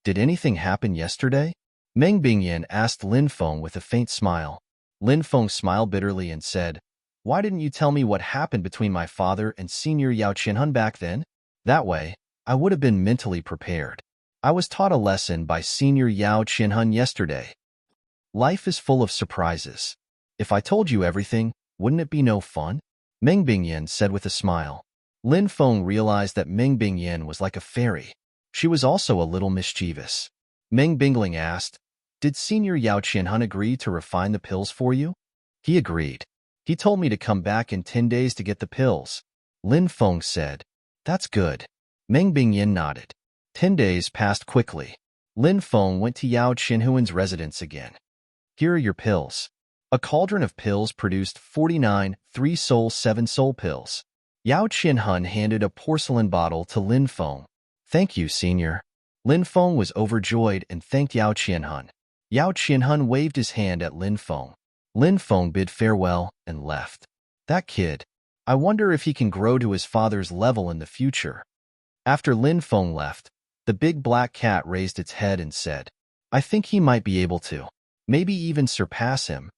Did anything happen yesterday? Meng Bingyan asked Lin Feng with a faint smile. Lin Feng smiled bitterly and said, Why didn't you tell me what happened between my father and senior Yao Qianhun back then? That way, I would have been mentally prepared. I was taught a lesson by senior Yao Qianhun yesterday. Life is full of surprises. If I told you everything, wouldn't it be no fun? Meng Bingyan said with a smile. Lin Feng realized that Meng Bingyan was like a fairy. She was also a little mischievous. Meng Bingling asked, Did senior Yao Qianhun agree to refine the pills for you? He agreed. He told me to come back in 10 days to get the pills. Lin Feng said. That's good. Meng Bingyan nodded. 10 days passed quickly. Lin Feng went to Yao Qianhuan's residence again. Here are your pills. A cauldron of pills produced 49 3 Soul 7 Soul pills. Yao Qianhun handed a porcelain bottle to Lin Feng. Thank you, senior. Lin Feng was overjoyed and thanked Yao Qianhun. Yao Qianhun waved his hand at Lin Feng. Lin Feng bid farewell and left. That kid. I wonder if he can grow to his father's level in the future. After Lin Feng left, the big black cat raised its head and said, I think he might be able to. Maybe even surpass him.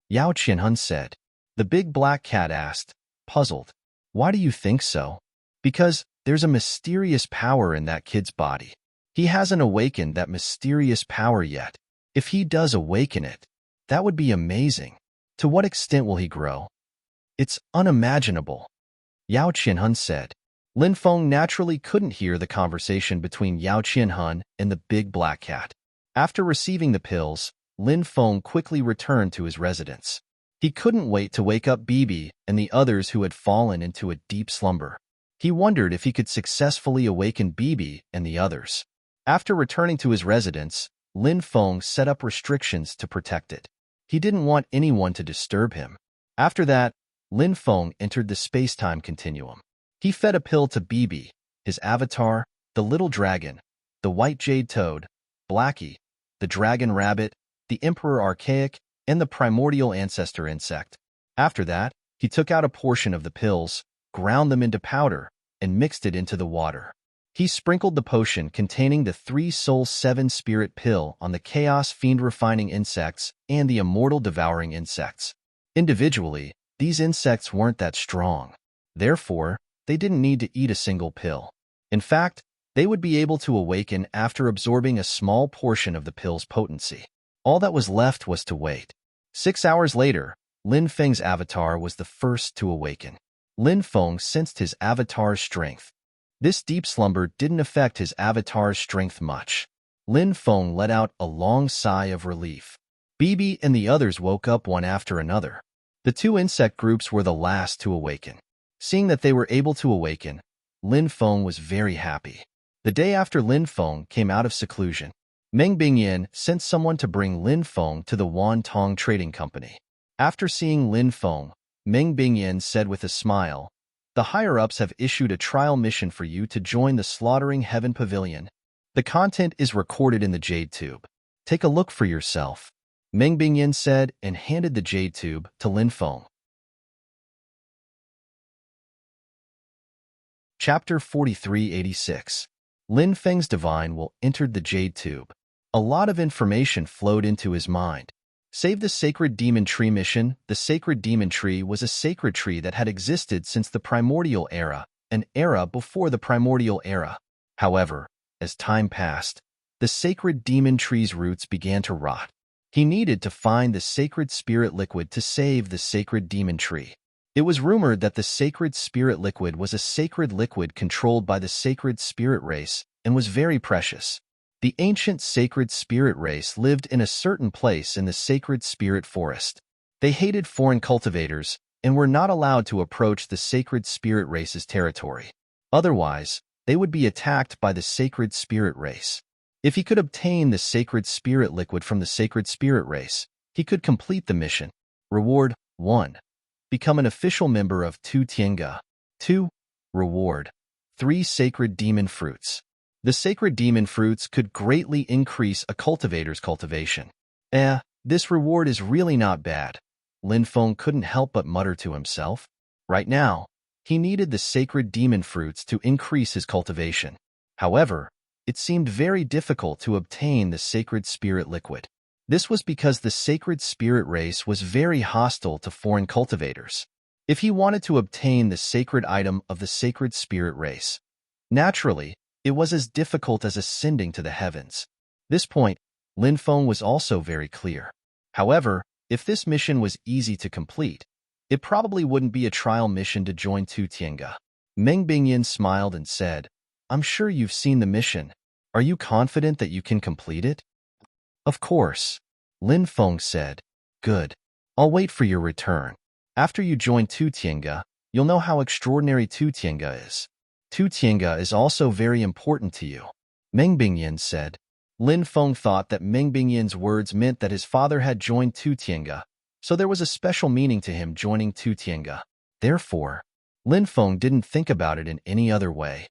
Yao Qianhun said. The big black cat asked, puzzled. Why do you think so? Because there's a mysterious power in that kid's body. He hasn't awakened that mysterious power yet. If he does awaken it, that would be amazing. To what extent will he grow? It's unimaginable, Yao Qianhun said. Lin Feng naturally couldn't hear the conversation between Yao Qianhun and the big black cat. After receiving the pills, Lin Feng quickly returned to his residence. He couldn't wait to wake up Bibi and the others who had fallen into a deep slumber. He wondered if he could successfully awaken Bibi and the others. After returning to his residence, Lin Feng set up restrictions to protect it. He didn't want anyone to disturb him. After that, Lin Feng entered the space-time continuum. He fed a pill to Bibi, his avatar, the little dragon, the white jade toad, Blackie, the dragon rabbit, the emperor archaic, and the primordial ancestor insect. After that, he took out a portion of the pills, ground them into powder, and mixed it into the water. He sprinkled the potion containing the 3-soul 7-spirit pill on the chaos fiend refining insects and the immortal devouring insects. Individually, these insects weren't that strong. Therefore, they didn't need to eat a single pill. In fact, they would be able to awaken after absorbing a small portion of the pill's potency. All that was left was to wait. 6 hours later, Lin Feng's avatar was the first to awaken. Lin Feng sensed his avatar's strength. This deep slumber didn't affect his avatar's strength much. Lin Feng let out a long sigh of relief. Bibi and the others woke up one after another. The 2 insect groups were the last to awaken. Seeing that they were able to awaken, Lin Feng was very happy. The day after Lin Feng came out of seclusion, Meng Bingyan sent someone to bring Lin Feng to the Wan Tong Trading Company. After seeing Lin Feng, Meng Bingyan said with a smile, "The higher-ups have issued a trial mission for you to join the Slaughtering Heaven Pavilion. The content is recorded in the Jade Tube. Take a look for yourself," Meng Bingyan said and handed the Jade Tube to Lin Feng. Chapter 4386. Lin Feng's Divine Will entered the Jade Tube. A lot of information flowed into his mind. Save the Sacred Demon Tree mission. The Sacred Demon Tree was a sacred tree that had existed since the Primordial Era, an era before the Primordial Era. However, as time passed, the Sacred Demon Tree's roots began to rot. He needed to find the Sacred Spirit Liquid to save the Sacred Demon Tree. It was rumored that the Sacred Spirit Liquid was a sacred liquid controlled by the Sacred Spirit Race and was very precious. The ancient Sacred Spirit Race lived in a certain place in the Sacred Spirit Forest. They hated foreign cultivators and were not allowed to approach the Sacred Spirit Race's territory. Otherwise, they would be attacked by the Sacred Spirit Race. If he could obtain the Sacred Spirit Liquid from the Sacred Spirit Race, he could complete the mission. Reward 1. Become an official member of Tu Tiange. 2. Reward 3 Sacred Demon Fruits. The Sacred Demon Fruits could greatly increase a cultivator's cultivation. This reward is really not bad. Lin Feng couldn't help but mutter to himself. Right now, he needed the Sacred Demon Fruits to increase his cultivation. However, it seemed very difficult to obtain the Sacred Spirit Liquid. This was because the Sacred Spirit Race was very hostile to foreign cultivators. If he wanted to obtain the sacred item of the Sacred Spirit Race, naturally, it was as difficult as ascending to the heavens. This point, Lin Feng was also very clear. However, if this mission was easy to complete, it probably wouldn't be a trial mission to join Tu Tiange. Meng Bingyan smiled and said, "I'm sure you've seen the mission. Are you confident that you can complete it?" "Of course," Lin Feng said. "Good. I'll wait for your return. After you join Tu Tiange, you'll know how extraordinary Tu Tiange is. Tu Tiange is also very important to you," Meng Bingyan said. Lin Feng thought that Meng Bingyan's words meant that his father had joined Tu Tiange, so there was a special meaning to him joining Tu Tiange. Therefore, Lin Feng didn't think about it in any other way.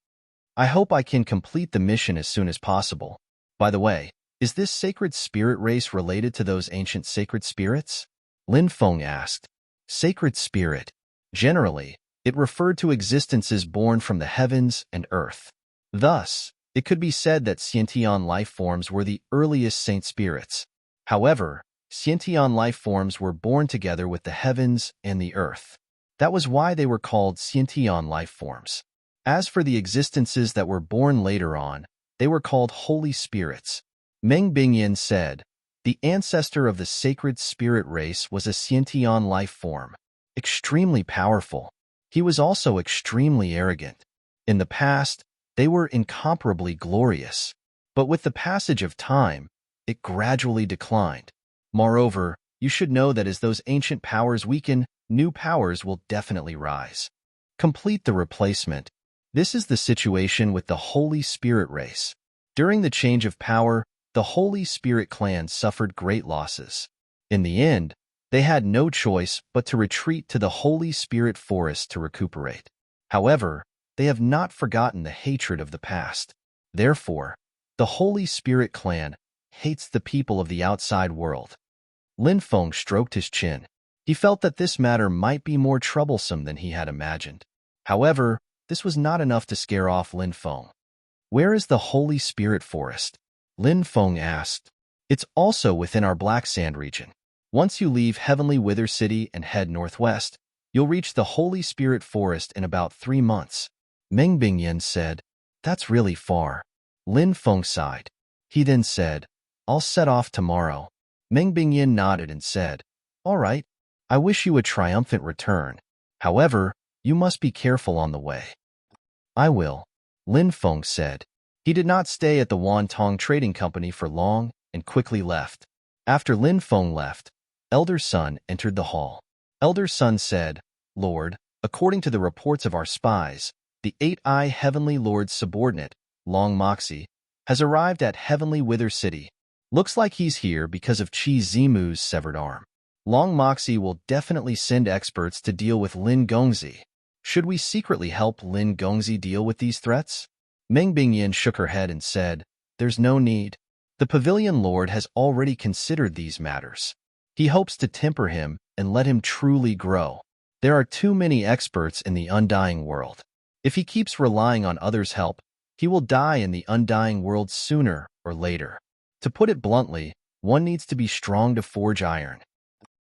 "I hope I can complete the mission as soon as possible. By the way, is this Sacred Spirit Race related to those ancient sacred spirits?" Lin Feng asked. Sacred Spirit. Generally, it referred to existences born from the heavens and earth. Thus, it could be said that sentient life forms were the earliest saint spirits. However, sentient life forms were born together with the heavens and the earth. That was why they were called sentient life forms. As for the existences that were born later on, they were called holy spirits. Meng Bingyan said, "The ancestor of the Sacred Spirit Race was a sentient life form. extremely powerful. He was also extremely arrogant. In the past, they were incomparably glorious, but with the passage of time, it gradually declined. Moreover, you should know that as those ancient powers weaken, new powers will definitely rise. Complete the replacement. This is the situation with the Holy Spirit race. During the change of power, the Holy Spirit clan suffered great losses. In the end, they had no choice but to retreat to the Holy Spirit forest to recuperate. However, they have not forgotten the hatred of the past. Therefore, the Holy Spirit clan hates the people of the outside world. Lin Feng stroked his chin. He felt that this matter might be more troublesome than he had imagined. However, this was not enough to scare off Lin Feng. Where is the Holy Spirit forest? Lin Feng asked. It's also within our Black Sand region. Once you leave Heavenly Wither City and head northwest, you'll reach the Holy Spirit forest in about 3 months. Meng Bingyan said, That's really far. Lin Feng sighed. He then said, I'll set off tomorrow. Meng Bingyan nodded and said, All right. I wish you a triumphant return. However, you must be careful on the way. I will, Lin Feng said. He did not stay at the Wantong Trading Company for long and quickly left. After Lin Feng left, Elder Sun entered the hall. Elder Sun said, Lord, according to the reports of our spies, the 8-eye Heavenly Lord's subordinate, Long Moxie, has arrived at Heavenly Wither City. Looks like he's here because of Chi Zimu's severed arm. Long Moxie will definitely send experts to deal with Lin Gongzi. Should we secretly help Lin Gongzi deal with these threats? Meng Bingyan shook her head and said, There's no need. The Pavilion Lord has already considered these matters. He hopes to temper him and let him truly grow. There are too many experts in the undying world. If he keeps relying on others' help, he will die in the undying world sooner or later. To put it bluntly, one needs to be strong to forge iron.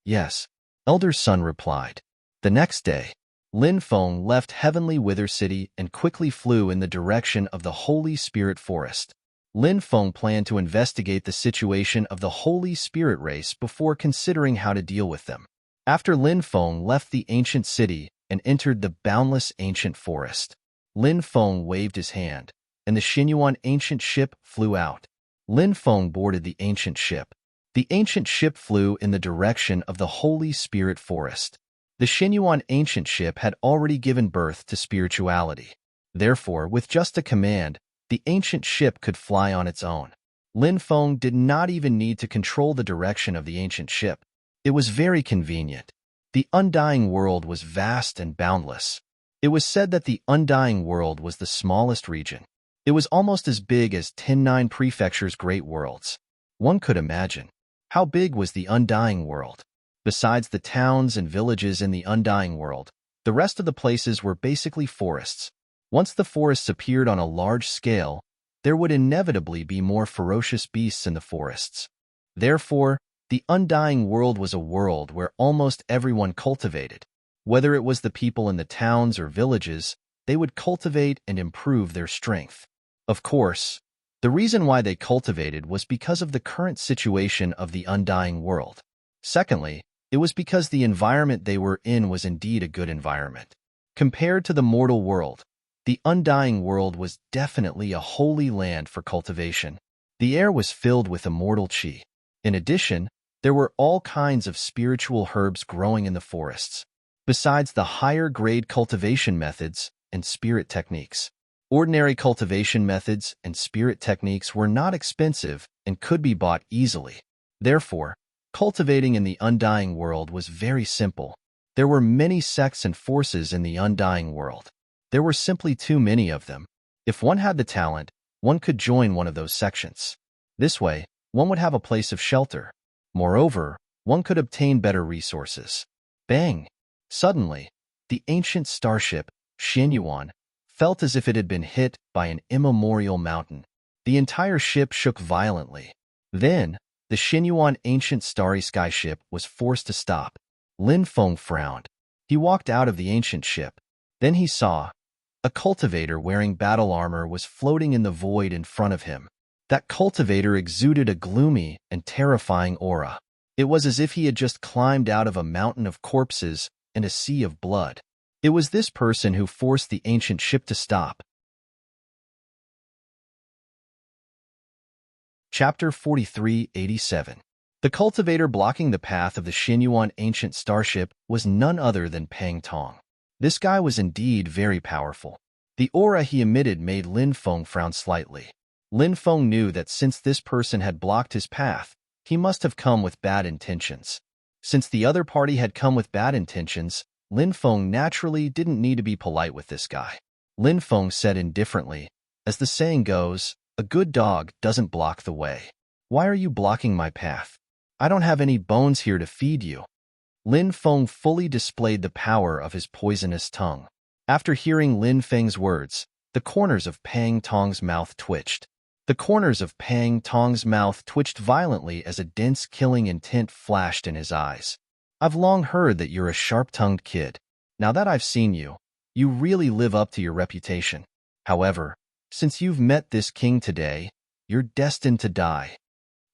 Yes, Elder Sun replied. The next day, Lin Feng left Heavenly Wither City and quickly flew in the direction of the Holy Spirit Forest. Lin Feng planned to investigate the situation of the Holy Spirit race before considering how to deal with them. After Lin Feng left the ancient city and entered the boundless ancient forest, Lin Feng waved his hand, and the Xinyuan ancient ship flew out. Lin Feng boarded the ancient ship. The ancient ship flew in the direction of the Holy Spirit Forest. The Xinyuan ancient ship had already given birth to spirituality. Therefore, with just a command, the ancient ship could fly on its own. Lin Feng did not even need to control the direction of the ancient ship. It was very convenient. The undying world was vast and boundless. It was said that the undying world was the smallest region. It was almost as big as 10-9 Prefecture's great worlds. One could imagine. How big was the undying world? Besides the towns and villages in the undying world, the rest of the places were basically forests. Once the forests appeared on a large scale, there would inevitably be more ferocious beasts in the forests. Therefore, the undying world was a world where almost everyone cultivated. Whether it was the people in the towns or villages, they would cultivate and improve their strength. Of course, the reason why they cultivated was because of the current situation of the undying world. Secondly, it was because the environment they were in was indeed a good environment. Compared to the mortal world, the undying world was definitely a holy land for cultivation. The air was filled with immortal chi. In addition, there were all kinds of spiritual herbs growing in the forests, besides the higher-grade cultivation methods and spirit techniques. Ordinary cultivation methods and spirit techniques were not expensive and could be bought easily. Therefore, cultivating in the undying world was very simple. There were many sects and forces in the undying world. There were simply too many of them. If one had the talent, one could join one of those sections. This way, one would have a place of shelter. Moreover, one could obtain better resources. Bang! Suddenly, the ancient starship, Xinyuan, felt as if it had been hit by an immemorial mountain. The entire ship shook violently. Then, the Xinyuan ancient starry sky ship was forced to stop. Lin Feng frowned. He walked out of the ancient ship. Then he saw a cultivator wearing battle armor was floating in the void in front of him. That cultivator exuded a gloomy and terrifying aura. It was as if he had just climbed out of a mountain of corpses and a sea of blood. It was this person who forced the ancient ship to stop. Chapter 4387. The cultivator blocking the path of the Xinyuan ancient starship was none other than Pang Tong. This guy was indeed very powerful. The aura he emitted made Lin Feng frown slightly. Lin Feng knew that since this person had blocked his path, he must have come with bad intentions. Since the other party had come with bad intentions, Lin Feng naturally didn't need to be polite with this guy. Lin Feng said indifferently, as the saying goes, a good dog doesn't block the way. Why are you blocking my path? I don't have any bones here to feed you. Lin Feng fully displayed the power of his poisonous tongue. After hearing Lin Feng's words, the corners of Pang Tong's mouth twitched. The corners of Pang Tong's mouth twitched violently as a dense killing intent flashed in his eyes. I've long heard that you're a sharp-tongued kid. Now that I've seen you, you really live up to your reputation. However, since you've met this king today, you're destined to die.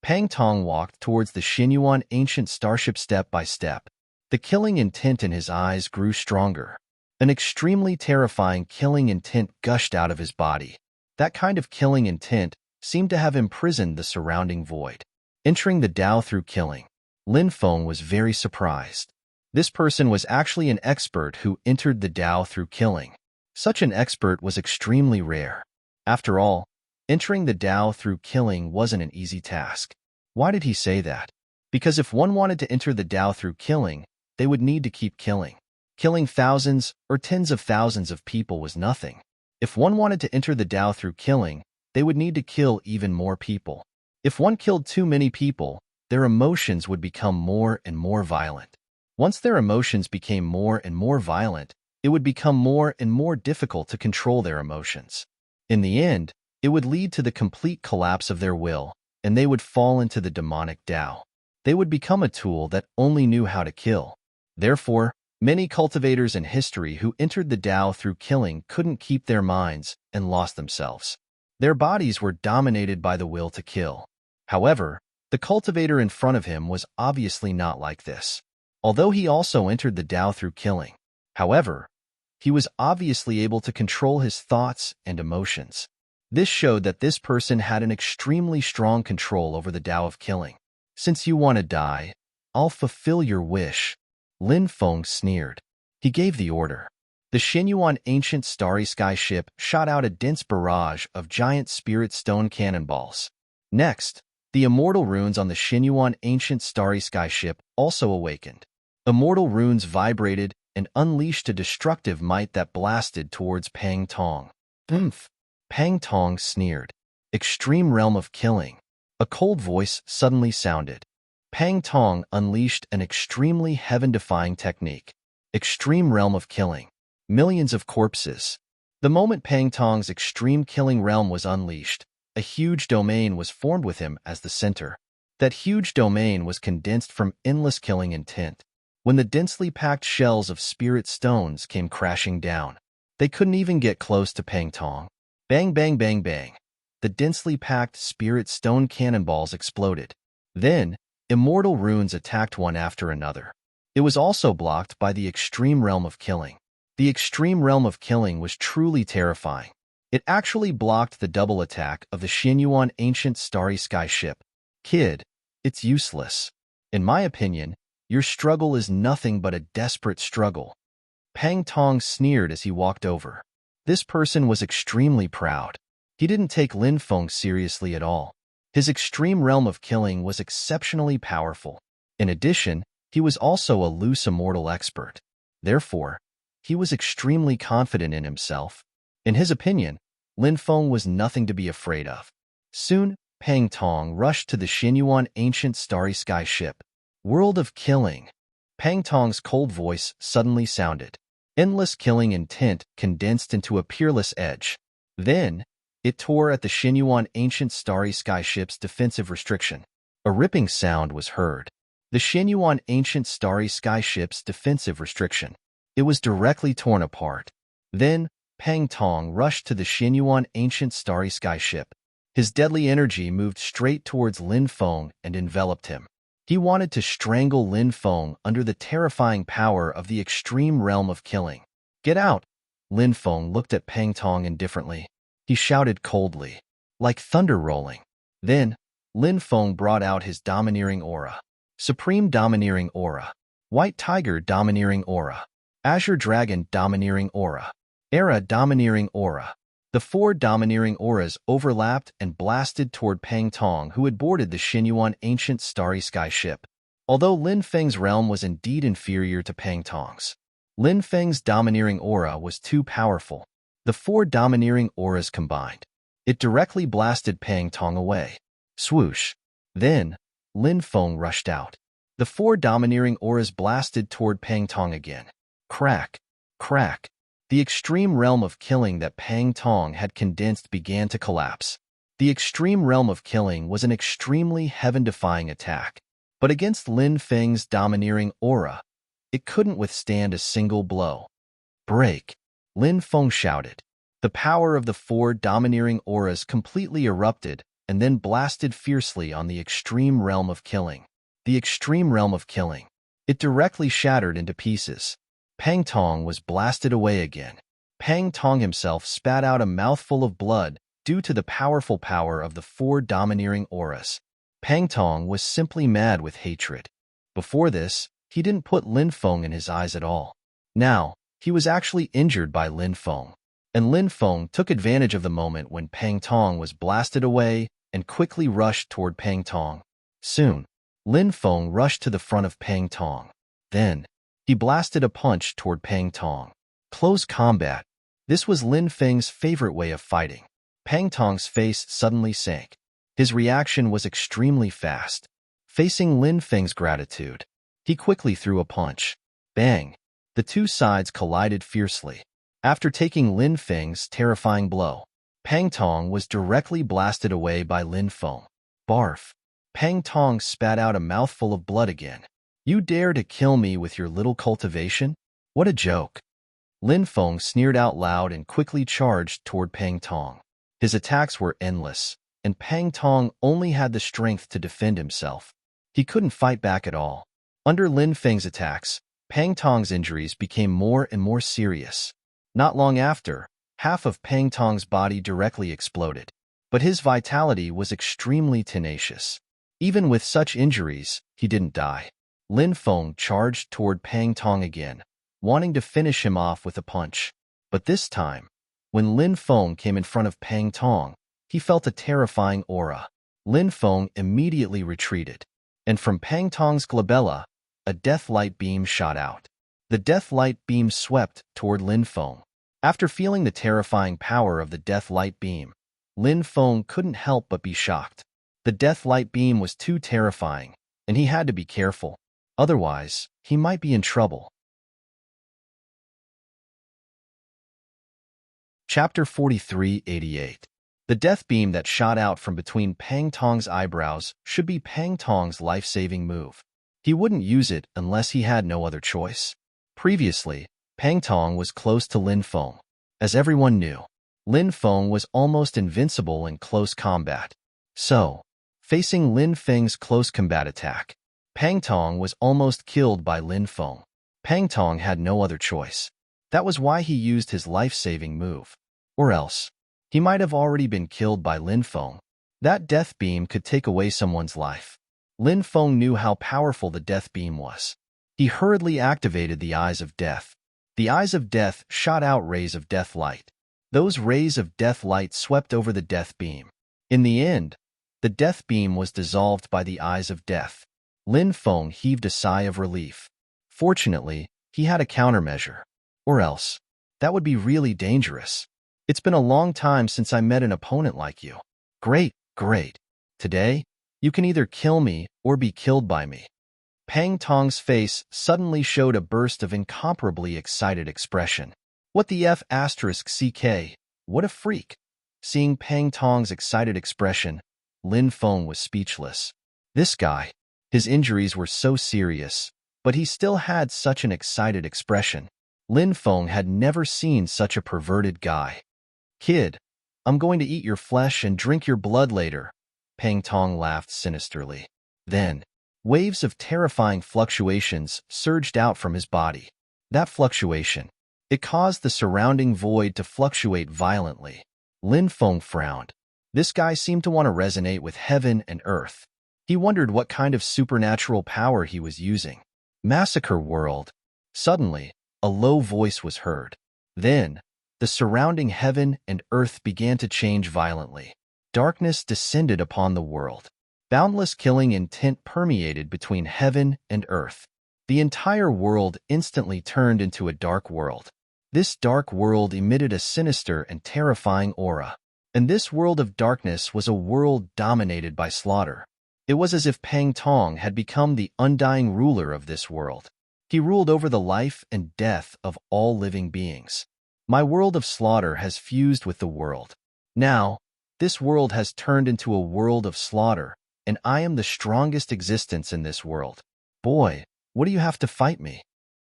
Pang Tong walked towards the Xinyuan ancient starship step by step. The killing intent in his eyes grew stronger. An extremely terrifying killing intent gushed out of his body. That kind of killing intent seemed to have imprisoned the surrounding void. Entering the Tao through killing, Lin Feng was very surprised. This person was actually an expert who entered the Tao through killing. Such an expert was extremely rare. After all, entering the Tao through killing wasn't an easy task. Why did he say that? Because if one wanted to enter the Tao through killing, they would need to keep killing. Killing thousands or tens of thousands of people was nothing. If one wanted to enter the Tao through killing, they would need to kill even more people. If one killed too many people, their emotions would become more and more violent. Once their emotions became more and more violent, it would become more and more difficult to control their emotions. In the end, it would lead to the complete collapse of their will, and they would fall into the demonic Tao. They would become a tool that only knew how to kill. Therefore, many cultivators in history who entered the Tao through killing couldn't keep their minds and lost themselves. Their bodies were dominated by the will to kill. However, the cultivator in front of him was obviously not like this. Although he also entered the Tao through killing, however, he was obviously able to control his thoughts and emotions. This showed that this person had an extremely strong control over the Tao of killing. Since you want to die, I'll fulfill your wish. Lin Feng sneered. He gave the order. The Xinyuan ancient starry sky ship shot out a dense barrage of giant spirit stone cannonballs. Next, the immortal runes on the Xinyuan ancient starry sky ship also awakened. Immortal runes vibrated and unleashed a destructive might that blasted towards Pang Tong. Pang Tong sneered. Extreme realm of killing. A cold voice suddenly sounded. Pang Tong unleashed an extremely heaven-defying technique. Extreme realm of killing. Millions of corpses. The moment Pang Tong's extreme killing realm was unleashed, a huge domain was formed with him as the center. That huge domain was condensed from endless killing intent. When the densely packed shells of spirit stones came crashing down, they couldn't even get close to Pang Tong. Bang, bang, bang, bang. The densely packed spirit stone cannonballs exploded. Then, immortal runes attacked one after another. It was also blocked by the extreme realm of killing. The extreme realm of killing was truly terrifying. It actually blocked the double attack of the Xinyuan ancient starry sky ship. Kid, it's useless. In my opinion, your struggle is nothing but a desperate struggle. Pang Tong sneered as he walked over. This person was extremely proud. He didn't take Lin Feng seriously at all. His extreme realm of killing was exceptionally powerful. In addition, he was also a loose immortal expert. Therefore, he was extremely confident in himself. In his opinion, Lin Feng was nothing to be afraid of. Soon, Pang Tong rushed to the Xinyuan ancient starry sky ship. World of killing. Pang Tong's cold voice suddenly sounded. Endless killing intent condensed into a peerless edge. Then, it tore at the Xinyuan ancient starry sky ship's defensive restriction. A ripping sound was heard. The Xinyuan ancient starry sky ship's defensive restriction. It was directly torn apart. Then, Pang Tong rushed to the Xinyuan ancient starry sky ship. His deadly energy moved straight towards Lin Feng and enveloped him. He wanted to strangle Lin Feng under the terrifying power of the extreme realm of killing. Get out! Lin Feng looked at Pang Tong indifferently. He shouted coldly, like thunder rolling. Then, Lin Feng brought out his domineering aura. Supreme Domineering Aura. White Tiger Domineering Aura. Azure Dragon Domineering Aura. Era Domineering Aura. The 4 domineering auras overlapped and blasted toward Pang Tong, who had boarded the Xinyuan ancient starry sky ship. Although Lin Feng's realm was indeed inferior to Pang Tong's, Lin Feng's domineering aura was too powerful. The 4 domineering auras combined. It directly blasted Pang Tong away. Swoosh. Then, Lin Feng rushed out. The 4 domineering auras blasted toward Pang Tong again. Crack. Crack. The extreme realm of killing that Pang Tong had condensed began to collapse. The extreme realm of killing was an extremely heaven-defying attack, but against Lin Feng's domineering aura, it couldn't withstand a single blow. Break! Lin Feng shouted. The power of the 4 domineering auras completely erupted and then blasted fiercely on the extreme realm of killing. The extreme realm of killing. It directly shattered into pieces. Pang Tong was blasted away again. Pang Tong himself spat out a mouthful of blood due to the powerful power of the 4 domineering auras. Pang Tong was simply mad with hatred. Before this, he didn't put Lin Feng in his eyes at all. Now, he was actually injured by Lin Feng. And Lin Feng took advantage of the moment when Pang Tong was blasted away and quickly rushed toward Pang Tong. Soon, Lin Feng rushed to the front of Pang Tong. Then, he blasted a punch toward Pang Tong. Close combat. This was Lin Feng's favorite way of fighting. Pang Tong's face suddenly sank. His reaction was extremely fast. Facing Lin Feng's gratitude, he quickly threw a punch. Bang! The 2 sides collided fiercely. After taking Lin Feng's terrifying blow, Pang Tong was directly blasted away by Lin Feng. Barf. Pang Tong spat out a mouthful of blood again. You dare to kill me with your little cultivation? What a joke. Lin Feng sneered out loud and quickly charged toward Pang Tong. His attacks were endless, and Pang Tong only had the strength to defend himself. He couldn't fight back at all. Under Lin Feng's attacks, Pang Tong's injuries became more and more serious. Not long after, half of Pang Tong's body directly exploded. But his vitality was extremely tenacious. Even with such injuries, he didn't die. Lin Feng charged toward Pang Tong again, wanting to finish him off with a punch. But this time, when Lin Feng came in front of Pang Tong, he felt a terrifying aura. Lin Feng immediately retreated, and from Pang Tong's glabella, a death light beam shot out. The death light beam swept toward Lin Feng. After feeling the terrifying power of the death light beam, Lin Feng couldn't help but be shocked. The death light beam was too terrifying, and he had to be careful. Otherwise, he might be in trouble. Chapter 4388. The death beam that shot out from between Pang Tong's eyebrows should be Pang Tong's life-saving move. He wouldn't use it unless he had no other choice. Previously, Pang Tong was close to Lin Feng. As everyone knew, Lin Feng was almost invincible in close combat. So, facing Lin Feng's close combat attack, Pang Tong was almost killed by Lin Feng. Pang Tong had no other choice. That was why he used his life-saving move. Or else, he might have already been killed by Lin Feng. That death beam could take away someone's life. Lin Feng knew how powerful the death beam was. He hurriedly activated the Eyes of Death. The Eyes of Death shot out rays of death light. Those rays of death light swept over the death beam. In the end, the death beam was dissolved by the Eyes of Death. Lin Feng heaved a sigh of relief. Fortunately, he had a countermeasure. Or else, that would be really dangerous. It's been a long time since I met an opponent like you. Great, great. Today, you can either kill me or be killed by me. Pang Tong's face suddenly showed a burst of incomparably excited expression. What the F***CK? What a freak. Seeing Pang Tong's excited expression, Lin Feng was speechless. This guy, his injuries were so serious, but he still had such an excited expression. Lin Feng had never seen such a perverted guy. Kid, I'm going to eat your flesh and drink your blood later. Pang Tong laughed sinisterly. Then, Waves of terrifying fluctuations surged out from his body. That fluctuation, it caused the surrounding void to fluctuate violently. Lin Feng frowned. This guy seemed to want to resonate with heaven and earth. He wondered what kind of supernatural power he was using. Massacre world. Suddenly, a low voice was heard. Then, the surrounding heaven and earth began to change violently. Darkness descended upon the world. Boundless killing intent permeated between heaven and earth. The entire world instantly turned into a dark world. This dark world emitted a sinister and terrifying aura. And this world of darkness was a world dominated by slaughter. It was as if Pang Tong had become the undying ruler of this world. He ruled over the life and death of all living beings. My world of slaughter has fused with the world. Now, this world has turned into a world of slaughter, and I am the strongest existence in this world. Boy, what do you have to fight me?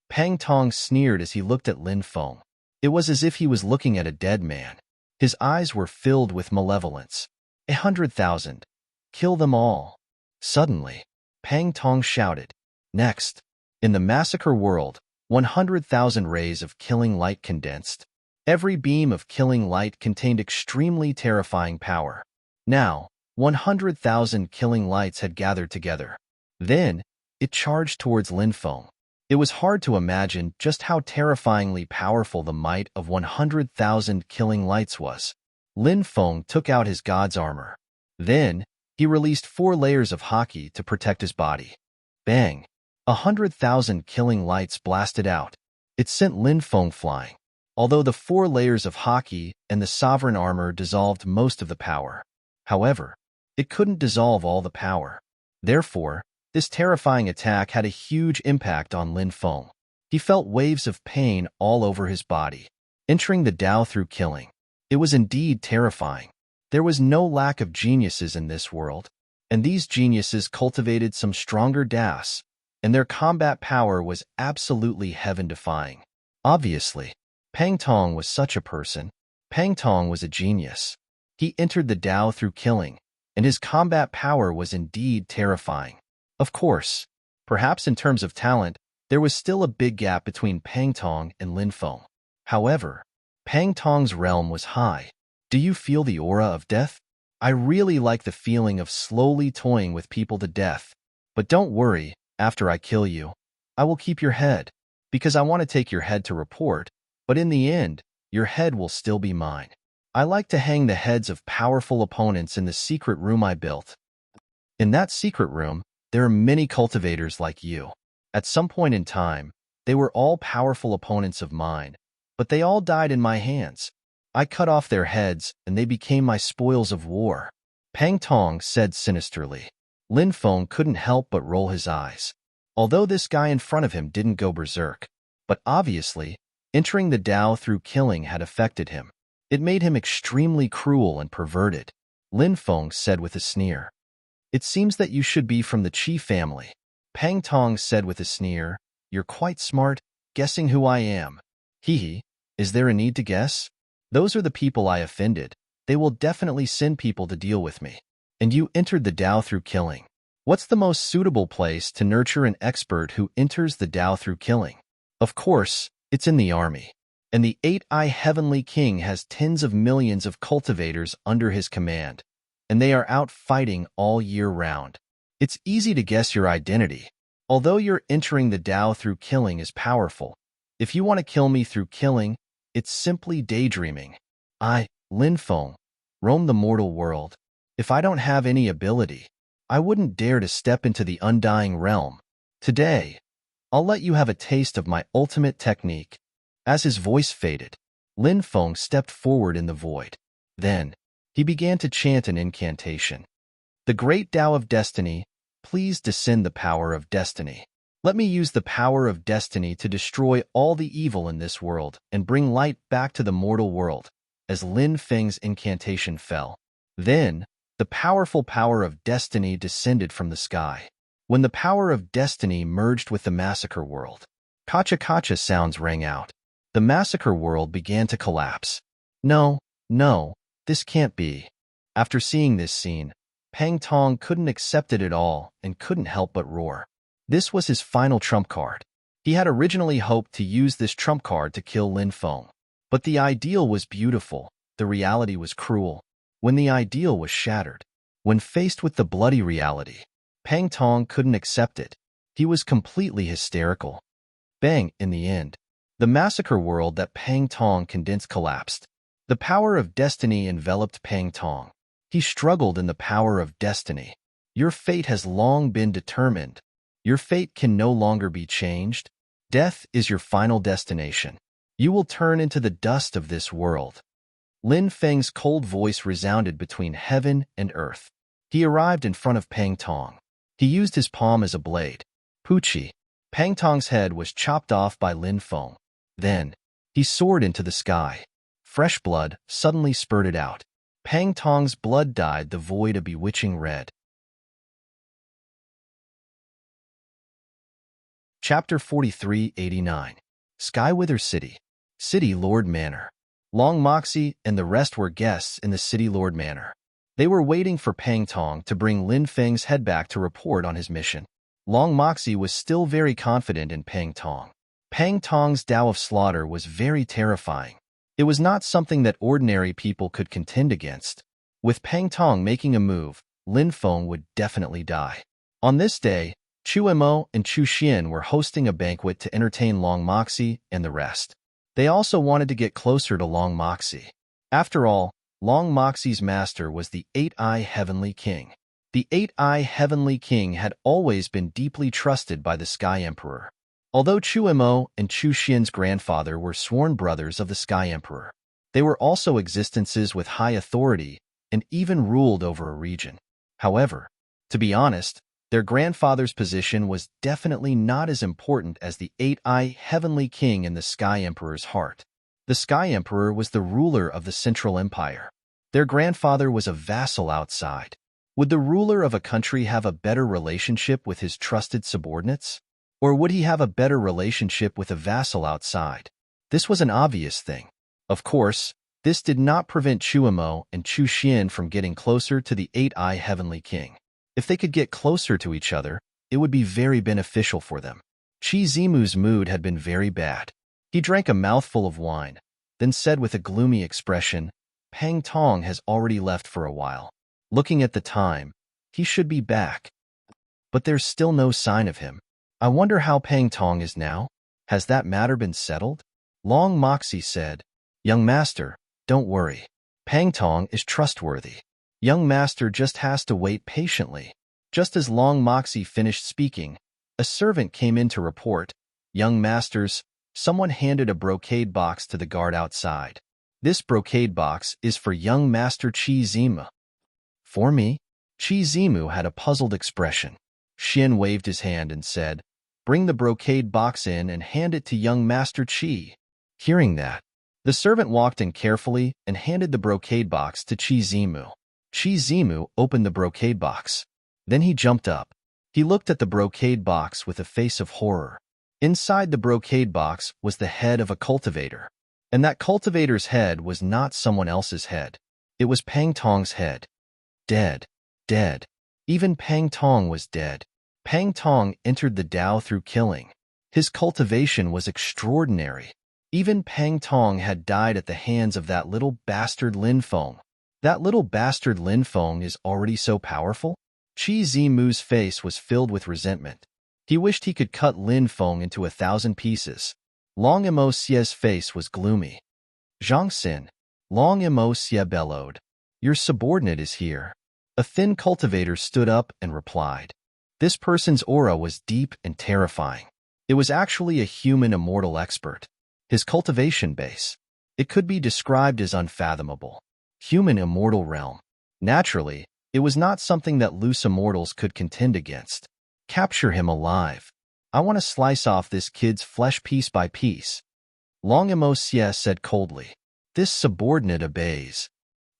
Pang Tong sneered as he looked at Lin Feng. It was as if he was looking at a dead man. His eyes were filled with malevolence. 100,000. Kill them all. Suddenly, Pang Tong shouted. Next, in the massacre world, 100,000 rays of killing light condensed. Every beam of killing light contained extremely terrifying power. Now, 100,000 killing lights had gathered together. Then, it charged towards Lin Feng. It was hard to imagine just how terrifyingly powerful the might of 100,000 killing lights was. Lin Feng took out his god's armor. Then, he released 4 layers of haki to protect his body. Bang! 100,000 killing lights blasted out. It sent Lin Feng flying. Although the 4 layers of haki and the sovereign armor dissolved most of the power. However, it couldn't dissolve all the power. Therefore, this terrifying attack had a huge impact on Lin Feng. He felt waves of pain all over his body. Entering the Dao through killing. It was indeed terrifying. There was no lack of geniuses in this world, and these geniuses cultivated some stronger Daos, and their combat power was absolutely heaven-defying. Obviously, Pang Tong was such a person. Pang Tong was a genius. He entered the Dao through killing, and his combat power was indeed terrifying. Of course, perhaps in terms of talent, there was still a big gap between Pang Tong and Lin Feng. However, Pang Tong's realm was high. Do you feel the aura of death? I really like the feeling of slowly toying with people to death. But don't worry, after I kill you, I will keep your head, because I want to take your head to report, but in the end, your head will still be mine. I like to hang the heads of powerful opponents in the secret room I built. In that secret room, there are many cultivators like you. At some point in time, they were all powerful opponents of mine, but they all died in my hands. I cut off their heads, and they became my spoils of war. Pang Tong said sinisterly. Lin Feng couldn't help but roll his eyes. Although this guy in front of him didn't go berserk, but obviously, entering the Dao through killing had affected him. It made him extremely cruel and perverted. Lin Feng said with a sneer. It seems that you should be from the Qi family. Pang Tong said with a sneer. You're quite smart, guessing who I am. Hee, is there a need to guess? Those are the people I offended. They will definitely send people to deal with me. And you entered the Dao through killing. What's the most suitable place to nurture an expert who enters the Dao through killing? Of course, it's in the army. And the 8-Eye Heavenly King has tens of millions of cultivators under his command, and they are out fighting all year round. It's easy to guess your identity. Although your entering the Dao through killing is powerful, if you want to kill me through killing, it's simply daydreaming. I, Lin Feng, roam the mortal world. If I don't have any ability, I wouldn't dare to step into the undying realm. Today, I'll let you have a taste of my ultimate technique. As his voice faded, Lin Feng stepped forward in the void. Then, he began to chant an incantation. The great Tao of destiny, please descend the power of destiny. Let me use the power of destiny to destroy all the evil in this world and bring light back to the mortal world. As Lin Feng's incantation fell, then, the powerful power of destiny descended from the sky. When the power of destiny merged with the massacre world, kacha-kacha sounds rang out. The massacre world began to collapse. No, this can't be. After seeing this scene, Pang Tong couldn't accept it at all and couldn't help but roar. This was his final trump card. He had originally hoped to use this trump card to kill Lin Feng. But the ideal was beautiful, the reality was cruel. When the ideal was shattered, when faced with the bloody reality, Pang Tong couldn't accept it. He was completely hysterical. Bang, in the end. The massacre world that Pang Tong condensed collapsed. The power of destiny enveloped Pang Tong. He struggled in the power of destiny. Your fate has long been determined. Your fate can no longer be changed. Death is your final destination. You will turn into the dust of this world. Lin Feng's cold voice resounded between heaven and earth. He arrived in front of Pang Tong. He used his palm as a blade. Poochie. Pang Tong's head was chopped off by Lin Feng. Then, he soared into the sky. Fresh blood suddenly spurted out. Pang Tong's blood dyed the void a bewitching red. Chapter 4389. Skywither City. City Lord Manor. Long Moxie and the rest were guests in the City Lord Manor. They were waiting for Pang Tong to bring Lin Feng's head back to report on his mission. Long Moxie was still very confident in Pang Tong. Pang Tong's Tao of Slaughter was very terrifying. It was not something that ordinary people could contend against. With Pang Tong making a move, Lin Feng would definitely die. On this day, Chu Mo and Chu Xian were hosting a banquet to entertain Long Moxie and the rest. They also wanted to get closer to Long Moxie. After all, Long Moxie's master was the Eight-Eye Heavenly King. The Eight-Eye Heavenly King had always been deeply trusted by the Sky Emperor. Although Chu Mo and Chu Xian's grandfather were sworn brothers of the Sky Emperor, they were also existences with high authority and even ruled over a region. However, to be honest, their grandfather's position was definitely not as important as the Eight-Eye Heavenly King in the Sky Emperor's heart. The Sky Emperor was the ruler of the Central Empire. Their grandfather was a vassal outside. Would the ruler of a country have a better relationship with his trusted subordinates? Or would he have a better relationship with a vassal outside? This was an obvious thing. Of course, this did not prevent Chu Mo and Chu Xian from getting closer to the Eight-Eye Heavenly King. If they could get closer to each other, it would be very beneficial for them. Chi Zimu's mood had been very bad. He drank a mouthful of wine, then said with a gloomy expression, Pang Tong has already left for a while. Looking at the time, he should be back. But there's still no sign of him. I wonder how Pang Tong is now? Has that matter been settled? Long Moxie said, Young Master, don't worry. Pang Tong is trustworthy. Young Master just has to wait patiently. Just as Long Moxie finished speaking, a servant came in to report, Young Masters, someone handed a brocade box to the guard outside. This brocade box is for young Master Chi Zimu. For me? Chi Zimu had a puzzled expression. Xian waved his hand and said, Bring the brocade box in and hand it to young Master Chi. Hearing that, the servant walked in carefully and handed the brocade box to Chi Zimu. Chi Zimu opened the brocade box. Then he jumped up. He looked at the brocade box with a face of horror. Inside the brocade box was the head of a cultivator. And that cultivator's head was not someone else's head. It was Pang Tong's head. Dead. Dead. Even Pang Tong was dead. Pang Tong entered the Tao through killing. His cultivation was extraordinary. Even Pang Tong had died at the hands of that little bastard Lin Feng. That little bastard Lin Feng is already so powerful? Chi Zimu's face was filled with resentment. He wished he could cut Lin Feng into 1,000 pieces. Long Mo Xie's face was gloomy. Zhang Xin. Long Mo Xie bellowed. Your subordinate is here. A thin cultivator stood up and replied. This person's aura was deep and terrifying. It was actually a human immortal expert. His cultivation base. It could be described as unfathomable. Human immortal realm. Naturally, it was not something that loose immortals could contend against. Capture him alive. I want to slice off this kid's flesh piece by piece. Long Mo Xie said coldly. This subordinate obeys.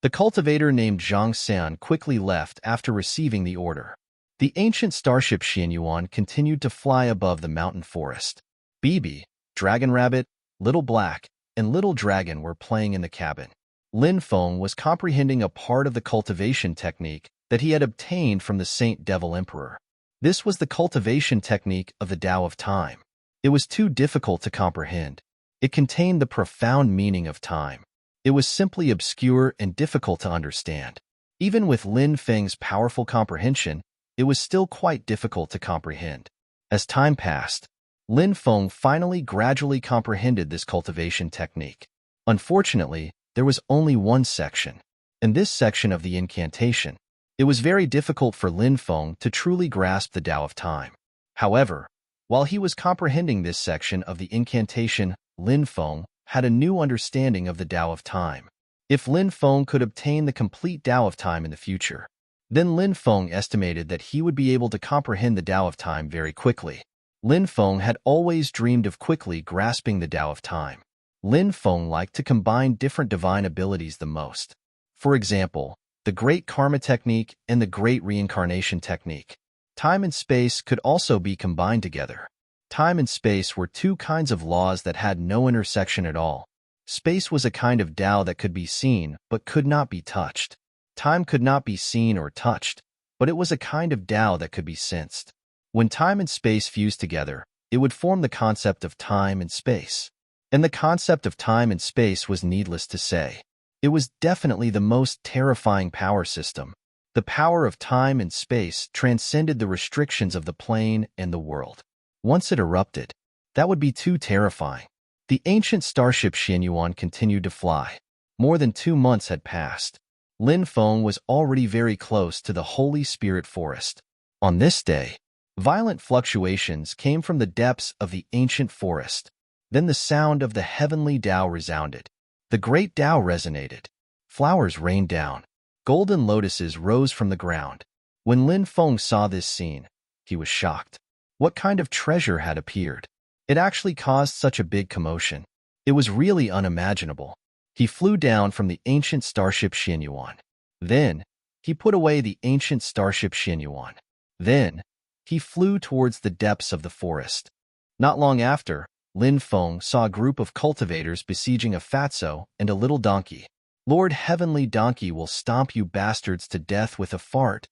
The cultivator named Zhang San quickly left after receiving the order. The ancient starship Xianyuan continued to fly above the mountain forest. Bibi, Dragon Rabbit, Little Black, and Little Dragon were playing in the cabin. Lin Feng was comprehending a part of the cultivation technique that he had obtained from the Saint Devil Emperor. This was the cultivation technique of the Tao of Time. It was too difficult to comprehend. It contained the profound meaning of time. It was simply obscure and difficult to understand. Even with Lin Feng's powerful comprehension, it was still quite difficult to comprehend. As time passed, Lin Feng finally gradually comprehended this cultivation technique. Unfortunately, there was only one section. In this section of the incantation, it was very difficult for Lin Feng to truly grasp the Tao of Time. However, while he was comprehending this section of the incantation, Lin Feng had a new understanding of the Tao of Time. If Lin Feng could obtain the complete Tao of Time in the future, then Lin Feng estimated that he would be able to comprehend the Tao of Time very quickly. Lin Feng had always dreamed of quickly grasping the Tao of Time. Lin Feng liked to combine different divine abilities the most. For example, the Great Karma Technique and the Great Reincarnation Technique. Time and space could also be combined together. Time and space were two kinds of laws that had no intersection at all. Space was a kind of Tao that could be seen but could not be touched. Time could not be seen or touched, but it was a kind of Tao that could be sensed. When time and space fused together, it would form the concept of time and space. And the concept of time and space was needless to say. It was definitely the most terrifying power system. The power of time and space transcended the restrictions of the plane and the world. Once it erupted, that would be too terrifying. The ancient starship Xianyuan continued to fly. More than 2 months had passed. Lin Feng was already very close to the Holy Spirit Forest. On this day, violent fluctuations came from the depths of the ancient forest. Then the sound of the heavenly Tao resounded. The great Tao resonated. Flowers rained down. Golden lotuses rose from the ground. When Lin Feng saw this scene, he was shocked. What kind of treasure had appeared? It actually caused such a big commotion. It was really unimaginable. He flew down from the ancient starship Xianyuan. Then, he put away the ancient starship Xianyuan. Then, he flew towards the depths of the forest. Not long after, Lin Feng saw a group of cultivators besieging a fatso and a little donkey. Lord Heavenly Donkey will stomp you bastards to death with a fart.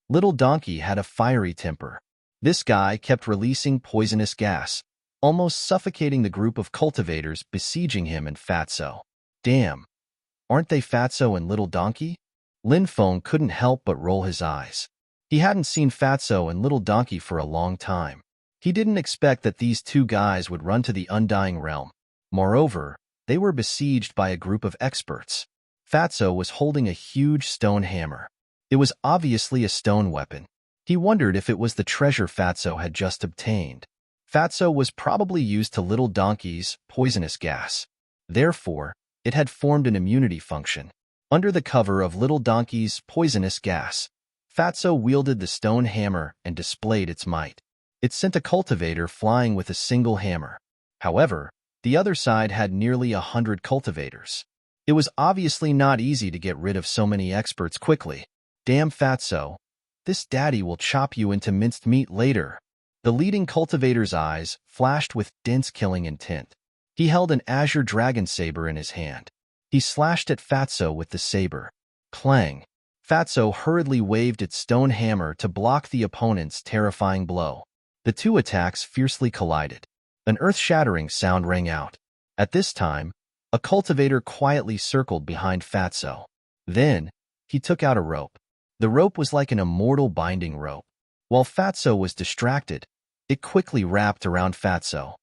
Little Donkey had a fiery temper. This guy kept releasing poisonous gas, almost suffocating the group of cultivators besieging him and Fatso. Damn, aren't they Fatso and Little Donkey? Lin Feng couldn't help but roll his eyes. He hadn't seen Fatso and Little Donkey for a long time. He didn't expect that these two guys would run to the Undying Realm. Moreover, they were besieged by a group of experts. Fatso was holding a huge stone hammer. It was obviously a stone weapon. He wondered if it was the treasure Fatso had just obtained. Fatso was probably used to Little Donkey's poisonous gas. Therefore, it had formed an immunity function. Under the cover of Little Donkey's poisonous gas, Fatso wielded the stone hammer and displayed its might. It sent a cultivator flying with a single hammer. However, the other side had nearly 100 cultivators. It was obviously not easy to get rid of so many experts quickly. Damn Fatso, this daddy will chop you into minced meat later. The leading cultivator's eyes flashed with dense killing intent. He held an azure dragon saber in his hand. He slashed at Fatso with the saber. Clang! Fatso hurriedly waved its stone hammer to block the opponent's terrifying blow. The two attacks fiercely collided. An earth-shattering sound rang out. At this time, a cultivator quietly circled behind Fatso. Then, he took out a rope. The rope was like an immortal binding rope. While Fatso was distracted, it quickly wrapped around Fatso.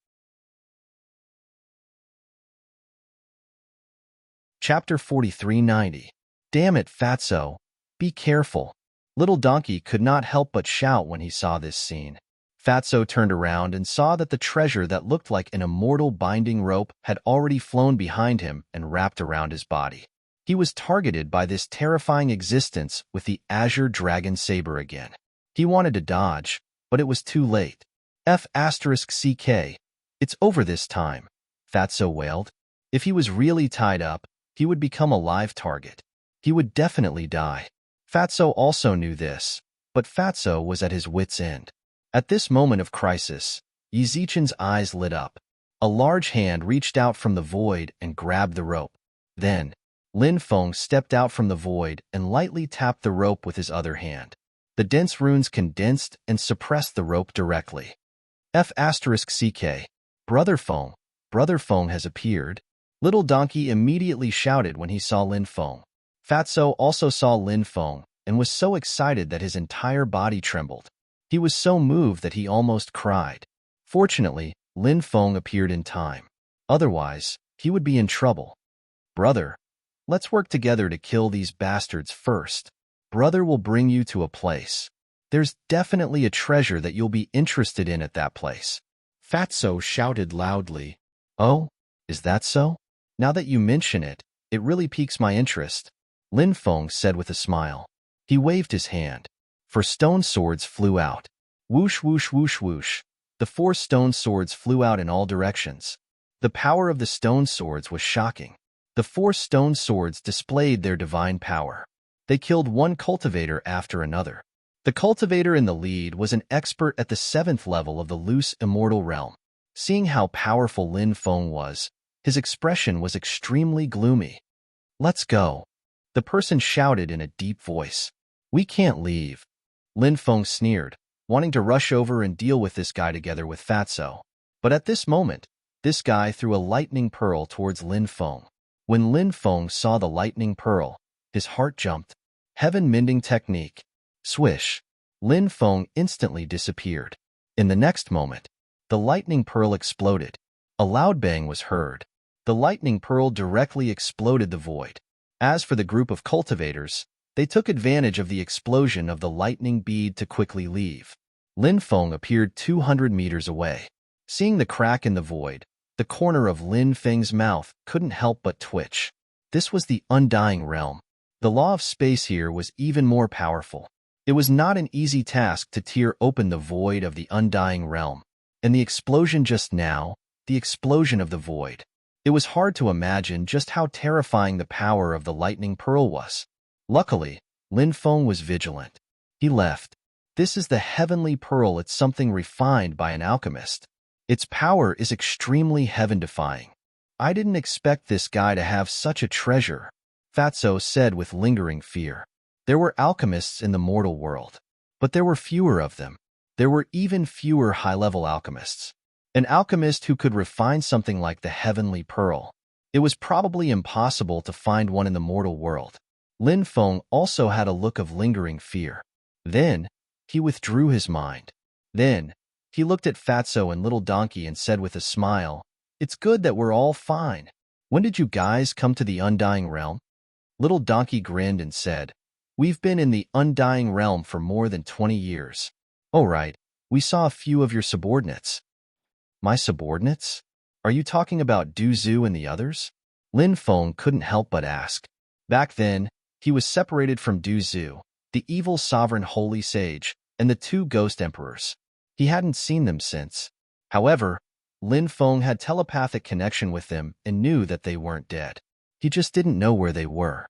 Chapter 4390. Damn it, Fatso. Be careful. Little Donkey could not help but shout when he saw this scene. Fatso turned around and saw that the treasure that looked like an immortal binding rope had already flown behind him and wrapped around his body. He was targeted by this terrifying existence with the azure dragon saber again. He wanted to dodge, but it was too late. F***CK. It's over this time, Fatso wailed. If he was really tied up, he would become a live target. He would definitely die. Fatso also knew this, but Fatso was at his wit's end. At this moment of crisis, Yizichen's eyes lit up. A large hand reached out from the void and grabbed the rope. Then, Lin Feng stepped out from the void and lightly tapped the rope with his other hand. The dense runes condensed and suppressed the rope directly. F***CK. Brother Feng has appeared. Little Donkey immediately shouted when he saw Lin Feng. Fatso also saw Lin Feng and was so excited that his entire body trembled. He was so moved that he almost cried. Fortunately, Lin Feng appeared in time. Otherwise, he would be in trouble. Brother, let's work together to kill these bastards first. Brother will bring you to a place. There's definitely a treasure that you'll be interested in at that place. Fatso shouted loudly. Oh, is that so? Now that you mention it, it really piques my interest, Lin Feng said with a smile. He waved his hand. 4 stone swords flew out. Whoosh, whoosh, whoosh, whoosh. The 4 stone swords flew out in all directions. The power of the stone swords was shocking. The 4 stone swords displayed their divine power. They killed one cultivator after another. The cultivator in the lead was an expert at the 7th level of the loose immortal realm. Seeing how powerful Lin Feng was, his expression was extremely gloomy. Let's go. The person shouted in a deep voice. We can't leave. Lin Feng sneered, wanting to rush over and deal with this guy together with Fatso. But at this moment, this guy threw a lightning pearl towards Lin Feng. When Lin Feng saw the lightning pearl, his heart jumped. Heaven-mending technique. Swish. Lin Feng instantly disappeared. In the next moment, the lightning pearl exploded. A loud bang was heard. The lightning pearl directly exploded the void. As for the group of cultivators, they took advantage of the explosion of the lightning bead to quickly leave. Lin Feng appeared 200 meters away. Seeing the crack in the void, the corner of Lin Feng's mouth couldn't help but twitch. This was the undying realm. The law of space here was even more powerful. It was not an easy task to tear open the void of the undying realm. And the explosion just now, the explosion of the void. It was hard to imagine just how terrifying the power of the lightning pearl was. Luckily, Lin Feng was vigilant. He left. This is the heavenly pearl. It's something refined by an alchemist. Its power is extremely heaven-defying. I didn't expect this guy to have such a treasure, Fatso said with lingering fear. There were alchemists in the mortal world, but there were fewer of them. There were even fewer high-level alchemists. An alchemist who could refine something like the heavenly pearl. It was probably impossible to find one in the mortal world. Lin Feng also had a look of lingering fear. Then, he withdrew his mind. Then, he looked at Fatso and Little Donkey and said with a smile, It's good that we're all fine. When did you guys come to the Undying Realm? Little Donkey grinned and said, We've been in the Undying Realm for more than 20 years. Oh right, we saw a few of your subordinates. My subordinates? Are you talking about Du Zhu and the others? Lin Feng couldn't help but ask. Back then, he was separated from Du Zhu, the evil sovereign holy sage, and the 2 ghost emperors. He hadn't seen them since. However, Lin Feng had telepathic connection with them and knew that they weren't dead. He just didn't know where they were.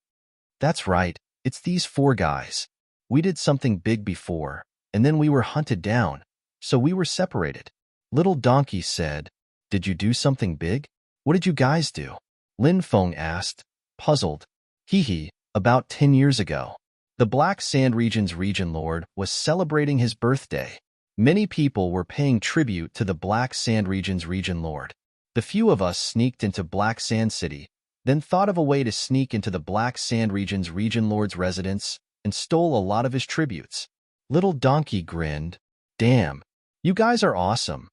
That's right, it's these 4 guys. We did something big before, and then we were hunted down, so we were separated. Little Donkey said, Did you do something big? What did you guys do? Lin Feng asked, puzzled. Hee, about 10 years ago. The Black Sand Region's Region Lord was celebrating his birthday. Many people were paying tribute to the Black Sand Region's Region Lord. The few of us sneaked into Black Sand City, then thought of a way to sneak into the Black Sand Region's Region Lord's residence and stole a lot of his tributes. Little Donkey grinned. Damn, you guys are awesome.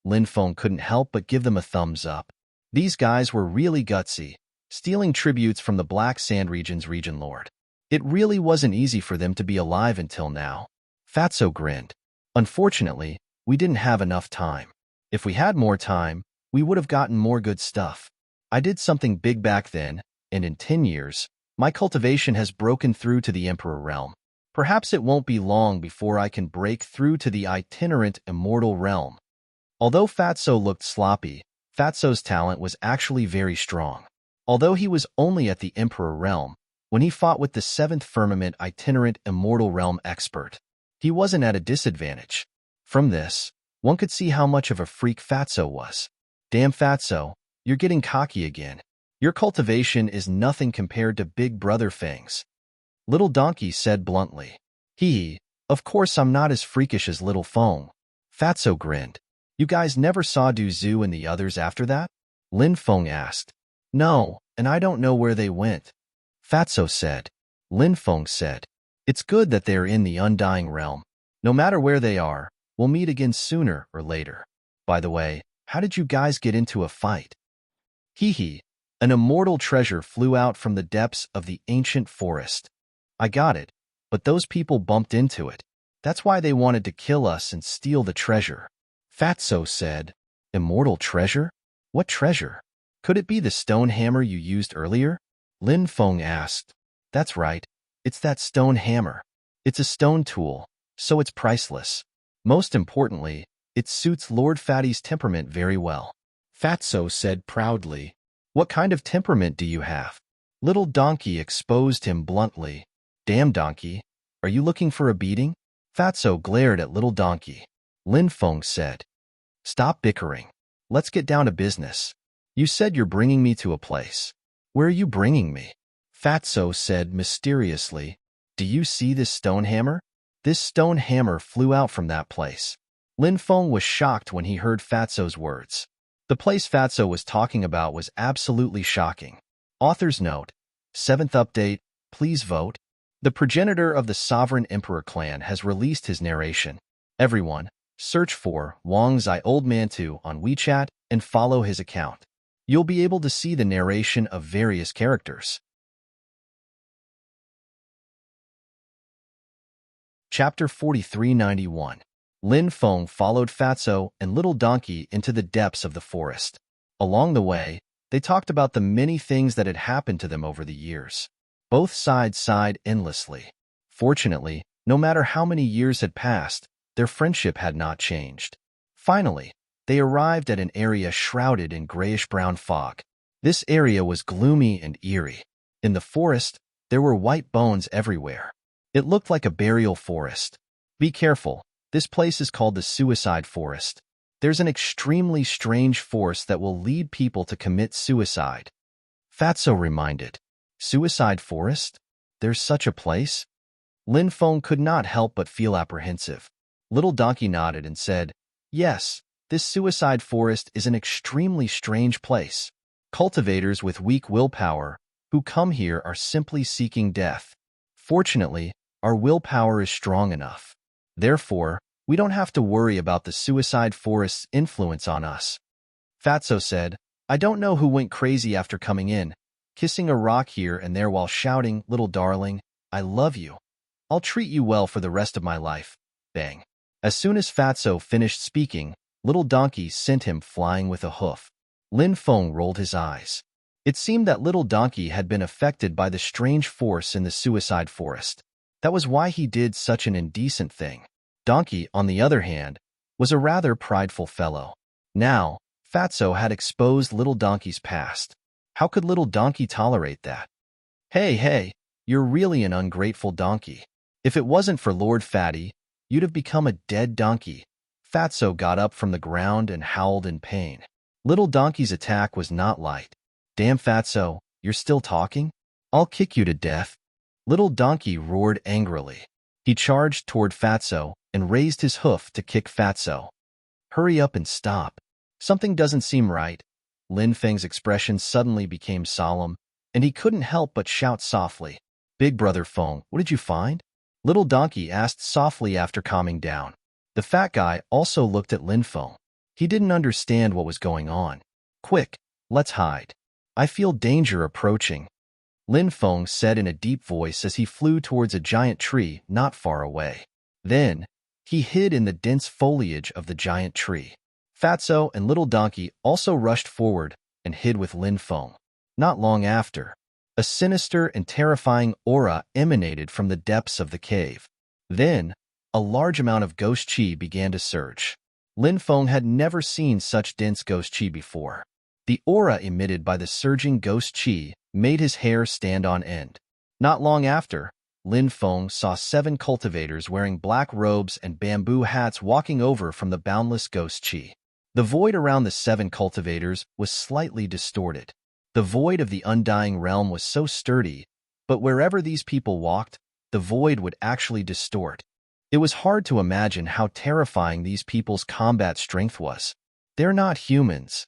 Lin Feng couldn't help but give them a thumbs up. These guys were really gutsy, stealing tributes from the Black Sand Region's Region Lord. It really wasn't easy for them to be alive until now. Fatso grinned. Unfortunately, we didn't have enough time. If we had more time, we would have gotten more good stuff. I did something big back then, and in 10 years, my cultivation has broken through to the Emperor realm. Perhaps it won't be long before I can break through to the itinerant immortal realm. Although Fatso looked sloppy, Fatso's talent was actually very strong. Although he was only at the Emperor realm, when he fought with the 7th Firmament itinerant immortal realm expert, he wasn't at a disadvantage. From this, one could see how much of a freak Fatso was. Damn Fatso, you're getting cocky again. Your cultivation is nothing compared to Big Brother Fang's. Little Donkey said bluntly. Of course I'm not as freakish as Little Fong. Fatso grinned. You guys never saw Du Zhu and the others after that? Lin Feng asked. No, and I don't know where they went. Fatso said. Lin Feng said. It's good that they're in the undying realm. No matter where they are, we'll meet again sooner or later. By the way, how did you guys get into a fight? An immortal treasure flew out from the depths of the ancient forest. I got it, but those people bumped into it. That's why they wanted to kill us and steal the treasure. Fatso said. Immortal treasure? What treasure? Could it be the stone hammer you used earlier? Lin Feng asked. That's right. It's that stone hammer. It's a stone tool, so it's priceless. Most importantly, it suits Lord Fatty's temperament very well. Fatso said proudly. What kind of temperament do you have? Little Donkey exposed him bluntly. Damn Donkey, are you looking for a beating? Fatso glared at Little Donkey. Lin Feng said. Stop bickering. Let's get down to business. You said you're bringing me to a place. Where are you bringing me? Fatso said mysteriously. Do you see this stone hammer? This stone hammer flew out from that place. Lin Feng was shocked when he heard Fatso's words. The place Fatso was talking about was absolutely shocking. Author's note, 7th update, please vote. The progenitor of the Sovereign Emperor clan has released his narration. Everyone, search for Wang Zai Old Man 2 on WeChat and follow his account. You'll be able to see the narration of various characters. Chapter 4391. Lin Feng followed Fatso and Little Donkey into the depths of the forest. Along the way, they talked about the many things that had happened to them over the years. Both sides sighed endlessly. Fortunately, no matter how many years had passed, their friendship had not changed. Finally, they arrived at an area shrouded in grayish-brown fog. This area was gloomy and eerie. In the forest, there were white bones everywhere. It looked like a burial forest. Be careful. This place is called the Suicide Forest. There's an extremely strange force that will lead people to commit suicide. Fatso reminded. Suicide Forest? There's such a place? Lin Feng could not help but feel apprehensive. Little Donkey nodded and said, Yes, this Suicide Forest is an extremely strange place. Cultivators with weak willpower who come here are simply seeking death. Fortunately, our willpower is strong enough. Therefore, we don't have to worry about the Suicide Forest's influence on us. Fatso said, I don't know who went crazy after coming in, kissing a rock here and there while shouting, Little darling, I love you. I'll treat you well for the rest of my life. Bang. As soon as Fatso finished speaking, Little Donkey sent him flying with a hoof. Lin Feng rolled his eyes. It seemed that Little Donkey had been affected by the strange force in the Suicide Forest. That was why he did such an indecent thing. Donkey, on the other hand, was a rather prideful fellow. Now, Fatso had exposed Little Donkey's past. How could Little Donkey tolerate that? Hey, you're really an ungrateful donkey. If it wasn't for Lord Fatty, you'd have become a dead donkey. Fatso got up from the ground and howled in pain. Little Donkey's attack was not light. Damn Fatso, you're still talking? I'll kick you to death. Little Donkey roared angrily. He charged toward Fatso and raised his hoof to kick Fatso. Hurry up and stop. Something doesn't seem right. Lin Feng's expression suddenly became solemn, and he couldn't help but shout softly. Big Brother Feng, what did you find? Little Donkey asked softly after calming down. The fat guy also looked at Lin Feng. He didn't understand what was going on. Quick, let's hide. I feel danger approaching. Lin Feng said in a deep voice as he flew towards a giant tree not far away. Then, he hid in the dense foliage of the giant tree. Fatso and Little Donkey also rushed forward and hid with Lin Feng. Not long after, a sinister and terrifying aura emanated from the depths of the cave. Then, a large amount of ghost chi began to surge. Lin Feng had never seen such dense ghost chi before. The aura emitted by the surging ghost chi made his hair stand on end. Not long after, Lin Feng saw 7 cultivators wearing black robes and bamboo hats walking over from the boundless ghost chi. The void around the 7 cultivators was slightly distorted. The void of the undying realm was so sturdy, but wherever these people walked, the void would actually distort. It was hard to imagine how terrifying these people's combat strength was. They're not humans.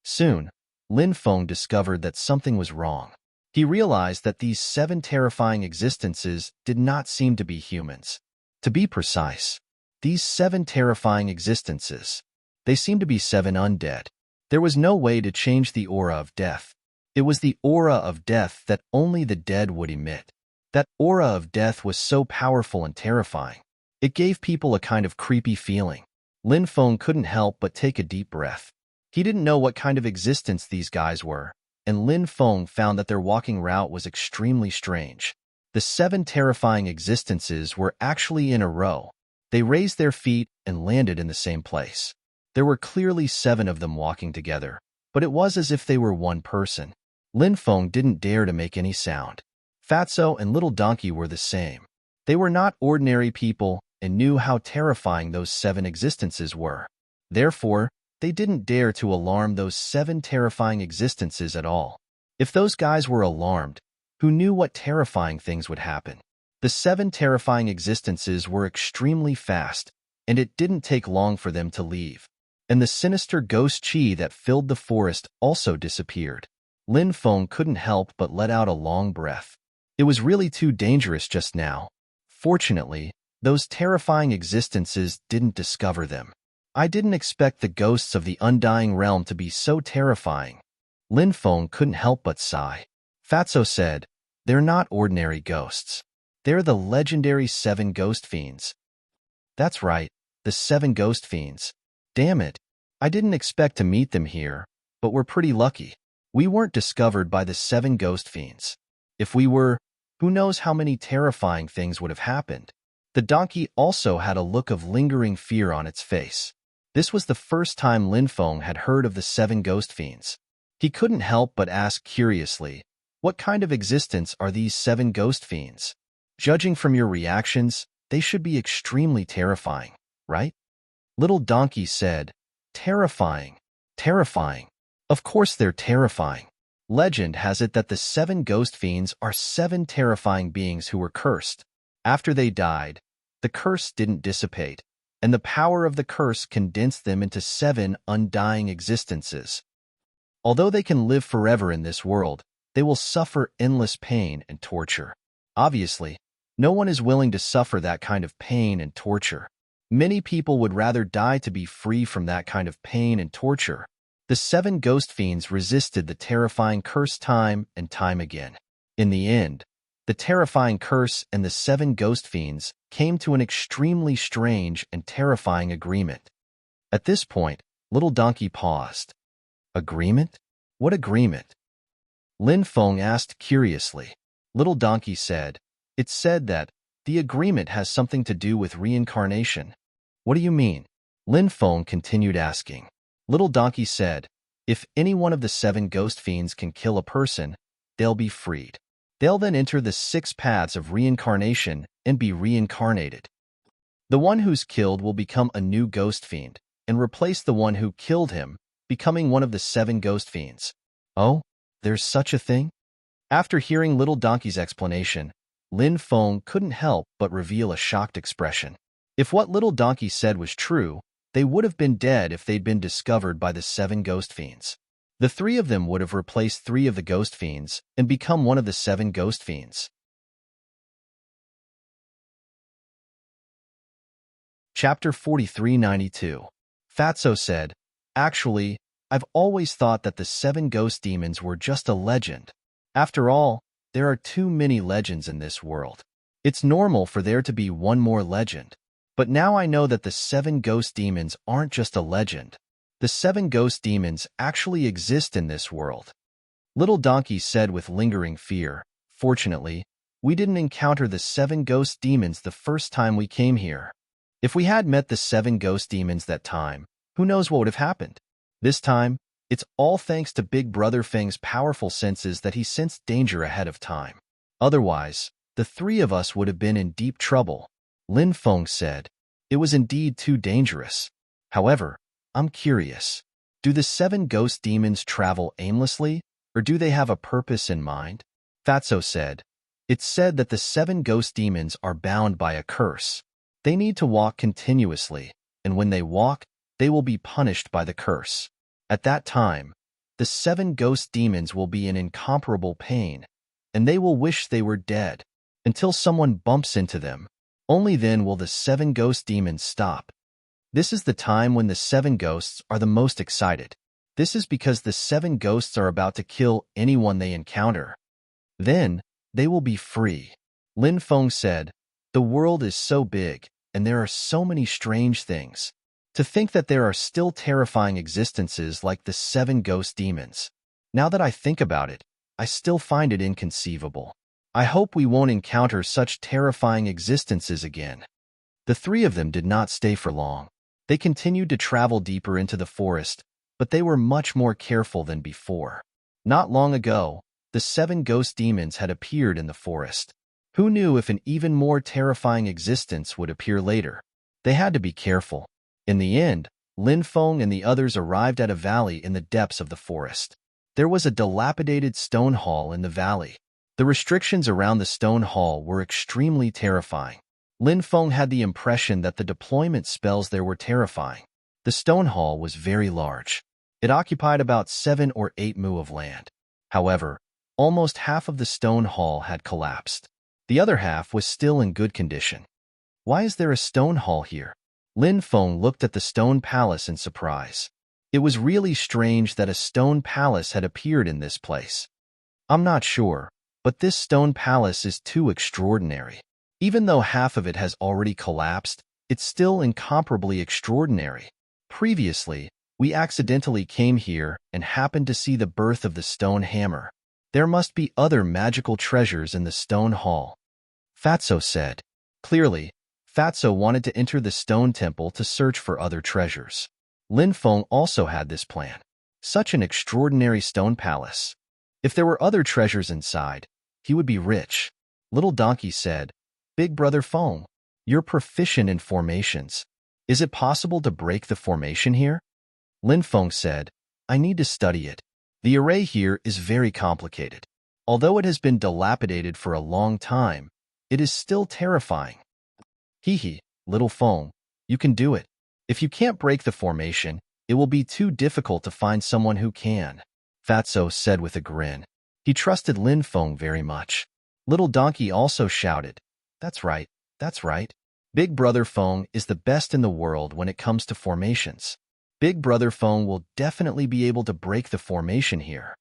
Soon, Lin Feng discovered that something was wrong. He realized that these 7 terrifying existences did not seem to be humans. To be precise, these 7 terrifying existences, they seemed to be 7 undead. There was no way to change the aura of death. It was the aura of death that only the dead would emit. That aura of death was so powerful and terrifying. It gave people a kind of creepy feeling. Lin Feng couldn't help but take a deep breath. He didn't know what kind of existence these guys were, and Lin Feng found that their walking route was extremely strange. The 7 terrifying existences were actually in a row. They raised their feet and landed in the same place. There were clearly 7 of them walking together, but it was as if they were one person. Lin Feng didn't dare to make any sound. Fatso and Little Donkey were the same. They were not ordinary people and knew how terrifying those 7 existences were. Therefore, they didn't dare to alarm those 7 terrifying existences at all. If those guys were alarmed, who knew what terrifying things would happen? The 7 terrifying existences were extremely fast, and it didn't take long for them to leave. And the sinister ghost chi that filled the forest also disappeared. Lin Feng couldn't help but let out a long breath. It was really too dangerous just now. Fortunately, those terrifying existences didn't discover them. I didn't expect the ghosts of the undying realm to be so terrifying. Lin Feng couldn't help but sigh. Fatso said, "They're not ordinary ghosts. They're the legendary 7 ghost fiends." That's right, the 7 ghost fiends. Damn it. I didn't expect to meet them here, but we're pretty lucky. We weren't discovered by the 7 ghost fiends. If we were, who knows how many terrifying things would have happened. The donkey also had a look of lingering fear on its face. This was the first time Lin Feng had heard of the 7 ghost fiends. He couldn't help but ask curiously, what kind of existence are these 7 ghost fiends? Judging from your reactions, they should be extremely terrifying, right? Little Donkey said, terrifying, terrifying. Of course they're terrifying. Legend has it that the 7 ghost fiends are 7 terrifying beings who were cursed. After they died, the curse didn't dissipate, and the power of the curse condensed them into 7 undying existences. Although they can live forever in this world, they will suffer endless pain and torture. Obviously, no one is willing to suffer that kind of pain and torture. Many people would rather die to be free from that kind of pain and torture. The 7 ghost fiends resisted the terrifying curse time and time again. In the end, the terrifying curse and the 7 ghost fiends came to an extremely strange and terrifying agreement. At this point, Little Donkey paused. Agreement? What agreement? Lin Feng asked curiously. Little Donkey said, "It's said that the agreement has something to do with reincarnation." What do you mean? Lin Feng continued asking. Little Donkey said, "If any one of the 7 ghost fiends can kill a person, they'll be freed. They'll then enter the 6 paths of reincarnation and be reincarnated. The one who's killed will become a new ghost fiend and replace the one who killed him, becoming one of the 7 ghost fiends." Oh, there's such a thing? After hearing Little Donkey's explanation, Lin Feng couldn't help but reveal a shocked expression. If what Little Donkey said was true, they would have been dead if they'd been discovered by the 7 ghost fiends. The 3 of them would have replaced 3 of the ghost fiends and become one of the 7 ghost fiends. Chapter 4392. Fatso said, "Actually, I've always thought that the 7 ghost demons were just a legend. After all, there are too many legends in this world. It's normal for there to be one more legend. But now I know that the 7 ghost demons aren't just a legend. The 7 ghost demons actually exist in this world." Little Donkey said with lingering fear, "Fortunately, we didn't encounter the 7 ghost demons the first time we came here. If we had met the 7 ghost demons that time, who knows what would have happened? This time, it's all thanks to Big Brother Feng's powerful senses that he sensed danger ahead of time. Otherwise, the 3 of us would have been in deep trouble." Lin Feng said, "It was indeed too dangerous. However, I'm curious. Do the 7 ghost demons travel aimlessly, Or do they have a purpose in mind? Fatso said, "It's said that the 7 ghost demons are bound by a curse. They need to walk continuously, and when they walk, they will be punished by the curse. At that time, the 7 ghost demons will be in incomparable pain, and they will wish they were dead, until someone bumps into them. Only then will the 7 ghost demons stop. This is the time when the 7 ghosts are the most excited. This is because the 7 ghosts are about to kill anyone they encounter. Then, they will be free." Lin Feng said, "The world is so big, and there are so many strange things. To think that there are still terrifying existences like the 7 ghost demons. Now that I think about it, I still find it inconceivable. I hope we won't encounter such terrifying existences again." The 3 of them did not stay for long. They continued to travel deeper into the forest, but they were much more careful than before. Not long ago, the 7 ghost demons had appeared in the forest. Who knew if an even more terrifying existence would appear later? They had to be careful. In the end, Lin Feng and the others arrived at a valley in the depths of the forest. There was a dilapidated stone hall in the valley. The restrictions around the stone hall were extremely terrifying. Lin Feng had the impression that the deployment spells there were terrifying. The stone hall was very large. It occupied about 7 or 8 mu of land. However, almost half of the stone hall had collapsed. The other half was still in good condition. Why is there a stone hall here? Lin Feng looked at the stone palace in surprise. It was really strange that a stone palace had appeared in this place. I'm not sure, but this stone palace is too extraordinary. Even though half of it has already collapsed, it's still incomparably extraordinary. Previously, we accidentally came here and happened to see the birth of the stone hammer. There must be other magical treasures in the stone hall," Fatso said. Clearly, Fatso wanted to enter the stone temple to search for other treasures. Lin Feng also had this plan. Such an extraordinary stone palace. If there were other treasures inside, he would be rich. Little Donkey said, "Big Brother Feng, you're proficient in formations. Is it possible to break the formation here?" Lin Feng said, "I need to study it. The array here is very complicated. Although it has been dilapidated for a long time, it is still terrifying." "Hee, Little Feng, you can do it. If you can't break the formation, it will be too difficult to find someone who can," Fatso said with a grin. He trusted Lin Feng very much. Little Donkey also shouted, That's right. Big Brother Feng is the best in the world when it comes to formations. Big Brother Feng will definitely be able to break the formation here."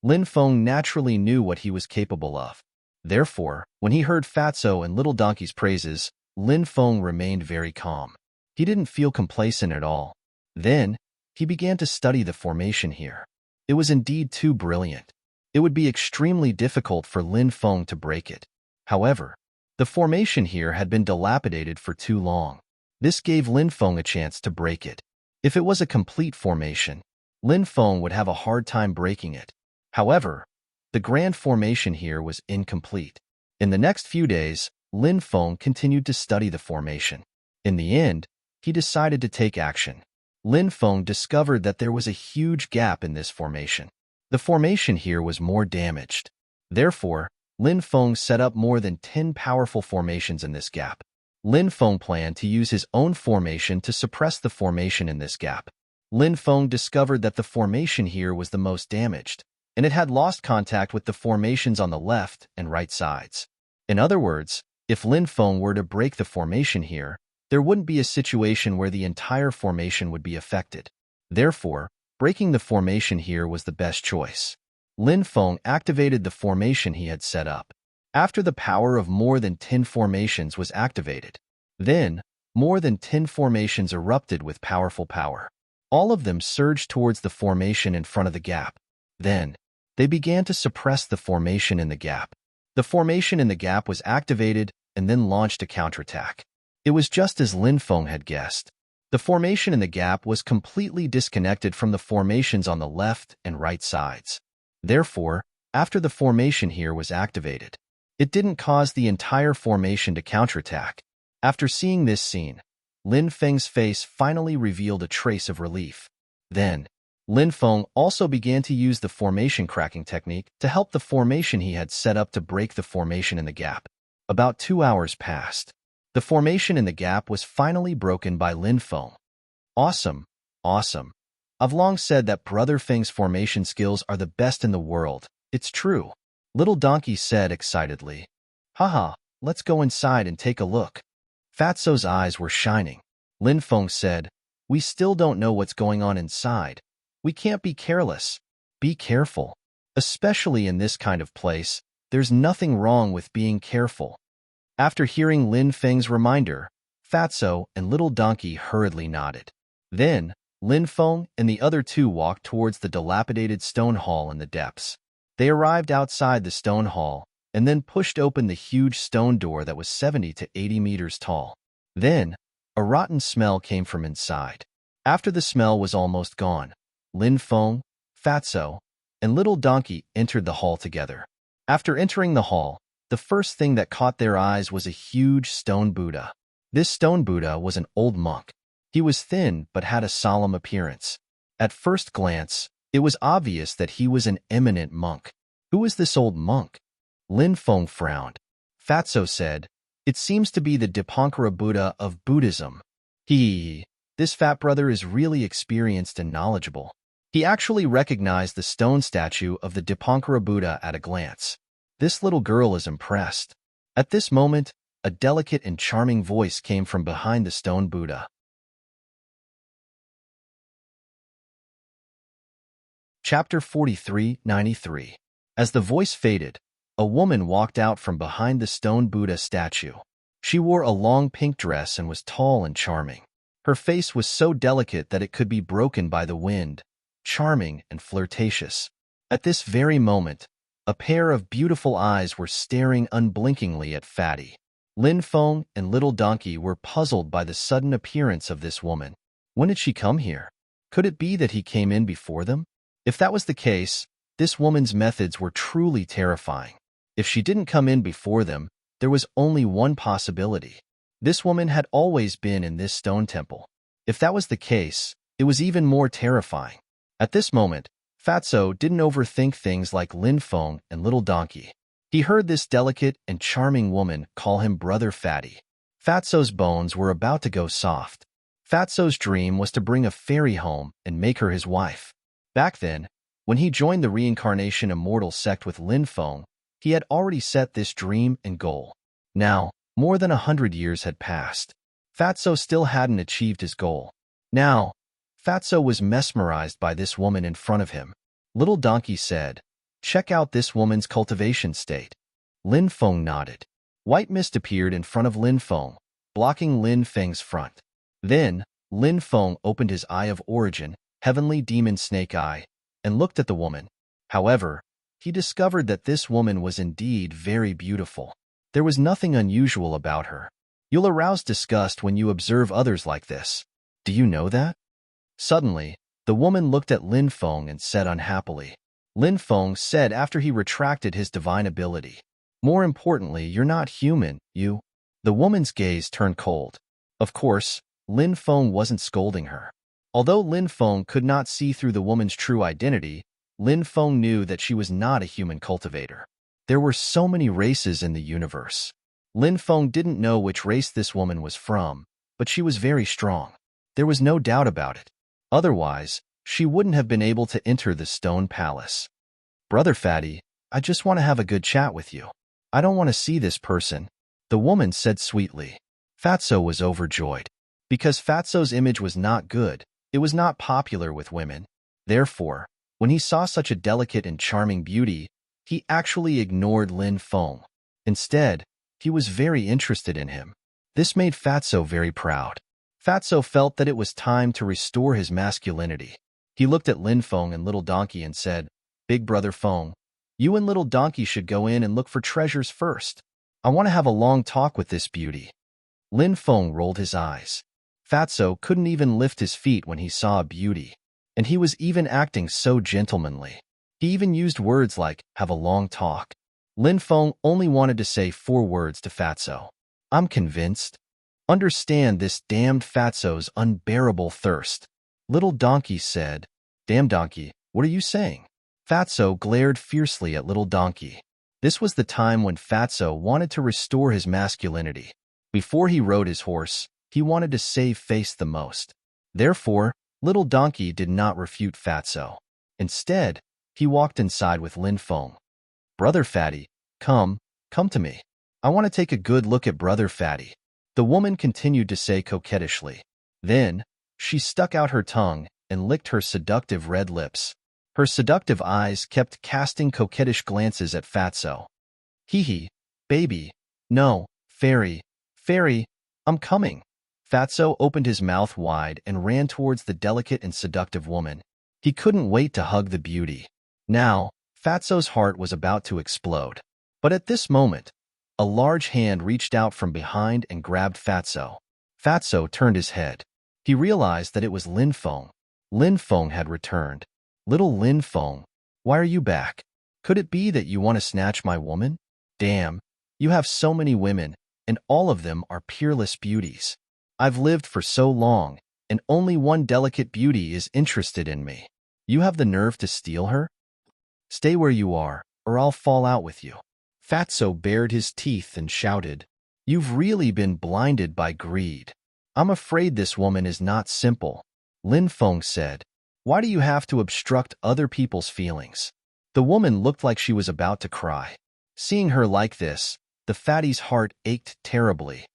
Lin Feng naturally knew what he was capable of. Therefore, when he heard Fatso and Little Donkey's praises, Lin Feng remained very calm. He didn't feel complacent at all. Then, he began to study the formation here. It was indeed too brilliant. It would be extremely difficult for Lin Feng to break it. However, the formation here had been dilapidated for too long. This gave Lin Feng a chance to break it. If it was a complete formation, Lin Feng would have a hard time breaking it. However, the grand formation here was incomplete. In the next few days, Lin Feng continued to study the formation. In the end, he decided to take action. Lin Feng discovered that there was a huge gap in this formation. The formation here was more damaged. Therefore, Lin Feng set up more than 10 powerful formations in this gap. Lin Feng planned to use his own formation to suppress the formation in this gap. Lin Feng discovered that the formation here was the most damaged, and it had lost contact with the formations on the left and right sides. In other words, if Lin Feng were to break the formation here, there wouldn't be a situation where the entire formation would be affected. Therefore, breaking the formation here was the best choice. Lin Feng activated the formation he had set up. After the power of more than 10 formations was activated, then more than 10 formations erupted with powerful power. All of them surged towards the formation in front of the gap. Then, they began to suppress the formation in the gap. The formation in the gap was activated and then launched a counterattack. It was just as Lin Feng had guessed. The formation in the gap was completely disconnected from the formations on the left and right sides. Therefore, after the formation here was activated, it didn't cause the entire formation to counterattack. After seeing this scene, Lin Feng's face finally revealed a trace of relief. Then, Lin Feng also began to use the formation cracking technique to help the formation he had set up to break the formation in the gap. About 2 hours passed. The formation in the gap was finally broken by Lin Feng. Awesome, awesome. I've long said that Brother Feng's formation skills are the best in the world. It's true. Little Donkey said excitedly. Haha, let's go inside and take a look. Fatso's eyes were shining. Lin Feng said, we still don't know what's going on inside. We can't be careless. Be careful. Especially in this kind of place, there's nothing wrong with being careful. After hearing Lin Feng's reminder, Fatso and Little Donkey hurriedly nodded. Then, Lin Feng and the other two walked towards the dilapidated stone hall in the depths. They arrived outside the stone hall and then pushed open the huge stone door that was 70 to 80 meters tall. Then, a rotten smell came from inside. After the smell was almost gone, Lin Feng, Fatso, and Little Donkey entered the hall together. After entering the hall, the first thing that caught their eyes was a huge stone Buddha. This stone Buddha was an old monk. He was thin but had a solemn appearance. At first glance, it was obvious that he was an eminent monk. Who is this old monk? Lin Feng frowned. Fatso said, it seems to be the Dipankara Buddha of Buddhism. This fat brother is really experienced and knowledgeable. He actually recognized the stone statue of the Dipankara Buddha at a glance. This little girl is impressed. At this moment, a delicate and charming voice came from behind the stone Buddha. Chapter 43:93. As the voice faded, a woman walked out from behind the stone Buddha statue. She wore a long pink dress and was tall and charming. Her face was so delicate that it could be broken by the wind, charming and flirtatious. At this very moment, a pair of beautiful eyes were staring unblinkingly at Fatty. Lin Feng and Little Donkey were puzzled by the sudden appearance of this woman. When did she come here? Could it be that he came in before them? If that was the case, this woman's methods were truly terrifying. If she didn't come in before them, there was only one possibility. This woman had always been in this stone temple. If that was the case, it was even more terrifying. At this moment, Fatso didn't overthink things like Lin Feng and Little Donkey. He heard this delicate and charming woman call him Brother Fatty. Fatso's bones were about to go soft. Fatso's dream was to bring a fairy home and make her his wife. Back then, when he joined the Reincarnation Immortal sect with Lin Feng, he had already set this dream and goal. Now, more than 100 years had passed. Fatso still hadn't achieved his goal. Now, Fatso was mesmerized by this woman in front of him. Little Donkey said, check out this woman's cultivation state. Lin Feng nodded. White mist appeared in front of Lin Feng, blocking Lin Feng's front. Then, Lin Feng opened his Eye of Origin, Heavenly Demon Snake Eye, and looked at the woman. However, he discovered that this woman was indeed very beautiful. There was nothing unusual about her. You'll arouse disgust when you observe others like this. Do you know that? Suddenly, the woman looked at Lin Feng and said unhappily. Lin Feng said after he retracted his divine ability. More importantly, you're not human, you. The woman's gaze turned cold. Of course, Lin Feng wasn't scolding her. Although Lin Feng could not see through the woman's true identity, Lin Feng knew that she was not a human cultivator. There were so many races in the universe. Lin Feng didn't know which race this woman was from, but she was very strong. There was no doubt about it. Otherwise, she wouldn't have been able to enter the stone palace. Brother Fatty, I just want to have a good chat with you. I don't want to see this person, the woman said sweetly. Fatso was overjoyed. Because Fatso's image was not good, it was not popular with women. Therefore, when he saw such a delicate and charming beauty, he actually ignored Lin Feng. Instead, he was very interested in him. This made Fatso very proud. Fatso felt that it was time to restore his masculinity. He looked at Lin Feng and Little Donkey and said, Big Brother Feng, you and Little Donkey should go in and look for treasures first. I want to have a long talk with this beauty. Lin Feng rolled his eyes. Fatso couldn't even lift his feet when he saw a beauty. And he was even acting so gentlemanly. He even used words like, have a long talk. Lin Feng only wanted to say 4 words to Fatso. I'm convinced. Understand this damned Fatso's unbearable thirst. Little Donkey said, Damn donkey, what are you saying? Fatso glared fiercely at little donkey. This was the time when Fatso wanted to restore his masculinity. Before he rode his horse, he wanted to save face the most. Therefore, little donkey did not refute Fatso. Instead, he walked inside with Lin Feng. Brother Fatty, come to me. I want to take a good look at Brother Fatty. The woman continued to say coquettishly. Then, she stuck out her tongue and licked her seductive red lips. Her seductive eyes kept casting coquettish glances at Fatso. Hee, baby. No, fairy, I'm coming. Fatso opened his mouth wide and ran towards the delicate and seductive woman. He couldn't wait to hug the beauty. Now, Fatso's heart was about to explode. But at this moment, a large hand reached out from behind and grabbed Fatso. Fatso turned his head. He realized that it was Lin Feng. Lin Feng had returned. Little Lin Feng, why are you back? Could it be that you want to snatch my woman? Damn, you have so many women, and all of them are peerless beauties. I've lived for so long, and only one delicate beauty is interested in me. You have the nerve to steal her? Stay where you are, or I'll fall out with you. Fatso bared his teeth and shouted, You've really been blinded by greed. I'm afraid this woman is not simple. Lin Feng said, Why do you have to obstruct other people's feelings? The woman looked like she was about to cry. Seeing her like this, the fatty's heart ached terribly.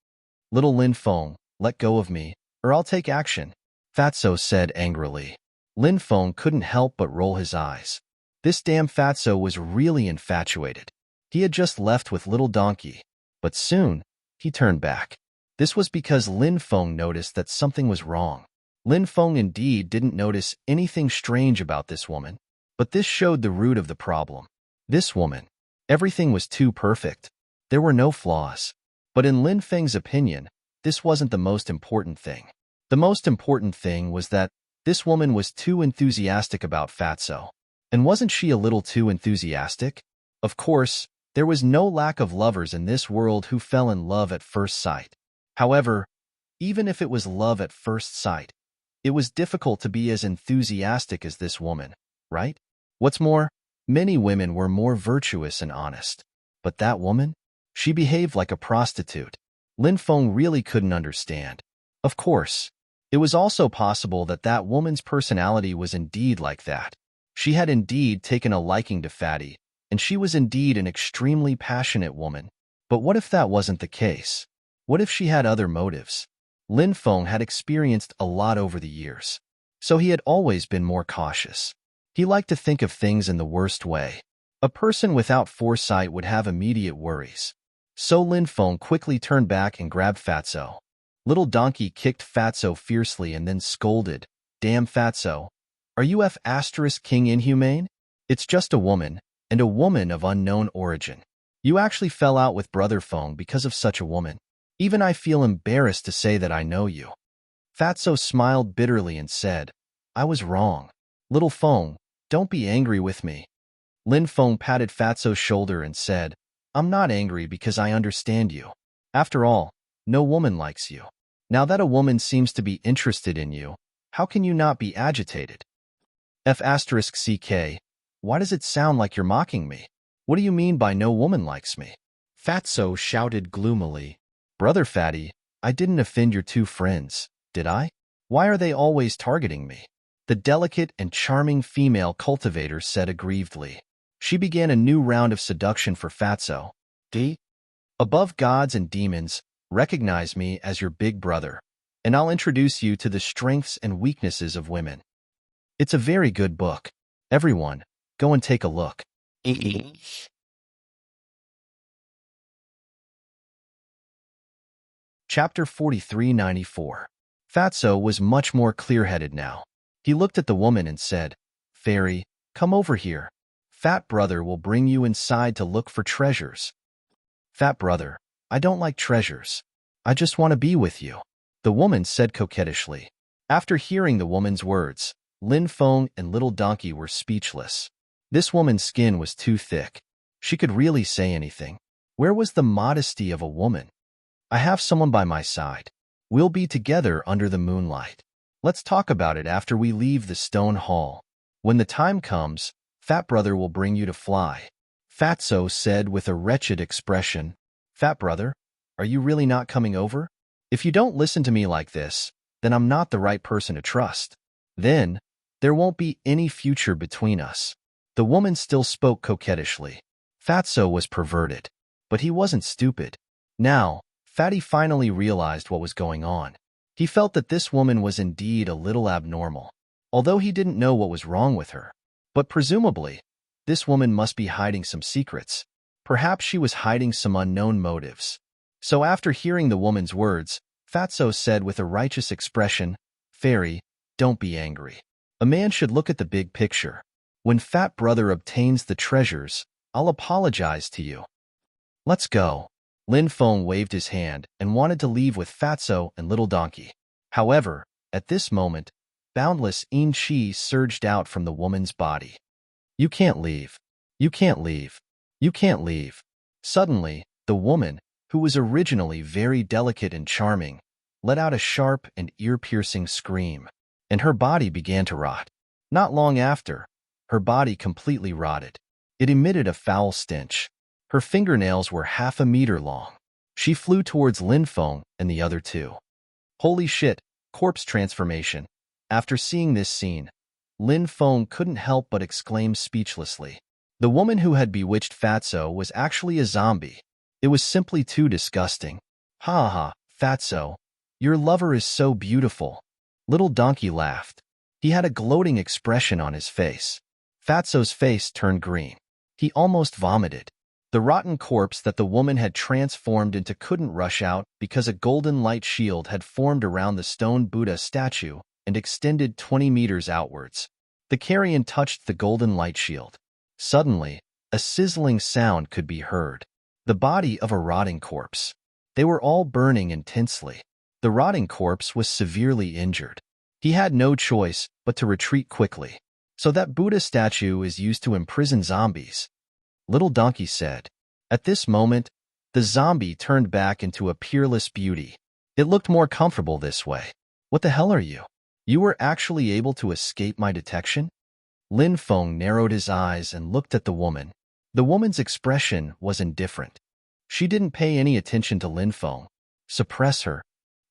Little Lin Feng, let go of me, or I'll take action, Fatso said angrily. Lin Feng couldn't help but roll his eyes. This damn Fatso was really infatuated. He had just left with little donkey, but soon, he turned back. This was because Lin Feng noticed that something was wrong. Lin Feng indeed didn't notice anything strange about this woman, but this showed the root of the problem. This woman. Everything was too perfect. There were no flaws. But in Lin Feng's opinion, this wasn't the most important thing. The most important thing was that this woman was too enthusiastic about Fatso. And wasn't she a little too enthusiastic? Of course, there was no lack of lovers in this world who fell in love at first sight. However, even if it was love at first sight, it was difficult to be as enthusiastic as this woman, right? What's more, many women were more virtuous and honest. But that woman? She behaved like a prostitute. Lin Feng really couldn't understand. Of course, it was also possible that that woman's personality was indeed like that. She had indeed taken a liking to Fatty, and she was indeed an extremely passionate woman. But what if that wasn't the case? What if she had other motives? Lin Feng had experienced a lot over the years, so he had always been more cautious. He liked to think of things in the worst way. A person without foresight would have immediate worries. So Lin Feng quickly turned back and grabbed Fatso. Little donkey kicked Fatso fiercely and then scolded, Damn Fatso, are you King inhumane? It's just a woman, and a woman of unknown origin. You actually fell out with Brother Feng because of such a woman. Even I feel embarrassed to say that I know you. Fatso smiled bitterly and said, I was wrong. Little Feng, don't be angry with me. Lin Feng patted Fatso's shoulder and said, I'm not angry because I understand you. After all, no woman likes you. Now that a woman seems to be interested in you, how can you not be agitated? F***CK, why does it sound like you're mocking me? What do you mean by no woman likes me? Fatso shouted gloomily. Brother Fatty, I didn't offend your two friends, did I? Why are they always targeting me? The delicate and charming female cultivator said aggrievedly. She began a new round of seduction for Fatso. Above gods and demons, recognize me as your big brother, and I'll introduce you to the strengths and weaknesses of women. It's a very good book. Everyone, go and take a look. Chapter 4394. Fatso was much more clear-headed now. He looked at the woman and said, Fairy, come over here. Fat brother will bring you inside to look for treasures. Fat brother, I don't like treasures. I just want to be with you, the woman said coquettishly. After hearing the woman's words, Lin Feng and little donkey were speechless. This woman's skin was too thick. She could really say anything. Where was the modesty of a woman? I have someone by my side. We'll be together under the moonlight. Let's talk about it after we leave the stone hall. When the time comes, Fat Brother will bring you to fly. Fatso said with a wretched expression. Fat Brother, are you really not coming over? If you don't listen to me like this, then I'm not the right person to trust. Then, there won't be any future between us. The woman still spoke coquettishly. Fatso was perverted, but he wasn't stupid. Now, Fatty finally realized what was going on. He felt that this woman was indeed a little abnormal, although he didn't know what was wrong with her. But presumably, this woman must be hiding some secrets. Perhaps she was hiding some unknown motives. So after hearing the woman's words, Fatso said with a righteous expression, Fairy, don't be angry. A man should look at the big picture. When Fat Brother obtains the treasures, I'll apologize to you. Let's go. Lin Feng waved his hand and wanted to leave with Fatso and Little Donkey. However, at this moment, boundless Yin Qi surged out from the woman's body. You can't leave. You can't leave. You can't leave. Suddenly, the woman, who was originally very delicate and charming, let out a sharp and ear-piercing scream, and her body began to rot. Not long after, her body completely rotted. It emitted a foul stench. Her fingernails were 1/2 a meter long. She flew towards Lin Feng and the other two. Holy shit, corpse transformation. After seeing this scene, Lin Feng couldn't help but exclaim speechlessly. The woman who had bewitched Fatso was actually a zombie. It was simply too disgusting. Ha ha, Fatso, your lover is so beautiful. Little Donkey laughed. He had a gloating expression on his face. Fatso's face turned green. He almost vomited. The rotten corpse that the woman had transformed into couldn't rush out because a golden light shield had formed around the stone Buddha statue and extended 20 meters outwards. The carrion touched the golden light shield. Suddenly, a sizzling sound could be heard. The body of a rotting corpse. They were all burning intensely. The rotting corpse was severely injured. He had no choice but to retreat quickly. So that Buddha statue is used to imprison zombies, Little Donkey said. At this moment, the zombie turned back into a peerless beauty. It looked more comfortable this way. What the hell are you? You were actually able to escape my detection? Lin Feng narrowed his eyes and looked at the woman. The woman's expression was indifferent. She didn't pay any attention to Lin Feng. Suppress her,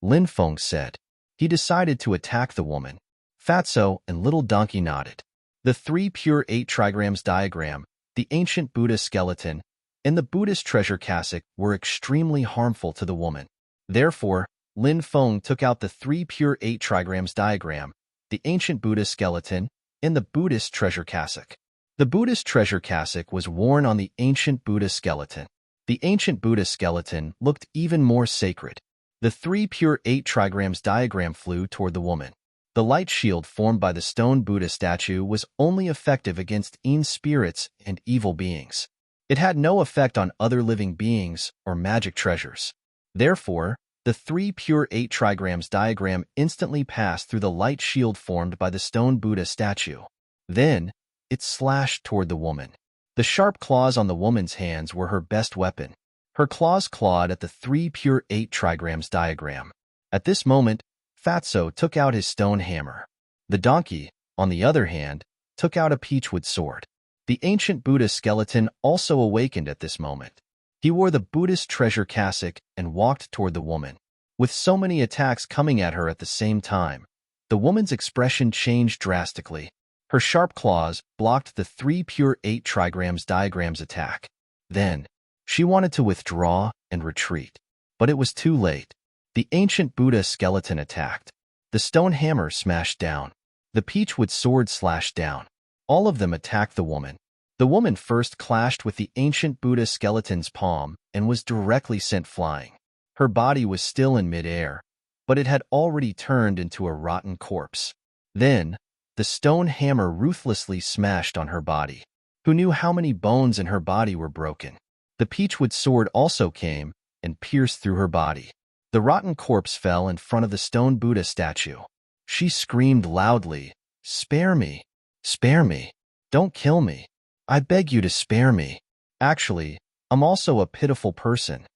Lin Feng said. He decided to attack the woman. Fatso and Little Donkey nodded. The 3 pure 8 trigrams diagram, the ancient Buddha skeleton, and the Buddhist treasure cassock were extremely harmful to the woman. Therefore, Lin Feng took out the 3 pure 8 trigrams diagram, the ancient Buddha skeleton, and the Buddhist treasure cassock. The Buddhist treasure cassock was worn on the ancient Buddha skeleton. The ancient Buddha skeleton looked even more sacred. The 3 pure 8 trigrams diagram flew toward the woman. The light shield formed by the stone Buddha statue was only effective against Yin spirits and evil beings. It had no effect on other living beings or magic treasures. Therefore, the 3 pure 8 trigrams diagram instantly passed through the light shield formed by the stone Buddha statue. Then, it slashed toward the woman. The sharp claws on the woman's hands were her best weapon. Her claws clawed at the 3 pure 8 trigrams diagram. At this moment, Fatso took out his stone hammer. The donkey, on the other hand, took out a peachwood sword. The ancient Buddha skeleton also awakened at this moment. He wore the Buddhist treasure cassock and walked toward the woman. With so many attacks coming at her at the same time, the woman's expression changed drastically. Her sharp claws blocked the 3 pure 8 trigrams diagram's attack. Then, she wanted to withdraw and retreat. But it was too late. The ancient Buddha skeleton attacked. The stone hammer smashed down. The peachwood sword slashed down. All of them attacked the woman. The woman first clashed with the ancient Buddha skeleton's palm and was directly sent flying. Her body was still in midair, but it had already turned into a rotten corpse. Then, the stone hammer ruthlessly smashed on her body. Who knew how many bones in her body were broken? The peachwood sword also came and pierced through her body. The rotten corpse fell in front of the stone Buddha statue. She screamed loudly, "Spare me! Spare me! Don't kill me! I beg you to spare me! Actually, I'm also a pitiful person."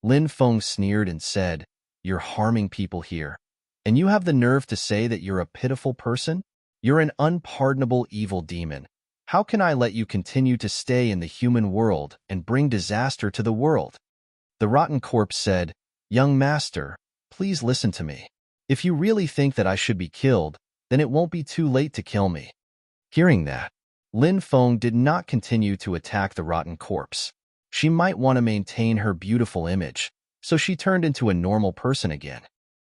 Lin Feng sneered and said, "You're harming people here, and you have the nerve to say that you're a pitiful person? You're an unpardonable evil demon. How can I let you continue to stay in the human world and bring disaster to the world?" The rotten corpse said, "Young master, please listen to me. If you really think that I should be killed, then it won't be too late to kill me." Hearing that, Lin Feng did not continue to attack the rotten corpse. She might want to maintain her beautiful image, so she turned into a normal person again.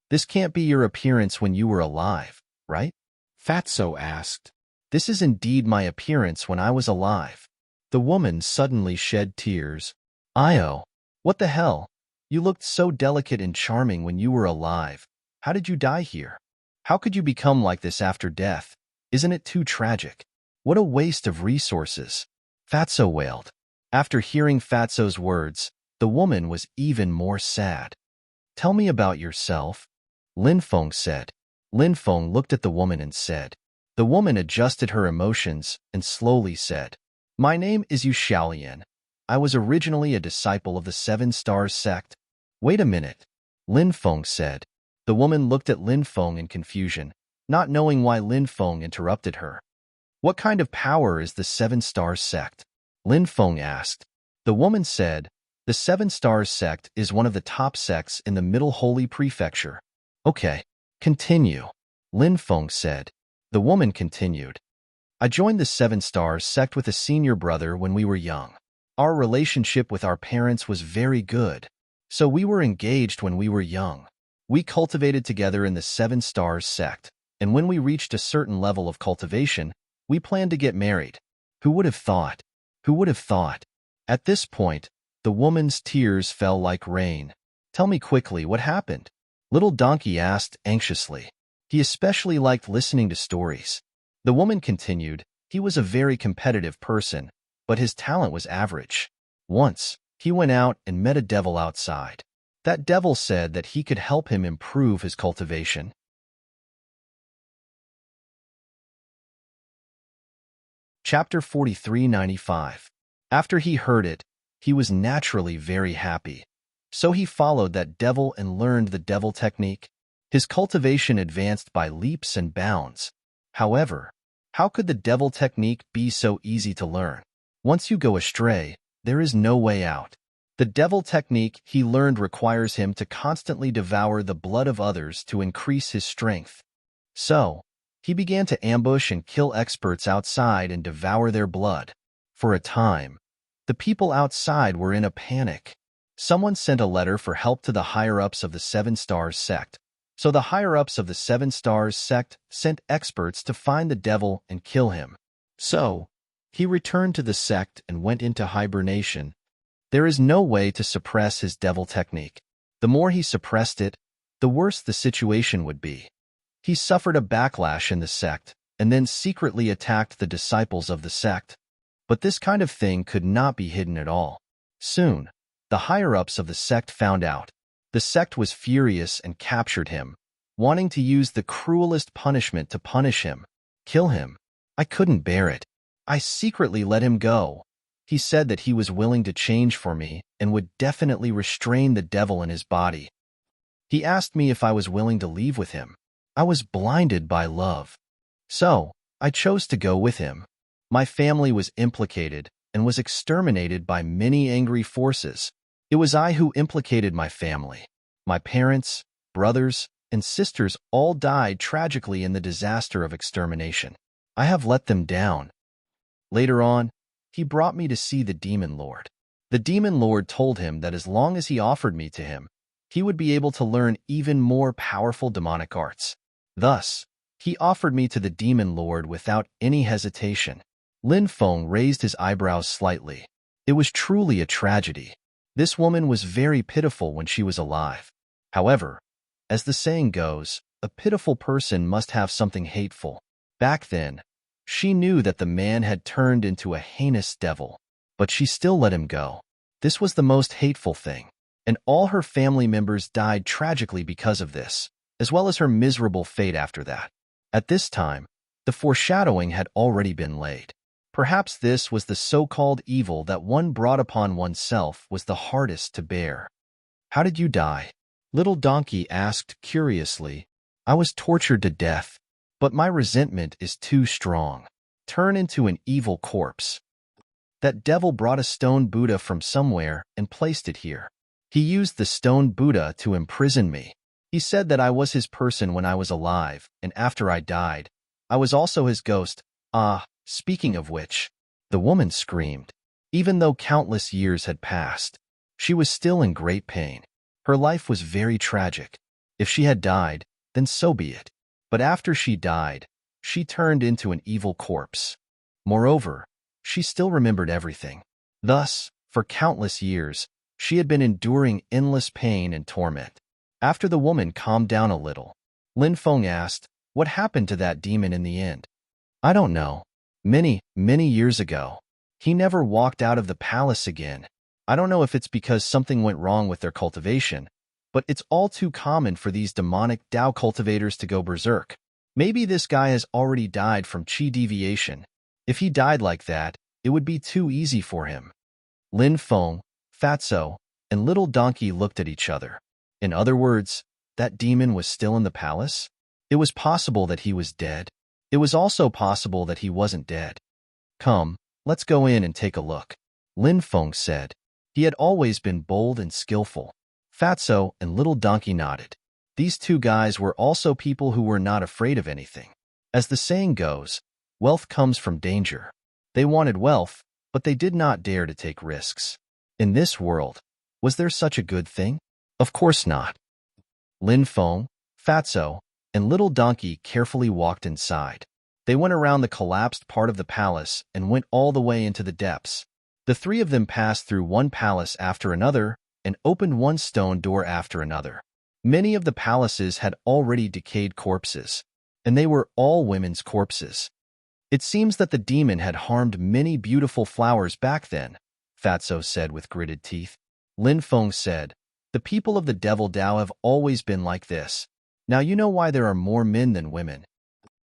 "This can't be your appearance when you were alive, right?" Fatso asked. "This is indeed my appearance when I was alive." The woman suddenly shed tears. "Io, what the hell? You looked so delicate and charming when you were alive. How did you die here? How could you become like this after death? Isn't it too tragic? What a waste of resources." Fatso wailed. After hearing Fatso's words, the woman was even more sad. "Tell me about yourself," Lin Feng said. Lin Feng looked at the woman and said. The woman adjusted her emotions and slowly said, "My name is Yu Xiaolian. I was originally a disciple of the Seven Stars sect." "Wait a minute," Lin Feng said. The woman looked at Lin Feng in confusion, not knowing why Lin Feng interrupted her. "What kind of power is the Seven Stars sect?" Lin Feng asked. The woman said, "The Seven Stars sect is one of the top sects in the Middle Holy Prefecture." "Okay, continue," Lin Feng said. The woman continued. "I joined the Seven Stars sect with a senior brother when we were young. Our relationship with our parents was very good, so we were engaged when we were young. We cultivated together in the Seven Stars sect, and when we reached a certain level of cultivation, we planned to get married. Who would have thought? Who would have thought?" At this point, the woman's tears fell like rain. "Tell me quickly what happened," Little Donkey asked anxiously. He especially liked listening to stories. The woman continued, "He was a very competitive person, but his talent was average. Once, he went out and met a devil outside. That devil said that he could help him improve his cultivation." Chapter 4395. After he heard it, he was naturally very happy. So he followed that devil and learned the devil technique. His cultivation advanced by leaps and bounds. However, how could the devil technique be so easy to learn? Once you go astray, there is no way out. The devil technique he learned requires him to constantly devour the blood of others to increase his strength. So, he began to ambush and kill experts outside and devour their blood. For a time, the people outside were in a panic. Someone sent a letter for help to the higher-ups of the Seven Stars sect. So the higher-ups of the Seven Stars sect sent experts to find the devil and kill him. So, he returned to the sect and went into hibernation. There is no way to suppress his devil technique. The more he suppressed it, the worse the situation would be. He suffered a backlash in the sect, and then secretly attacked the disciples of the sect. But this kind of thing could not be hidden at all. Soon, the higher-ups of the sect found out. The sect was furious and captured him, wanting to use the cruelest punishment to punish him. Kill him. I couldn't bear it. I secretly let him go. He said that he was willing to change for me and would definitely restrain the devil in his body. He asked me if I was willing to leave with him. I was blinded by love. So, I chose to go with him. My family was implicated and was exterminated by many angry forces. It was I who implicated my family. My parents, brothers, and sisters all died tragically in the disaster of extermination. I have let them down. Later on, he brought me to see the Demon Lord. The Demon Lord told him that as long as he offered me to him, he would be able to learn even more powerful demonic arts. Thus, he offered me to the Demon Lord without any hesitation. Lin Feng raised his eyebrows slightly. It was truly a tragedy. This woman was very pitiful when she was alive. However, as the saying goes, a pitiful person must have something hateful. Back then, she knew that the man had turned into a heinous devil, but she still let him go. This was the most hateful thing, and all her family members died tragically because of this, as well as her miserable fate after that. At this time, the foreshadowing had already been laid. Perhaps this was the so-called evil that one brought upon oneself was the hardest to bear. "How did you die?" Little Donkey asked curiously. "I was tortured to death. but my resentment is too strong. Turn into an evil corpse. That devil brought a stone Buddha from somewhere and placed it here. He used the stone Buddha to imprison me. He said that I was his person when I was alive, and after I died, I was also his ghost. Ah, speaking of which, the woman screamed. Even though countless years had passed, she was still in great pain. Her life was very tragic. If she had died, then so be it. But after she died, she turned into an evil corpse. Moreover, she still remembered everything. Thus, for countless years, she had been enduring endless pain and torment. After the woman calmed down a little, Lin Feng asked, "What happened to that demon in the end?" "I don't know. Many, many years ago. He never walked out of the palace again. I don't know if it's because something went wrong with their cultivation, but it's all too common for these demonic Dao cultivators to go berserk. Maybe this guy has already died from qi deviation. If he died like that, it would be too easy for him." Lin Feng, Fatso, and Little Donkey looked at each other. In other words, that demon was still in the palace? It was possible that he was dead. It was also possible that he wasn't dead. "Come, let's go in and take a look," Lin Feng said. He had always been bold and skillful. Fatso and Little Donkey nodded. These two guys were also people who were not afraid of anything. As the saying goes, wealth comes from danger. They wanted wealth, but they did not dare to take risks. In this world, was there such a good thing? Of course not. Lin Feng, Fatso, and Little Donkey carefully walked inside. They went around the collapsed part of the palace and went all the way into the depths. The three of them passed through one palace after another and opened one stone door after another. Many of the palaces had already decayed corpses, and they were all women's corpses. "It seems that the demon had harmed many beautiful flowers back then," Fatso said with gritted teeth. Lin Feng said, "The people of the Devil Dao have always been like this. Now you know why there are more men than women."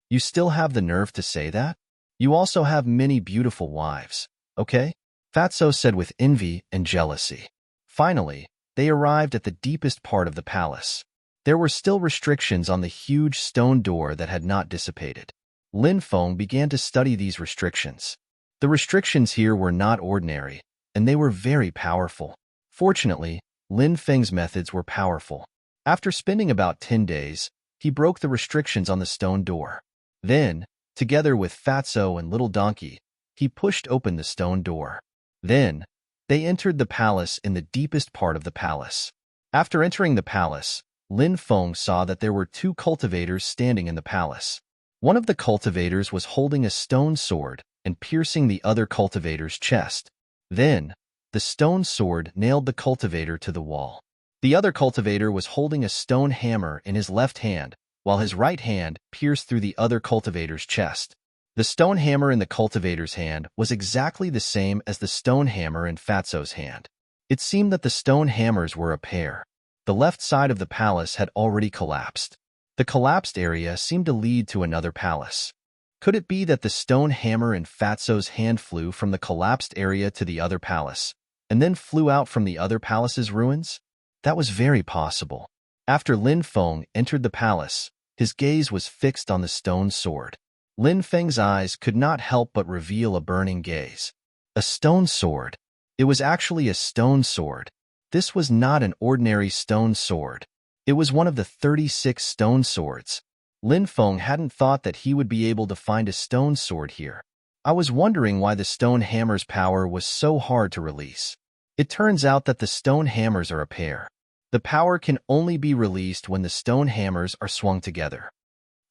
"You still have the nerve to say that? You also have many beautiful wives, okay?" Fatso said with envy and jealousy. Finally, they arrived at the deepest part of the palace. There were still restrictions on the huge stone door that had not dissipated. Lin Feng began to study these restrictions. The restrictions here were not ordinary, and they were very powerful. Fortunately, Lin Feng's methods were powerful. After spending about 10 days, he broke the restrictions on the stone door. Then, together with Fatso and Little Donkey, he pushed open the stone door. Then, they entered the palace in the deepest part of the palace. After entering the palace, Lin Feng saw that there were two cultivators standing in the palace. One of the cultivators was holding a stone sword and piercing the other cultivator's chest. Then, the stone sword nailed the cultivator to the wall. The other cultivator was holding a stone hammer in his left hand, while his right hand pierced through the other cultivator's chest. The stone hammer in the cultivator's hand was exactly the same as the stone hammer in Fatso's hand. It seemed that the stone hammers were a pair. The left side of the palace had already collapsed. The collapsed area seemed to lead to another palace. Could it be that the stone hammer in Fatso's hand flew from the collapsed area to the other palace, and then flew out from the other palace's ruins? That was very possible. After Lin Feng entered the palace, his gaze was fixed on the stone sword. Lin Feng's eyes could not help but reveal a burning gaze. A stone sword. It was actually a stone sword. This was not an ordinary stone sword. It was one of the 36 stone swords. Lin Feng hadn't thought that he would be able to find a stone sword here. I was wondering why the stone hammer's power was so hard to release. It turns out that the stone hammers are a pair. The power can only be released when the stone hammers are swung together.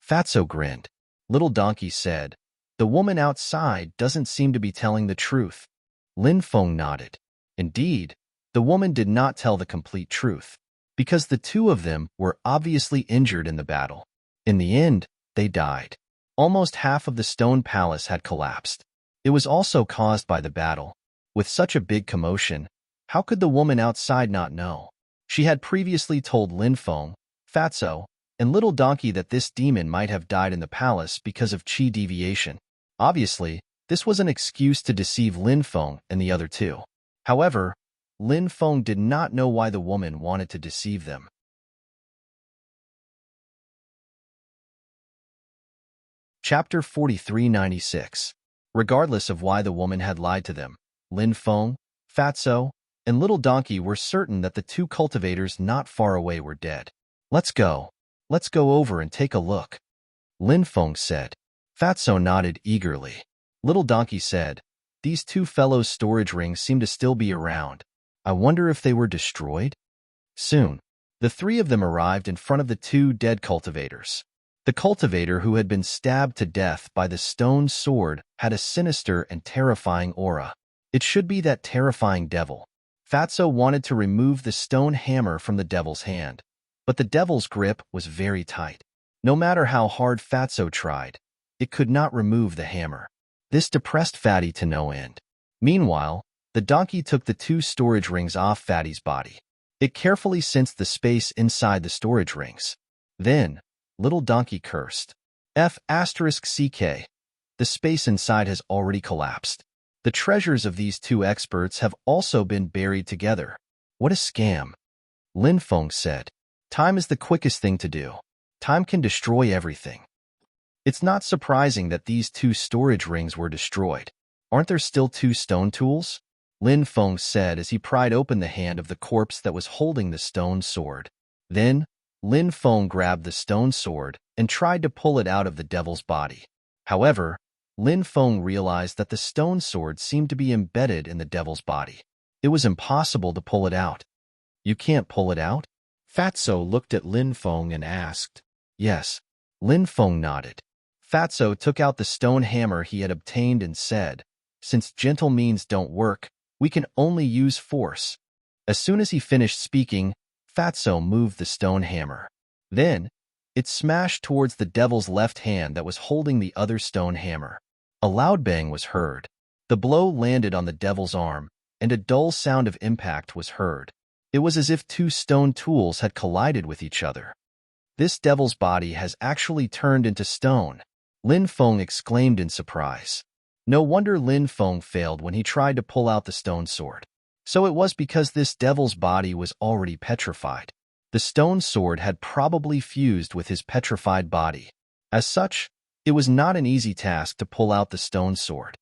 Fatso grinned. Little Donkey said, "The woman outside doesn't seem to be telling the truth." Lin Feng nodded. Indeed, the woman did not tell the complete truth, because the two of them were obviously injured in the battle. In the end, they died. Almost half of the stone palace had collapsed. It was also caused by the battle. With such a big commotion, how could the woman outside not know? She had previously told Lin Feng, Fatso, and Little Donkey that this demon might have died in the palace because of qi deviation. Obviously, this was an excuse to deceive Lin Feng and the other two. However, Lin Feng did not know why the woman wanted to deceive them. Chapter 4396. Regardless of why the woman had lied to them, Lin Feng, Fatso, and Little Donkey were certain that the two cultivators not far away were dead. Let's go. Let's go over and take a look, Lin Feng said. Fatso nodded eagerly. Little Donkey said, these two fellows' storage rings seem to still be around. I wonder if they were destroyed? Soon, the three of them arrived in front of the two dead cultivators. The cultivator who had been stabbed to death by the stone sword had a sinister and terrifying aura. It should be that terrifying devil. Fatso wanted to remove the stone hammer from the devil's hand, but the devil's grip was very tight. No matter how hard Fatso tried, it could not remove the hammer. This depressed Fatty to no end. Meanwhile, the donkey took the two storage rings off Fatty's body. It carefully sensed the space inside the storage rings. Then, Little Donkey cursed. F***CK. The space inside has already collapsed. The treasures of these two experts have also been buried together. What a scam. Lin Feng said. Time is the quickest thing to do. Time can destroy everything. It's not surprising that these two storage rings were destroyed. Aren't there still two stone tools? Lin Feng said as he pried open the hand of the corpse that was holding the stone sword. Then, Lin Feng grabbed the stone sword and tried to pull it out of the devil's body. However, Lin Feng realized that the stone sword seemed to be embedded in the devil's body. It was impossible to pull it out. You can't pull it out? Fatso looked at Lin Feng and asked. Yes. Lin Feng nodded. Fatso took out the stone hammer he had obtained and said, since gentle means don't work, we can only use force. As soon as he finished speaking, Fatso moved the stone hammer. Then, it smashed towards the devil's left hand that was holding the other stone hammer. A loud bang was heard. The blow landed on the devil's arm, and a dull sound of impact was heard. It was as if two stone tools had collided with each other. This devil's body has actually turned into stone, Lin Feng exclaimed in surprise. No wonder Lin Feng failed when he tried to pull out the stone sword. So it was because this devil's body was already petrified. The stone sword had probably fused with his petrified body. As such, it was not an easy task to pull out the stone sword.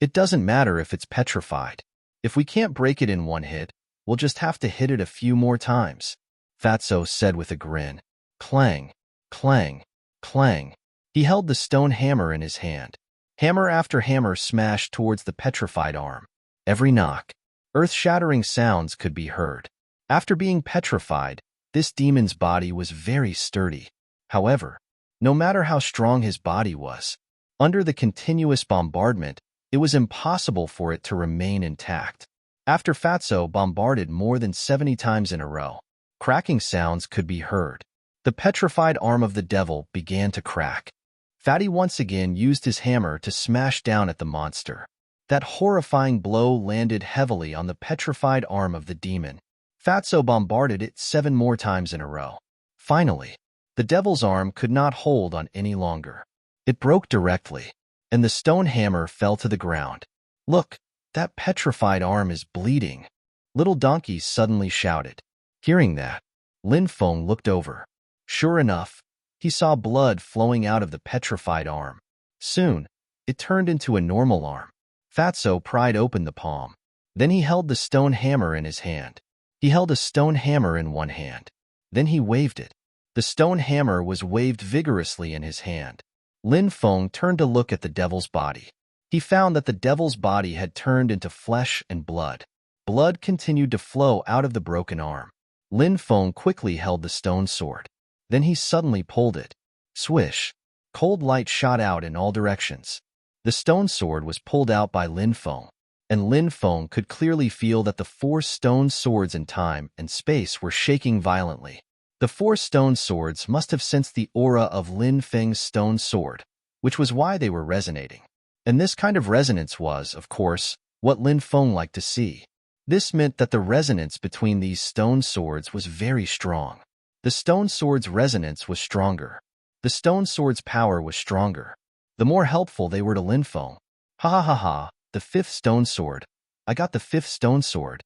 It doesn't matter if it's petrified. If we can't break it in one hit, we'll just have to hit it a few more times, Fatso said with a grin. Clang, clang, clang. He held the stone hammer in his hand. Hammer after hammer smashed towards the petrified arm. Every knock, earth-shattering sounds could be heard. After being petrified, this demon's body was very sturdy. However, no matter how strong his body was, under the continuous bombardment, it was impossible for it to remain intact. After Fatso bombarded more than 70 times in a row, cracking sounds could be heard. The petrified arm of the devil began to crack. Fatty once again used his hammer to smash down at the monster. That horrifying blow landed heavily on the petrified arm of the demon. Fatso bombarded it 7 more times in a row. Finally, the devil's arm could not hold on any longer. It broke directly, and the stone hammer fell to the ground. Look, that petrified arm is bleeding, Little Donkey suddenly shouted. Hearing that, Lin Feng looked over. Sure enough, he saw blood flowing out of the petrified arm. Soon, it turned into a normal arm. Fatso pried open the palm. Then he held the stone hammer in his hand. He held a stone hammer in one hand. Then he waved it. The stone hammer was waved vigorously in his hand. Lin Feng turned to look at the devil's body. He found that the devil's body had turned into flesh and blood. Blood continued to flow out of the broken arm. Lin Feng quickly held the stone sword. Then he suddenly pulled it. Swish! Cold light shot out in all directions. The stone sword was pulled out by Lin Feng, and Lin Feng could clearly feel that the 4 stone swords in time and space were shaking violently. The 4 stone swords must have sensed the aura of Lin Feng's stone sword, which was why they were resonating. And this kind of resonance was, of course, what Lin Feng liked to see. This meant that the resonance between these stone swords was very strong. The stone sword's resonance was stronger. The stone sword's power was stronger. The more helpful they were to Lin Feng. Ha ha ha ha, the 5th stone sword. I got the 5th stone sword.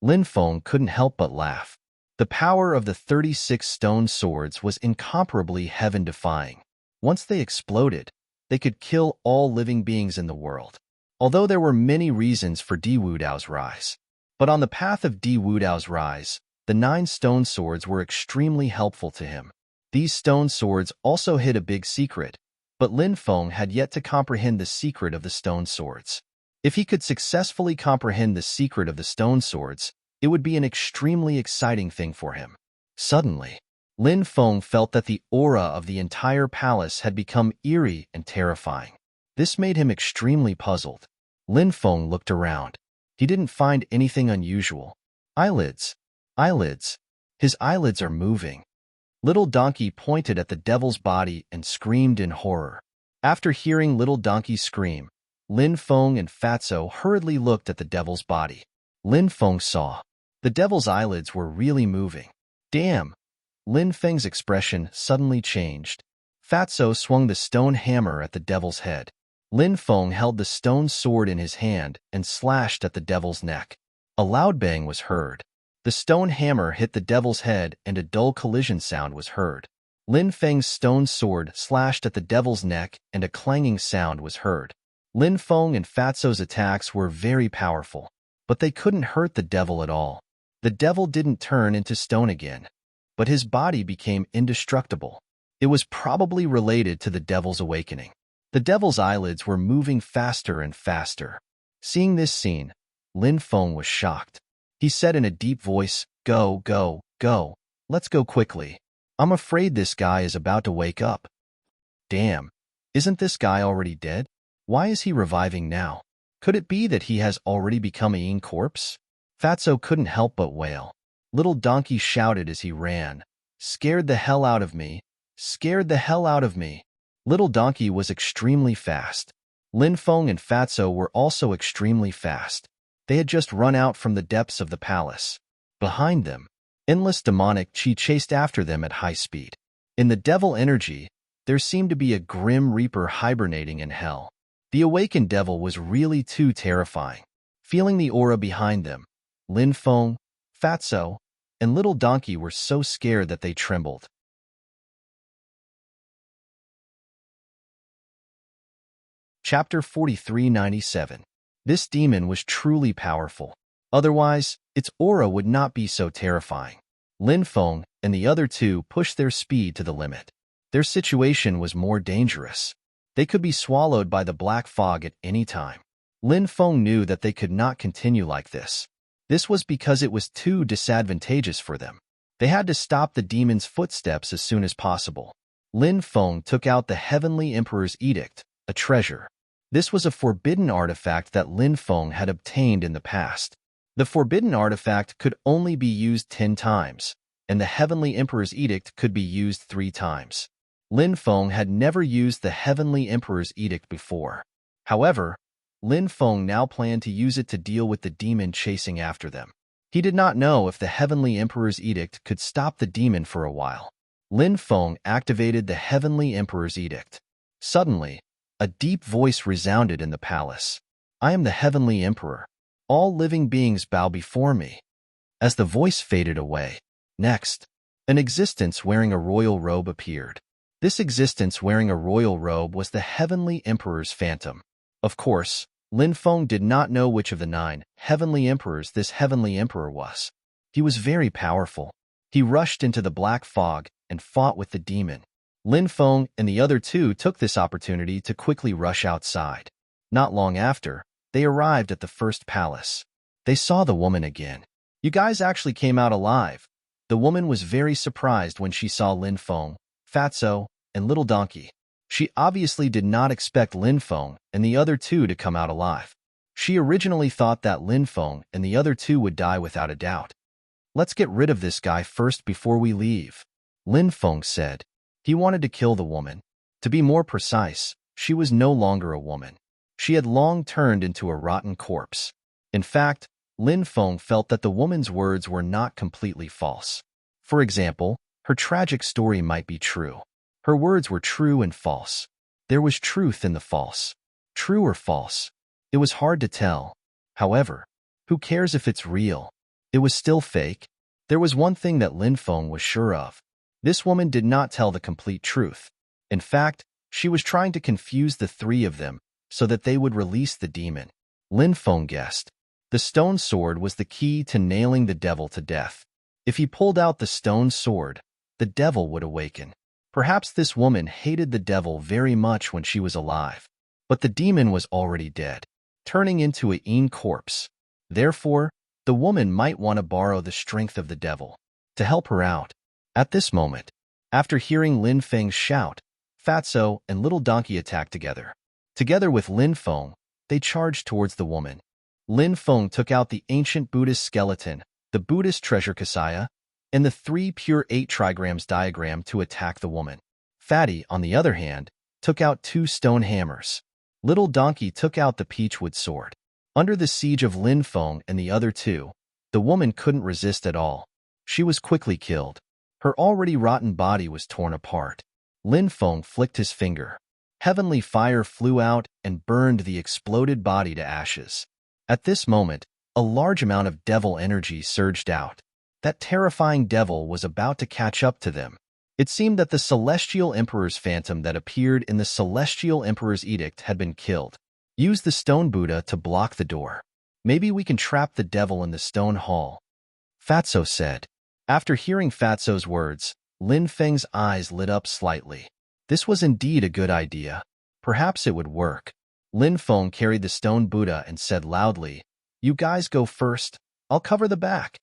Lin Feng couldn't help but laugh. The power of the 36 stone swords was incomparably heaven-defying. Once they exploded, They could kill all living beings in the world. Although there were many reasons for Di Wudao's rise. But on the path of Di Wudao's rise, the 9 stone swords were extremely helpful to him. These stone swords also hid a big secret, but Lin Feng had yet to comprehend the secret of the stone swords. If he could successfully comprehend the secret of the stone swords, it would be an extremely exciting thing for him. Suddenly, Lin Feng felt that the aura of the entire palace had become eerie and terrifying. This made him extremely puzzled. Lin Feng looked around. He didn't find anything unusual. Eyelids. Eyelids. His eyelids are moving. Little Donkey pointed at the devil's body and screamed in horror. After hearing Little Donkey scream, Lin Feng and Fatso hurriedly looked at the devil's body. Lin Feng saw. The devil's eyelids were really moving. Damn! Lin Feng's expression suddenly changed. Fatso swung the stone hammer at the devil's head. Lin Feng held the stone sword in his hand and slashed at the devil's neck. A loud bang was heard. The stone hammer hit the devil's head and a dull collision sound was heard. Lin Feng's stone sword slashed at the devil's neck and a clanging sound was heard. Lin Feng and Fatso's attacks were very powerful, but they couldn't hurt the devil at all. The devil didn't turn into stone again, but his body became indestructible. It was probably related to the devil's awakening. The devil's eyelids were moving faster and faster. Seeing this scene, Lin Feng was shocked. He said in a deep voice, "Go, go, go. Let's go quickly. I'm afraid this guy is about to wake up." Damn, isn't this guy already dead? Why is he reviving now? Could it be that he has already become a young corpse? Fatso couldn't help but wail. Little Donkey shouted as he ran, "Scared the hell out of me. Scared the hell out of me." Little Donkey was extremely fast. Lin Feng and Fatso were also extremely fast. They had just run out from the depths of the palace. Behind them, endless demonic chi chased after them at high speed. In the devil energy, there seemed to be a grim reaper hibernating in hell. The awakened devil was really too terrifying. Feeling the aura behind them, Lin Feng, Fatso, and Little Donkey were so scared that they trembled. Chapter 4397. This demon was truly powerful. Otherwise, its aura would not be so terrifying. Lin Feng and the other two pushed their speed to the limit. Their situation was more dangerous. They could be swallowed by the black fog at any time. Lin Feng knew that they could not continue like this. This was because it was too disadvantageous for them. They had to stop the demon's footsteps as soon as possible. Lin Feng took out the Heavenly Emperor's Edict, a treasure. This was a forbidden artifact that Lin Feng had obtained in the past. The forbidden artifact could only be used 10 times, and the Heavenly Emperor's Edict could be used 3 times. Lin Feng had never used the Heavenly Emperor's Edict before. However, Lin Feng now planned to use it to deal with the demon chasing after them. He did not know if the Heavenly Emperor's Edict could stop the demon for a while. Lin Feng activated the Heavenly Emperor's Edict. Suddenly, a deep voice resounded in the palace. "I am the Heavenly Emperor. All living beings bow before me." As the voice faded away, next, an existence wearing a royal robe appeared. This existence wearing a royal robe was the Heavenly Emperor's phantom. Of course, Lin Feng did not know which of the 9 Heavenly Emperors this Heavenly Emperor was. He was very powerful. He rushed into the black fog and fought with the demon. Lin Feng and the other two took this opportunity to quickly rush outside. Not long after, they arrived at the first palace. They saw the woman again. "You guys actually came out alive." The woman was very surprised when she saw Lin Feng, Fatso, and Little Donkey. She obviously did not expect Lin Feng and the other two to come out alive. She originally thought that Lin Feng and the other two would die without a doubt. "Let's get rid of this guy first before we leave," Lin Feng said. He wanted to kill the woman. To be more precise, she was no longer a woman. She had long turned into a rotten corpse. In fact, Lin Feng felt that the woman's words were not completely false. For example, her tragic story might be true. Her words were true and false. There was truth in the false. True or false? It was hard to tell. However, who cares if it's real? It was still fake. There was one thing that Lin Feng was sure of. This woman did not tell the complete truth. In fact, She was trying to confuse the three of them so that they would release the demon. Lin Feng guessed. The stone sword was the key to nailing the devil to death. If he pulled out the stone sword, the devil would awaken. Perhaps this woman hated the devil very much when she was alive, but the demon was already dead, turning into a corpse. Therefore, the woman might want to borrow the strength of the devil to help her out. At this moment, after hearing Lin Feng's shout, Fatso and Little Donkey attacked together. Together with Lin Feng, they charged towards the woman. Lin Feng took out the ancient Buddhist skeleton, the Buddhist treasure Kasaya, and the 3 pure 8 trigrams diagram to attack the woman. Fatty, on the other hand, took out 2 stone hammers. Little Donkey took out the peachwood sword. Under the siege of Lin Feng and the other 2, the woman couldn't resist at all. She was quickly killed. Her already rotten body was torn apart. Lin Feng flicked his finger. Heavenly fire flew out and burned the exploded body to ashes. At this moment, a large amount of devil energy surged out. That terrifying devil was about to catch up to them. It seemed that the Celestial Emperor's phantom that appeared in the Celestial Emperor's edict had been killed. Use the stone Buddha to block the door. Maybe we can trap the devil in the stone hall, Fatso said. After hearing Fatso's words, Lin Feng's eyes lit up slightly. This was indeed a good idea. Perhaps it would work. Lin Feng carried the stone Buddha and said loudly, "You guys go first. I'll cover the back."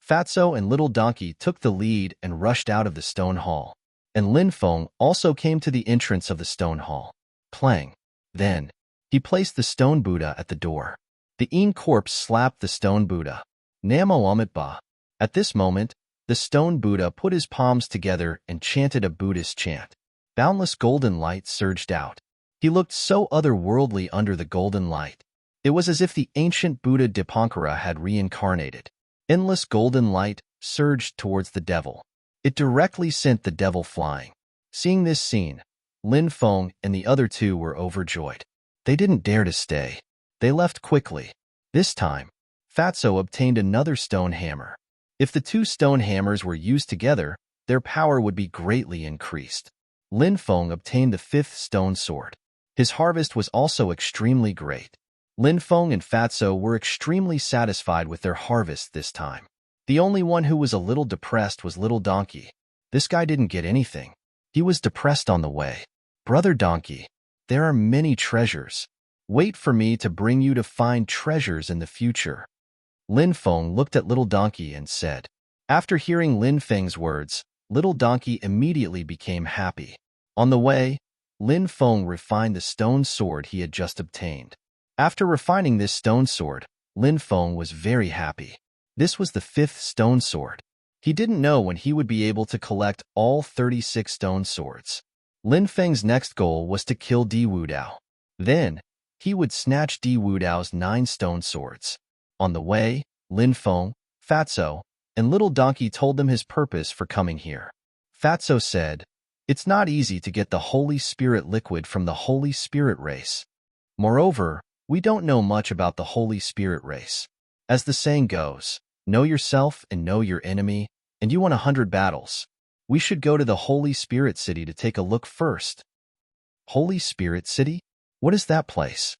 Fatso and Little Donkey took the lead and rushed out of the stone hall. And Lin Feng also came to the entrance of the stone hall. Plang. Then, he placed the stone Buddha at the door. The corpse slapped the stone Buddha. Namo Amitba. At this moment, the stone Buddha put his palms together and chanted a Buddhist chant. Boundless golden light surged out. He looked so otherworldly under the golden light. It was as if the ancient Buddha Dipankara had reincarnated. Endless golden light surged towards the devil. It directly sent the devil flying. Seeing this scene, Lin Feng and the other 2 were overjoyed. They didn't dare to stay. They left quickly. This time, Fatso obtained another stone hammer. If the 2 stone hammers were used together, their power would be greatly increased. Lin Feng obtained the 5th stone sword. His harvest was also extremely great. Lin Feng and Fatso were extremely satisfied with their harvest this time. The only one who was a little depressed was Little Donkey. This guy didn't get anything. He was depressed on the way. "Brother Donkey, there are many treasures. Wait for me to bring you to find treasures in the future." Lin Feng looked at Little Donkey and said. After hearing Lin Feng's words, Little Donkey immediately became happy. On the way, Lin Feng refined the stone sword he had just obtained. After refining this stone sword, Lin Feng was very happy. This was the 5th stone sword. He didn't know when he would be able to collect all 36 stone swords. Lin Feng's next goal was to kill Di Wudao. Then, he would snatch Di Wudao's 9 stone swords. On the way, Lin Feng, Fatso, and Little Donkey told them his purpose for coming here. Fatso said, "It's not easy to get the Holy Spirit liquid from the Holy Spirit race. Moreover, we don't know much about the Holy Spirit race. As the saying goes, know yourself and know your enemy, and you won 100 battles. We should go to the Holy Spirit City to take a look first." Holy Spirit City? What is that place?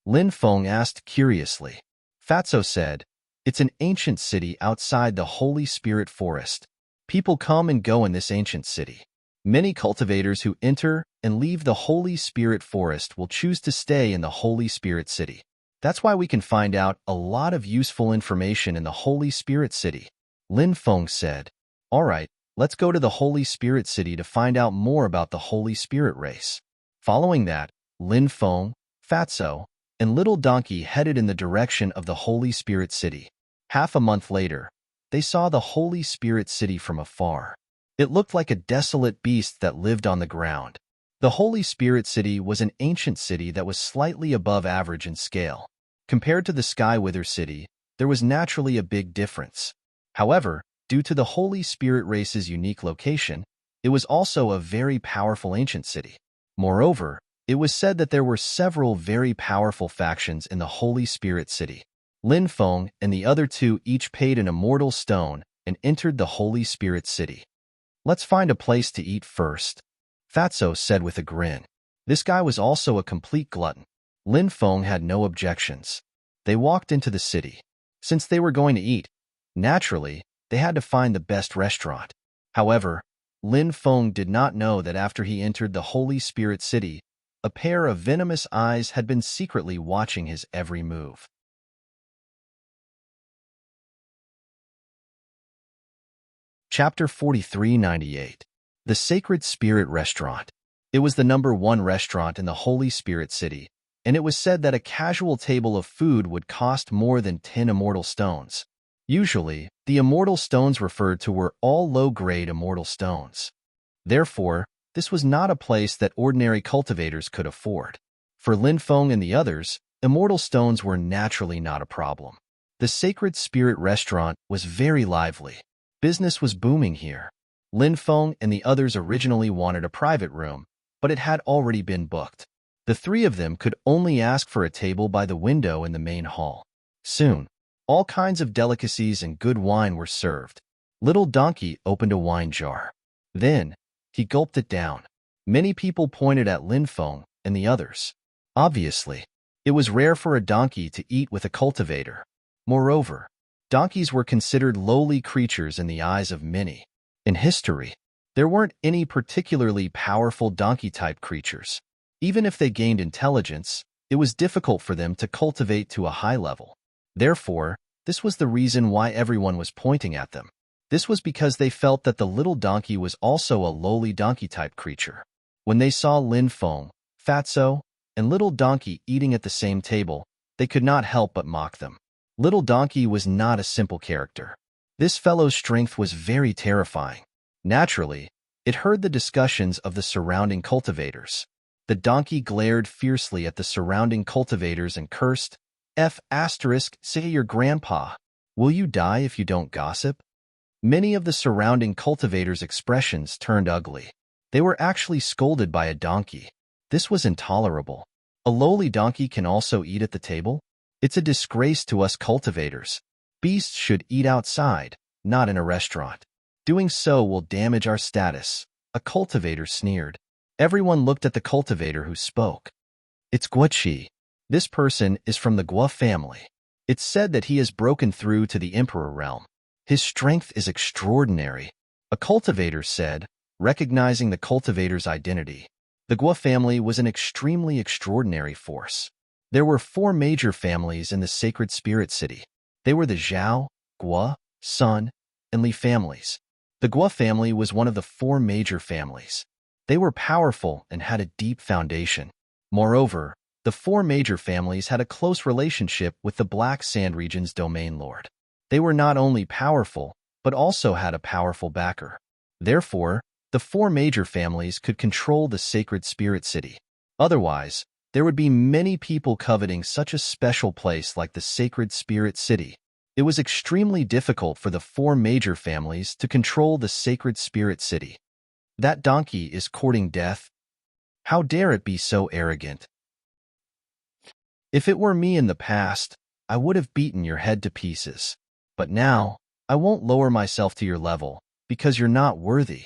Lin Feng asked curiously. Fatso said, "It's an ancient city outside the Holy Spirit Forest. People come and go in this ancient city. Many cultivators who enter and leave the Holy Spirit Forest will choose to stay in the Holy Spirit City. That's why we can find out a lot of useful information in the Holy Spirit City." Lin Feng said, "All right, let's go to the Holy Spirit City to find out more about the Holy Spirit race." Following that, Lin Feng, Fatso, and Little Donkey headed in the direction of the Holy Spirit City. Half a month later, they saw the Holy Spirit City from afar. It looked like a desolate beast that lived on the ground. The Holy Spirit City was an ancient city that was slightly above average in scale. Compared to the Sky Wither City, there was naturally a big difference. However, due to the Holy Spirit race's unique location, it was also a very powerful ancient city. Moreover, it was said that there were several very powerful factions in the Holy Spirit City. Lin Feng and the other 2 each paid an immortal stone and entered the Holy Spirit City. "Let's find a place to eat first," Fatso said with a grin. This guy was also a complete glutton. Lin Feng had no objections. They walked into the city. Since they were going to eat, naturally, they had to find the best restaurant. However, Lin Feng did not know that after he entered the Holy Spirit City, a pair of venomous eyes had been secretly watching his every move. Chapter 4398. The Sacred Spirit Restaurant. It was the #1 restaurant in the Holy Spirit City, and it was said that a casual table of food would cost more than 10 immortal stones. Usually, the immortal stones referred to were all low-grade immortal stones. Therefore, this was not a place that ordinary cultivators could afford. For Lin Feng and the others, immortal stones were naturally not a problem. The Sacred Spirit Restaurant was very lively. Business was booming here. Lin Feng and the others originally wanted a private room, but it had already been booked. The three of them could only ask for a table by the window in the main hall. Soon, all kinds of delicacies and good wine were served. Little Donkey opened a wine jar. Then, he gulped it down. Many people pointed at Lin Feng and the others. Obviously, it was rare for a donkey to eat with a cultivator. Moreover, donkeys were considered lowly creatures in the eyes of many. In history, there weren't any particularly powerful donkey-type creatures. Even if they gained intelligence, it was difficult for them to cultivate to a high level. Therefore, this was the reason why everyone was pointing at them. This was because they felt that the little donkey was also a lowly donkey-type creature. When they saw Lin Feng, Fatso, and Little Donkey eating at the same table, they could not help but mock them. Little Donkey was not a simple character. This fellow's strength was very terrifying. Naturally, it heard the discussions of the surrounding cultivators. The donkey glared fiercely at the surrounding cultivators and cursed, Say your grandpa. Will you die if you don't gossip? Many of the surrounding cultivators' expressions turned ugly. They were actually scolded by a donkey. This was intolerable. A lowly donkey can also eat at the table? It's a disgrace to us cultivators. Beasts should eat outside, not in a restaurant. Doing so will damage our status, a cultivator sneered. Everyone looked at the cultivator who spoke. It's Guoqi. This person is from the Guo family. It's said that he has broken through to the Emperor realm. His strength is extraordinary, a cultivator said, recognizing the cultivator's identity. The Guo family was an extremely extraordinary force. There were 4 major families in the Sacred Spirit City. They were the Zhao, Guo, Sun, and Li families. The Guo family was one of the 4 major families. They were powerful and had a deep foundation. Moreover, the 4 major families had a close relationship with the Black Sand region's domain lord. They were not only powerful, but also had a powerful backer. Therefore, the 4 major families could control the Sacred Spirit City. Otherwise, there would be many people coveting such a special place like the Sacred Spirit City. It was extremely difficult for the 4 major families to control the Sacred Spirit City. That donkey is courting death? How dare it be so arrogant? If it were me in the past, I would have beaten your head to pieces. But now, I won't lower myself to your level, because you're not worthy.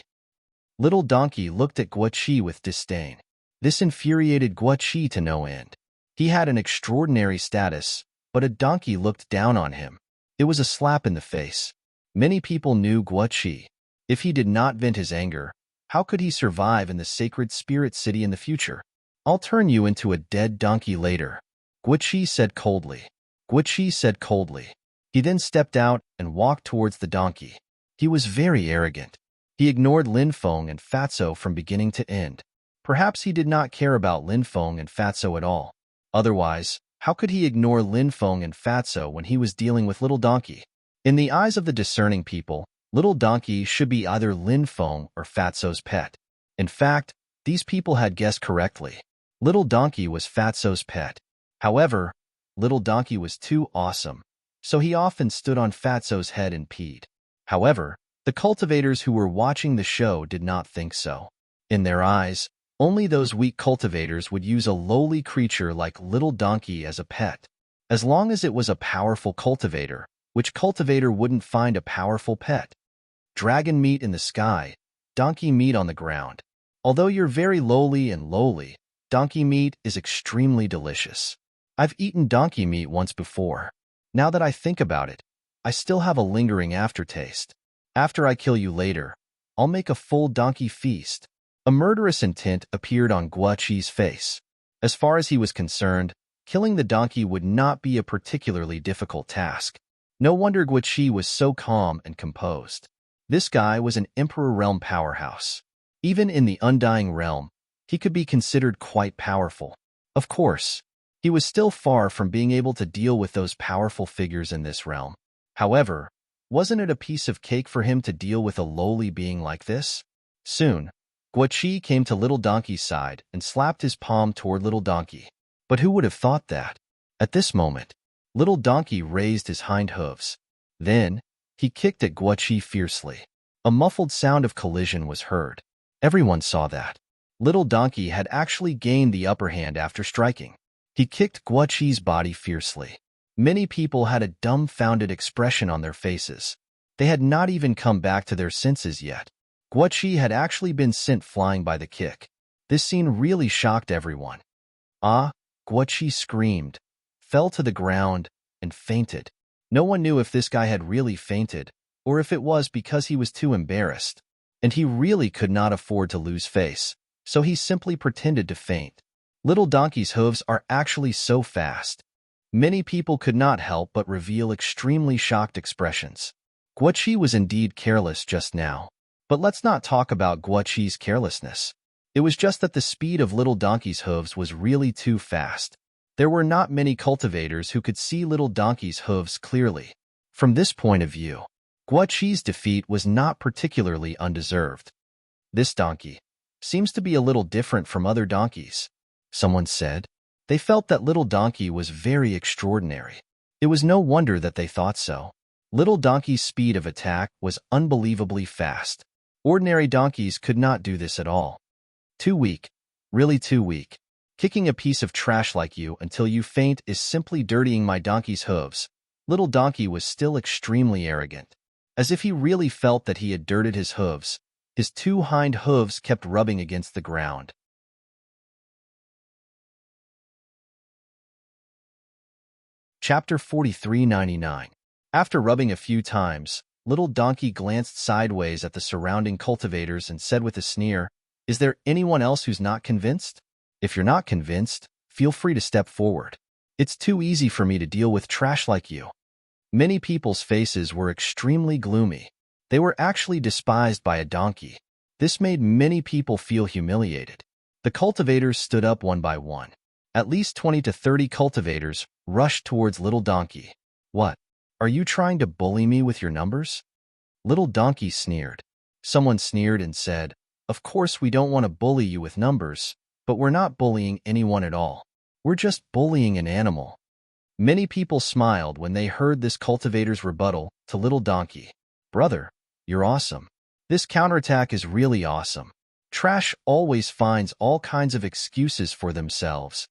Little Donkey looked at Guoqi with disdain. This infuriated Guoqi to no end. He had an extraordinary status, but a donkey looked down on him. It was a slap in the face. Many people knew Guoqi. If he did not vent his anger, how could he survive in the Sacred Spirit City in the future? I'll turn you into a dead donkey later, Guoqi said coldly. Guoqi said coldly. He then stepped out and walked towards the donkey. He was very arrogant. He ignored Lin Feng and Fatso from beginning to end. Perhaps he did not care about Lin Feng and Fatso at all. Otherwise, how could he ignore Lin Feng and Fatso when he was dealing with Little Donkey? In the eyes of the discerning people, Little Donkey should be either Lin Feng or Fatso's pet. In fact, these people had guessed correctly. Little Donkey was Fatso's pet. However, Little Donkey was too awesome, so he often stood on Fatso's head and peed. However, the cultivators who were watching the show did not think so. In their eyes, only those weak cultivators would use a lowly creature like Little Donkey as a pet. As long as it was a powerful cultivator, which cultivator wouldn't find a powerful pet? Dragon meat in the sky, donkey meat on the ground. Although you're very lowly, donkey meat is extremely delicious. I've eaten donkey meat once before. Now that I think about it, I still have a lingering aftertaste. After I kill you later, I'll make a full donkey feast. A murderous intent appeared on Guo-Chi's face. As far as he was concerned, killing the donkey would not be a particularly difficult task. No wonder Guo-Chi was so calm and composed. This guy was an Emperor Realm powerhouse. Even in the Undying Realm, he could be considered quite powerful. Of course, he was still far from being able to deal with those powerful figures in this realm. However, wasn't it a piece of cake for him to deal with a lowly being like this? Soon, Guo-Chi came to Little Donkey's side and slapped his palm toward Little Donkey. But who would have thought that? At this moment, Little Donkey raised his hind hooves. Then, he kicked at Guo-Chi fiercely. A muffled sound of collision was heard. Everyone saw that. Little Donkey had actually gained the upper hand after striking. He kicked Guo-Chi's body fiercely. Many people had a dumbfounded expression on their faces. They had not even come back to their senses yet. Guo-Chi had actually been sent flying by the kick. This scene really shocked everyone. Ah, Guo-Chi screamed, fell to the ground, and fainted. No one knew if this guy had really fainted, or if it was because he was too embarrassed. And he really could not afford to lose face, so he simply pretended to faint. Little Donkey's hooves are actually so fast. Many people could not help but reveal extremely shocked expressions. Guo-Chi was indeed careless just now. But let's not talk about Guo-Chi's carelessness. It was just that the speed of Little Donkey's hooves was really too fast. There were not many cultivators who could see Little Donkey's hooves clearly. From this point of view, Guo-Chi's defeat was not particularly undeserved. This donkey seems to be a little different from other donkeys, someone said. They felt that Little Donkey was very extraordinary. It was no wonder that they thought so. Little Donkey's speed of attack was unbelievably fast. Ordinary donkeys could not do this at all. Too weak. Really too weak. Kicking a piece of trash like you until you faint is simply dirtying my donkey's hooves. Little Donkey was still extremely arrogant. As if he really felt that he had dirted his hooves, his two hind hooves kept rubbing against the ground. Chapter 4399. After rubbing a few times, Little Donkey glanced sideways at the surrounding cultivators and said with a sneer, "Is there anyone else who's not convinced? If you're not convinced, feel free to step forward. It's too easy for me to deal with trash like you." Many people's faces were extremely gloomy. They were actually despised by a donkey. This made many people feel humiliated. The cultivators stood up one by one. At least 20 to 30 cultivators rushed towards Little Donkey. "What? Are you trying to bully me with your numbers?" Little Donkey sneered. Someone sneered and said, "Of course we don't want to bully you with numbers, but we're not bullying anyone at all. We're just bullying an animal." Many people smiled when they heard this cultivator's rebuttal to Little Donkey. "Brother, you're awesome. This counterattack is really awesome. Trash always finds all kinds of excuses for themselves."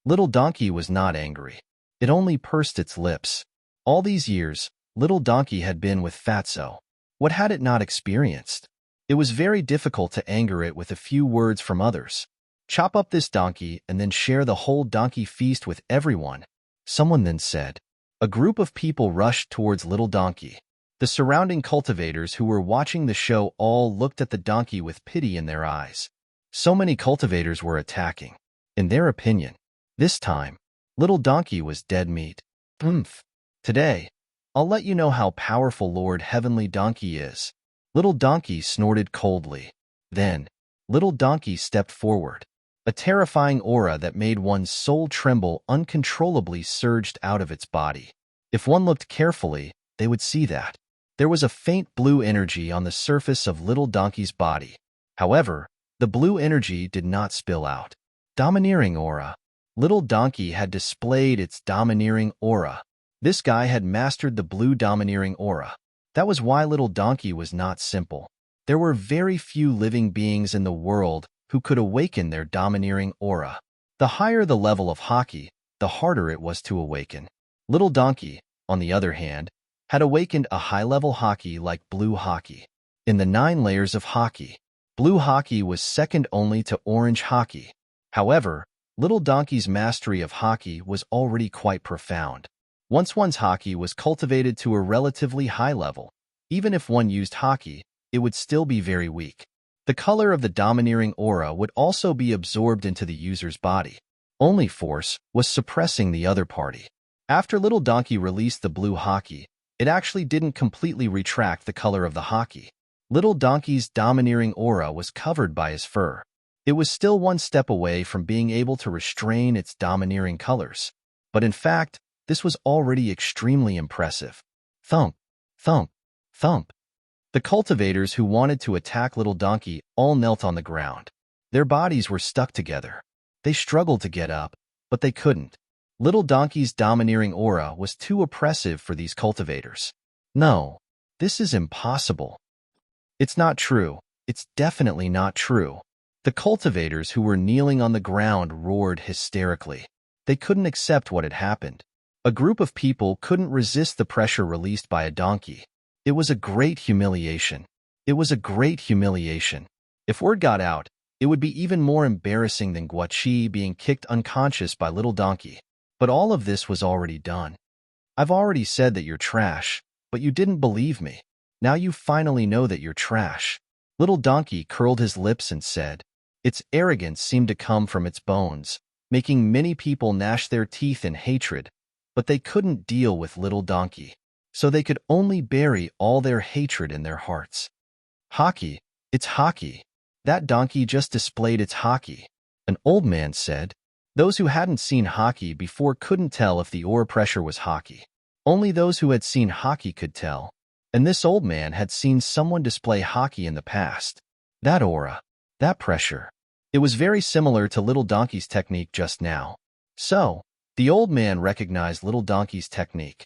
Little Donkey was not angry. It only pursed its lips. All these years, Little Donkey had been with Fatso. What had it not experienced? It was very difficult to anger it with a few words from others. "Chop up this donkey and then share the whole donkey feast with everyone," someone then said. A group of people rushed towards Little Donkey. The surrounding cultivators who were watching the show all looked at the donkey with pity in their eyes. So many cultivators were attacking. In their opinion, this time, Little Donkey was dead meat. "Oomph. Today, I'll let you know how powerful Lord Heavenly Donkey is." Little Donkey snorted coldly. Then, Little Donkey stepped forward. A terrifying aura that made one's soul tremble uncontrollably surged out of its body. If one looked carefully, they would see that there was a faint blue energy on the surface of Little Donkey's body. However, the blue energy did not spill out. Domineering aura. Little Donkey had displayed its domineering aura. This guy had mastered the blue domineering aura. That was why Little Donkey was not simple. There were very few living beings in the world who could awaken their domineering aura. The higher the level of Haki, the harder it was to awaken. Little Donkey, on the other hand, had awakened a high-level Haki like blue Haki. In the 9 layers of Haki, blue Haki was second only to orange Haki. However, Little Donkey's mastery of hockey was already quite profound. Once one's hockey was cultivated to a relatively high level, even if one used hockey, it would still be very weak. The color of the domineering aura would also be absorbed into the user's body. Only force was suppressing the other party. After Little Donkey released the blue hockey, it actually didn't completely retract the color of the hockey. Little Donkey's domineering aura was covered by his fur. It was still one step away from being able to restrain its domineering colors. But in fact, this was already extremely impressive. Thump, thump, thump. The cultivators who wanted to attack Little Donkey all knelt on the ground. Their bodies were stuck together. They struggled to get up, but they couldn't. Little Donkey's domineering aura was too oppressive for these cultivators. No, this is impossible. It's not true. It's definitely not true. The cultivators who were kneeling on the ground roared hysterically. They couldn't accept what had happened. A group of people couldn't resist the pressure released by a donkey. It was a great humiliation. It was a great humiliation. If word got out, it would be even more embarrassing than Guachi being kicked unconscious by Little Donkey. But all of this was already done. I've already said that you're trash, but you didn't believe me. Now you finally know that you're trash. Little Donkey curled his lips and said, its arrogance seemed to come from its bones, making many people gnash their teeth in hatred, but they couldn't deal with Little Donkey, so they could only bury all their hatred in their hearts. Hockey, it's hockey. That donkey just displayed its hockey, an old man said. Those who hadn't seen hockey before couldn't tell if the aura pressure was hockey. Only those who had seen hockey could tell, and this old man had seen someone display hockey in the past. That aura, that pressure. It was very similar to Little Donkey's technique just now. So, the old man recognized Little Donkey's technique.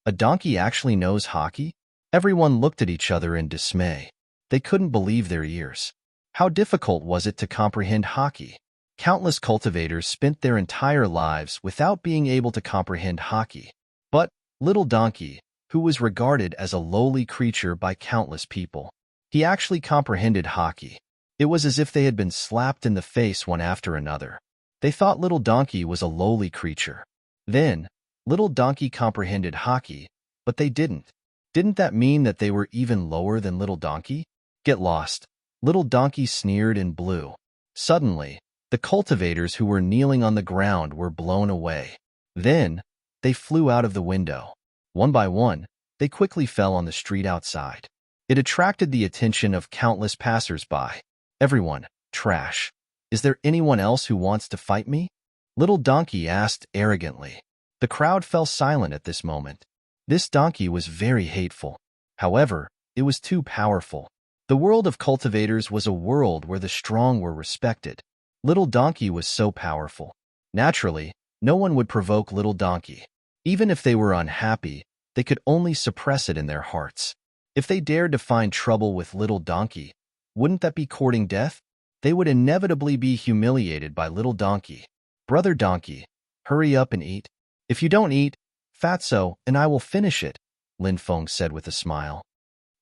A donkey actually knows hockey? Everyone looked at each other in dismay. They couldn't believe their ears. How difficult was it to comprehend hockey? Countless cultivators spent their entire lives without being able to comprehend hockey. But Little Donkey, who was regarded as a lowly creature by countless people, he actually comprehended hockey. It was as if they had been slapped in the face one after another. They thought Little Donkey was a lowly creature. Then, Little Donkey comprehended hockey, but they didn't. Didn't that mean that they were even lower than Little Donkey? Get lost. Little Donkey sneered and blew. Suddenly, the cultivators who were kneeling on the ground were blown away. Then, they flew out of the window. One by one, they quickly fell on the street outside. It attracted the attention of countless passers-by. Everyone, trash. Is there anyone else who wants to fight me? Little Donkey asked arrogantly. The crowd fell silent at this moment. This donkey was very hateful. However, it was too powerful. The world of cultivators was a world where the strong were respected. Little Donkey was so powerful. Naturally, no one would provoke Little Donkey. Even if they were unhappy, they could only suppress it in their hearts. If they dared to find trouble with Little Donkey, wouldn't that be courting death? They would inevitably be humiliated by Little Donkey. Brother Donkey, hurry up and eat. If you don't eat, Fatso and I will finish it, Lin Feng said with a smile.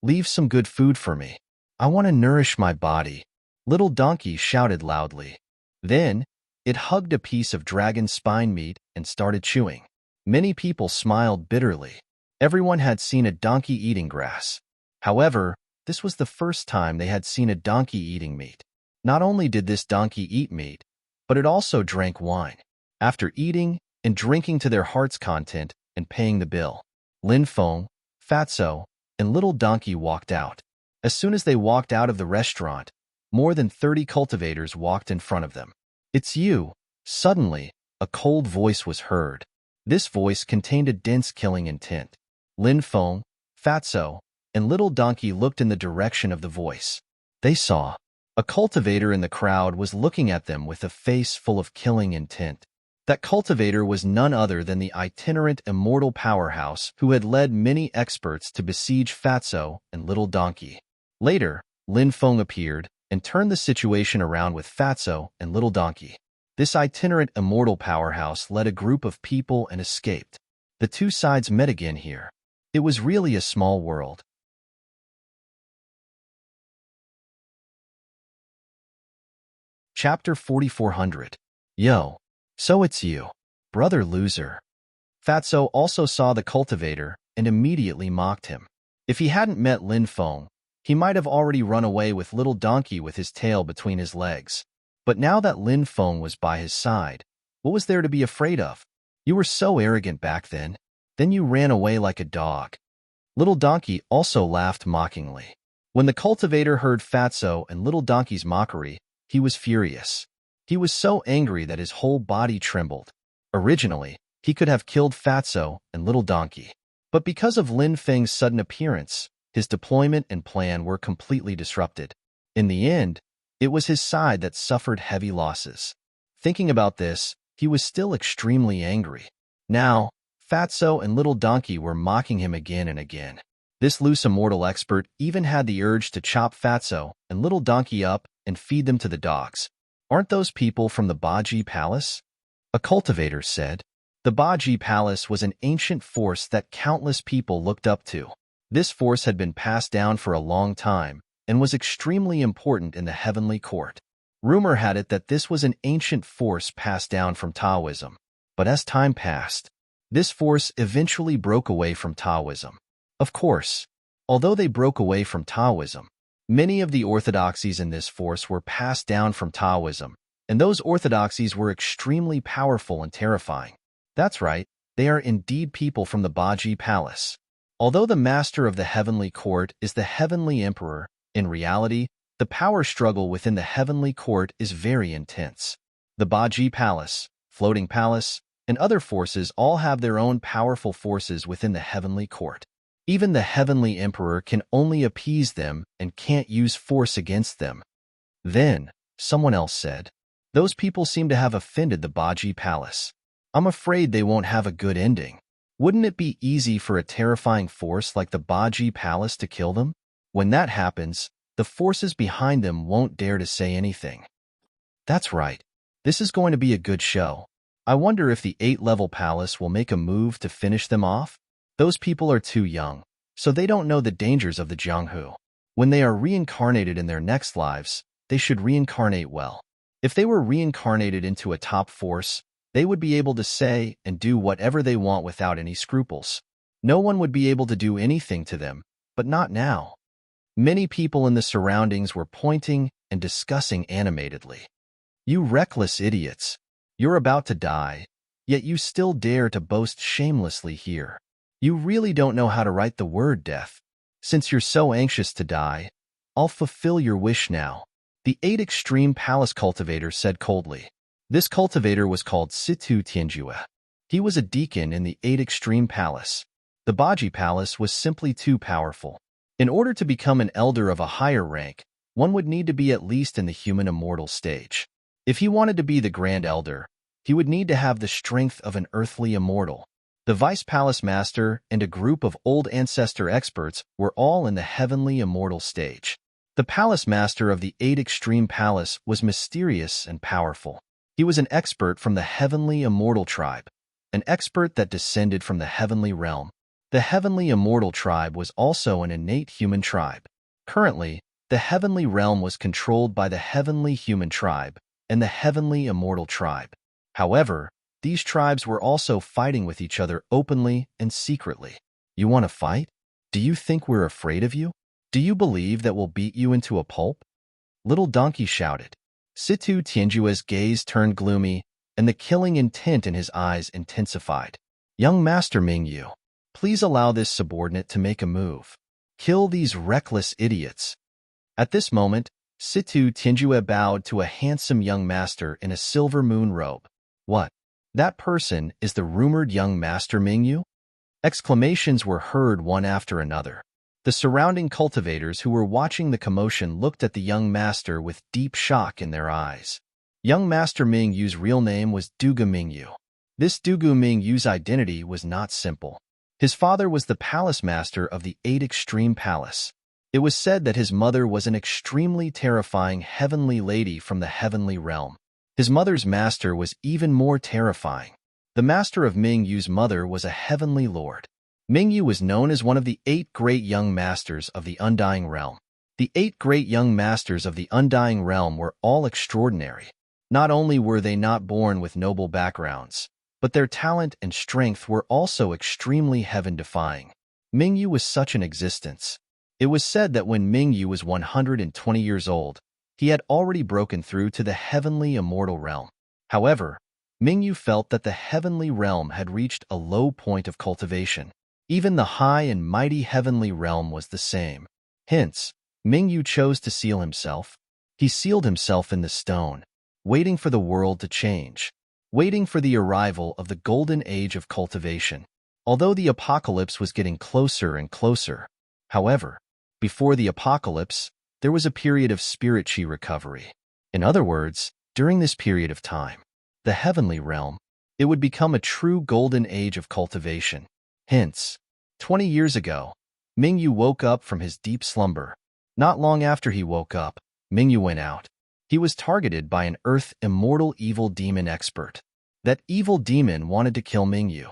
Leave some good food for me. I want to nourish my body. Little Donkey shouted loudly. Then, it hugged a piece of dragon spine meat and started chewing. Many people smiled bitterly. Everyone had seen a donkey eating grass. However, this was the first time they had seen a donkey eating meat. Not only did this donkey eat meat, but it also drank wine. After eating and drinking to their heart's content and paying the bill, Lin Feng, Fatso, and Little Donkey walked out. As soon as they walked out of the restaurant, more than 30 cultivators walked in front of them. It's you. Suddenly, a cold voice was heard. This voice contained a dense killing intent. Lin Feng, Fatso, and Little Donkey looked in the direction of the voice. They saw. A cultivator in the crowd was looking at them with a face full of killing intent. That cultivator was none other than the itinerant immortal powerhouse who had led many experts to besiege Fatso and Little Donkey. Later, Lin Feng appeared and turned the situation around with Fatso and Little Donkey. This itinerant immortal powerhouse led a group of people and escaped. The two sides met again here. It was really a small world. Chapter 4400. Yo, so it's you, brother loser. Fatso also saw the cultivator and immediately mocked him. If he hadn't met Lin Feng, he might have already run away with little donkey with his tail between his legs. But now that Lin Feng was by his side, what was there to be afraid of? You were so arrogant back then. Then you ran away like a dog. Little Donkey also laughed mockingly. When the cultivator heard Fatso and Little Donkey's mockery, he was furious. He was so angry that his whole body trembled. Originally, he could have killed Fatso and Little Donkey. But because of Lin Feng's sudden appearance, his deployment and plan were completely disrupted. In the end, it was his side that suffered heavy losses. Thinking about this, he was still extremely angry. Now, Fatso and Little Donkey were mocking him again and again. This loose immortal expert even had the urge to chop Fatso and Little Donkey up and feed them to the dogs. Aren't those people from the Baji Palace? A cultivator said. The Baji Palace was an ancient force that countless people looked up to. This force had been passed down for a long time and was extremely important in the heavenly court. Rumor had it that this was an ancient force passed down from Taoism. But as time passed, this force eventually broke away from Taoism. Of course, although they broke away from Taoism, many of the orthodoxies in this force were passed down from Taoism, and those orthodoxies were extremely powerful and terrifying. That's right, they are indeed people from the Baji Palace. Although the master of the heavenly court is the heavenly emperor, in reality, the power struggle within the heavenly court is very intense. The Baji Palace, Floating Palace, and other forces all have their own powerful forces within the heavenly court. Even the heavenly emperor can only appease them and can't use force against them. Then, someone else said, those people seem to have offended the Baji Palace. I'm afraid they won't have a good ending. Wouldn't it be easy for a terrifying force like the Baji Palace to kill them? When that happens, the forces behind them won't dare to say anything. That's right. This is going to be a good show. I wonder if the 8-level palace will make a move to finish them off? Those people are too young, so they don't know the dangers of the Jianghu. When they are reincarnated in their next lives, they should reincarnate well. If they were reincarnated into a top force, they would be able to say and do whatever they want without any scruples. No one would be able to do anything to them, but not now. Many people in the surroundings were pointing and discussing animatedly. You reckless idiots. You're about to die, yet you still dare to boast shamelessly here. You really don't know how to write the word death. Since you're so anxious to die, I'll fulfill your wish now. The 8 Extreme Palace Cultivator said coldly. This cultivator was called Situ Tianjue. He was a deacon in the 8 Extreme Palace. The Baji Palace was simply too powerful. In order to become an elder of a higher rank, one would need to be at least in the human immortal stage. If he wanted to be the Grand Elder, he would need to have the strength of an earthly immortal. The Vice Palace Master and a group of old ancestor experts were all in the heavenly immortal stage. The Palace Master of the 8 Extreme Palace was mysterious and powerful. He was an expert from the heavenly immortal tribe, an expert that descended from the heavenly realm. The heavenly immortal tribe was also an innate human tribe. Currently, the heavenly realm was controlled by the heavenly human tribe and the heavenly immortal tribe. However, these tribes were also fighting with each other openly and secretly. You want to fight? Do you think we're afraid of you? Do you believe that we'll beat you into a pulp? Little Donkey shouted. Situ Tianjue's gaze turned gloomy, and the killing intent in his eyes intensified. Young Master Mingyu, please allow this subordinate to make a move. Kill these reckless idiots. At this moment, Situ Tianjue bowed to a handsome young master in a silver moon robe. What? That person is the rumored young Master Mingyu? Exclamations were heard one after another. The surrounding cultivators who were watching the commotion looked at the young master with deep shock in their eyes. Young Master Mingyu's real name was Dugu Mingyu. This Dugu Mingyu's identity was not simple. His father was the palace master of the 8 Extreme Palace. It was said that his mother was an extremely terrifying heavenly lady from the heavenly realm. His mother's master was even more terrifying. The master of Mingyu's mother was a heavenly lord. Mingyu was known as one of the 8 great young masters of the Undying Realm. The 8 great young masters of the Undying Realm were all extraordinary. Not only were they not born with noble backgrounds, but their talent and strength were also extremely heaven-defying. Mingyu was such an existence. It was said that when Mingyu was 120 years old, he had already broken through to the heavenly immortal realm. However, Mingyu felt that the heavenly realm had reached a low point of cultivation. Even the high and mighty heavenly realm was the same. Hence, Mingyu chose to seal himself. He sealed himself in the stone, waiting for the world to change, waiting for the arrival of the golden age of cultivation. Although the apocalypse was getting closer and closer, however, before the apocalypse, there was a period of spirit chi recovery. In other words, during this period of time, the heavenly realm, it would become a true golden age of cultivation. Hence, 20 years ago, Mingyu woke up from his deep slumber. Not long after he woke up, Mingyu went out. He was targeted by an earth immortal evil demon expert. That evil demon wanted to kill Mingyu.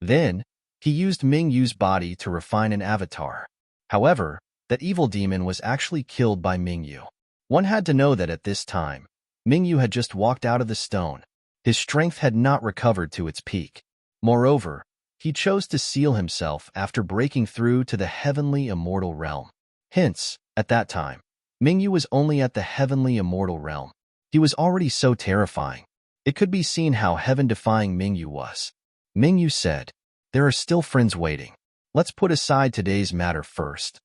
Then, he used Mingyu's body to refine an avatar. However, that evil demon was actually killed by Mingyu. One had to know that at this time, Mingyu had just walked out of the stone. His strength had not recovered to its peak. Moreover, he chose to seal himself after breaking through to the heavenly immortal realm. Hence, at that time, Mingyu was only at the heavenly immortal realm. He was already so terrifying. It could be seen how heaven-defying Mingyu was. Mingyu said, "There are still friends waiting. Let's put aside today's matter first."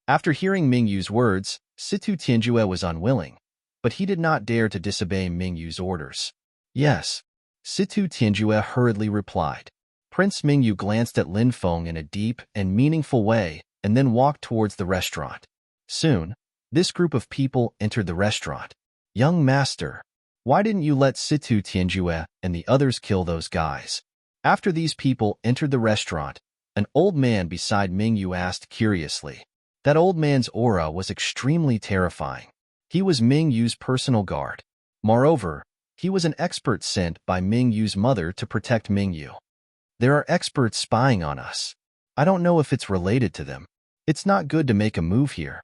After hearing Mingyu's words, Situ Tianjue was unwilling, but he did not dare to disobey Mingyu's orders. "Yes," Situ Tianjue hurriedly replied. Prince Mingyu glanced at Lin Feng in a deep and meaningful way and then walked towards the restaurant. Soon, this group of people entered the restaurant. "Young master, why didn't you let Situ Tianjue and the others kill those guys?" After these people entered the restaurant, an old man beside Mingyu asked curiously. That old man's aura was extremely terrifying. He was Mingyu's personal guard. Moreover, he was an expert sent by Mingyu's mother to protect Mingyu. "There are experts spying on us. I don't know if it's related to them. It's not good to make a move here,"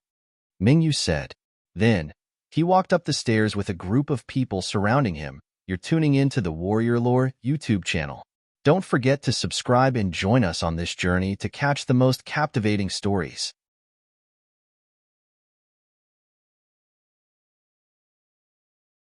Mingyu said. Then, he walked up the stairs with a group of people surrounding him. You're tuning in to the Warrior Lore YouTube channel. Don't forget to subscribe and join us on this journey to catch the most captivating stories.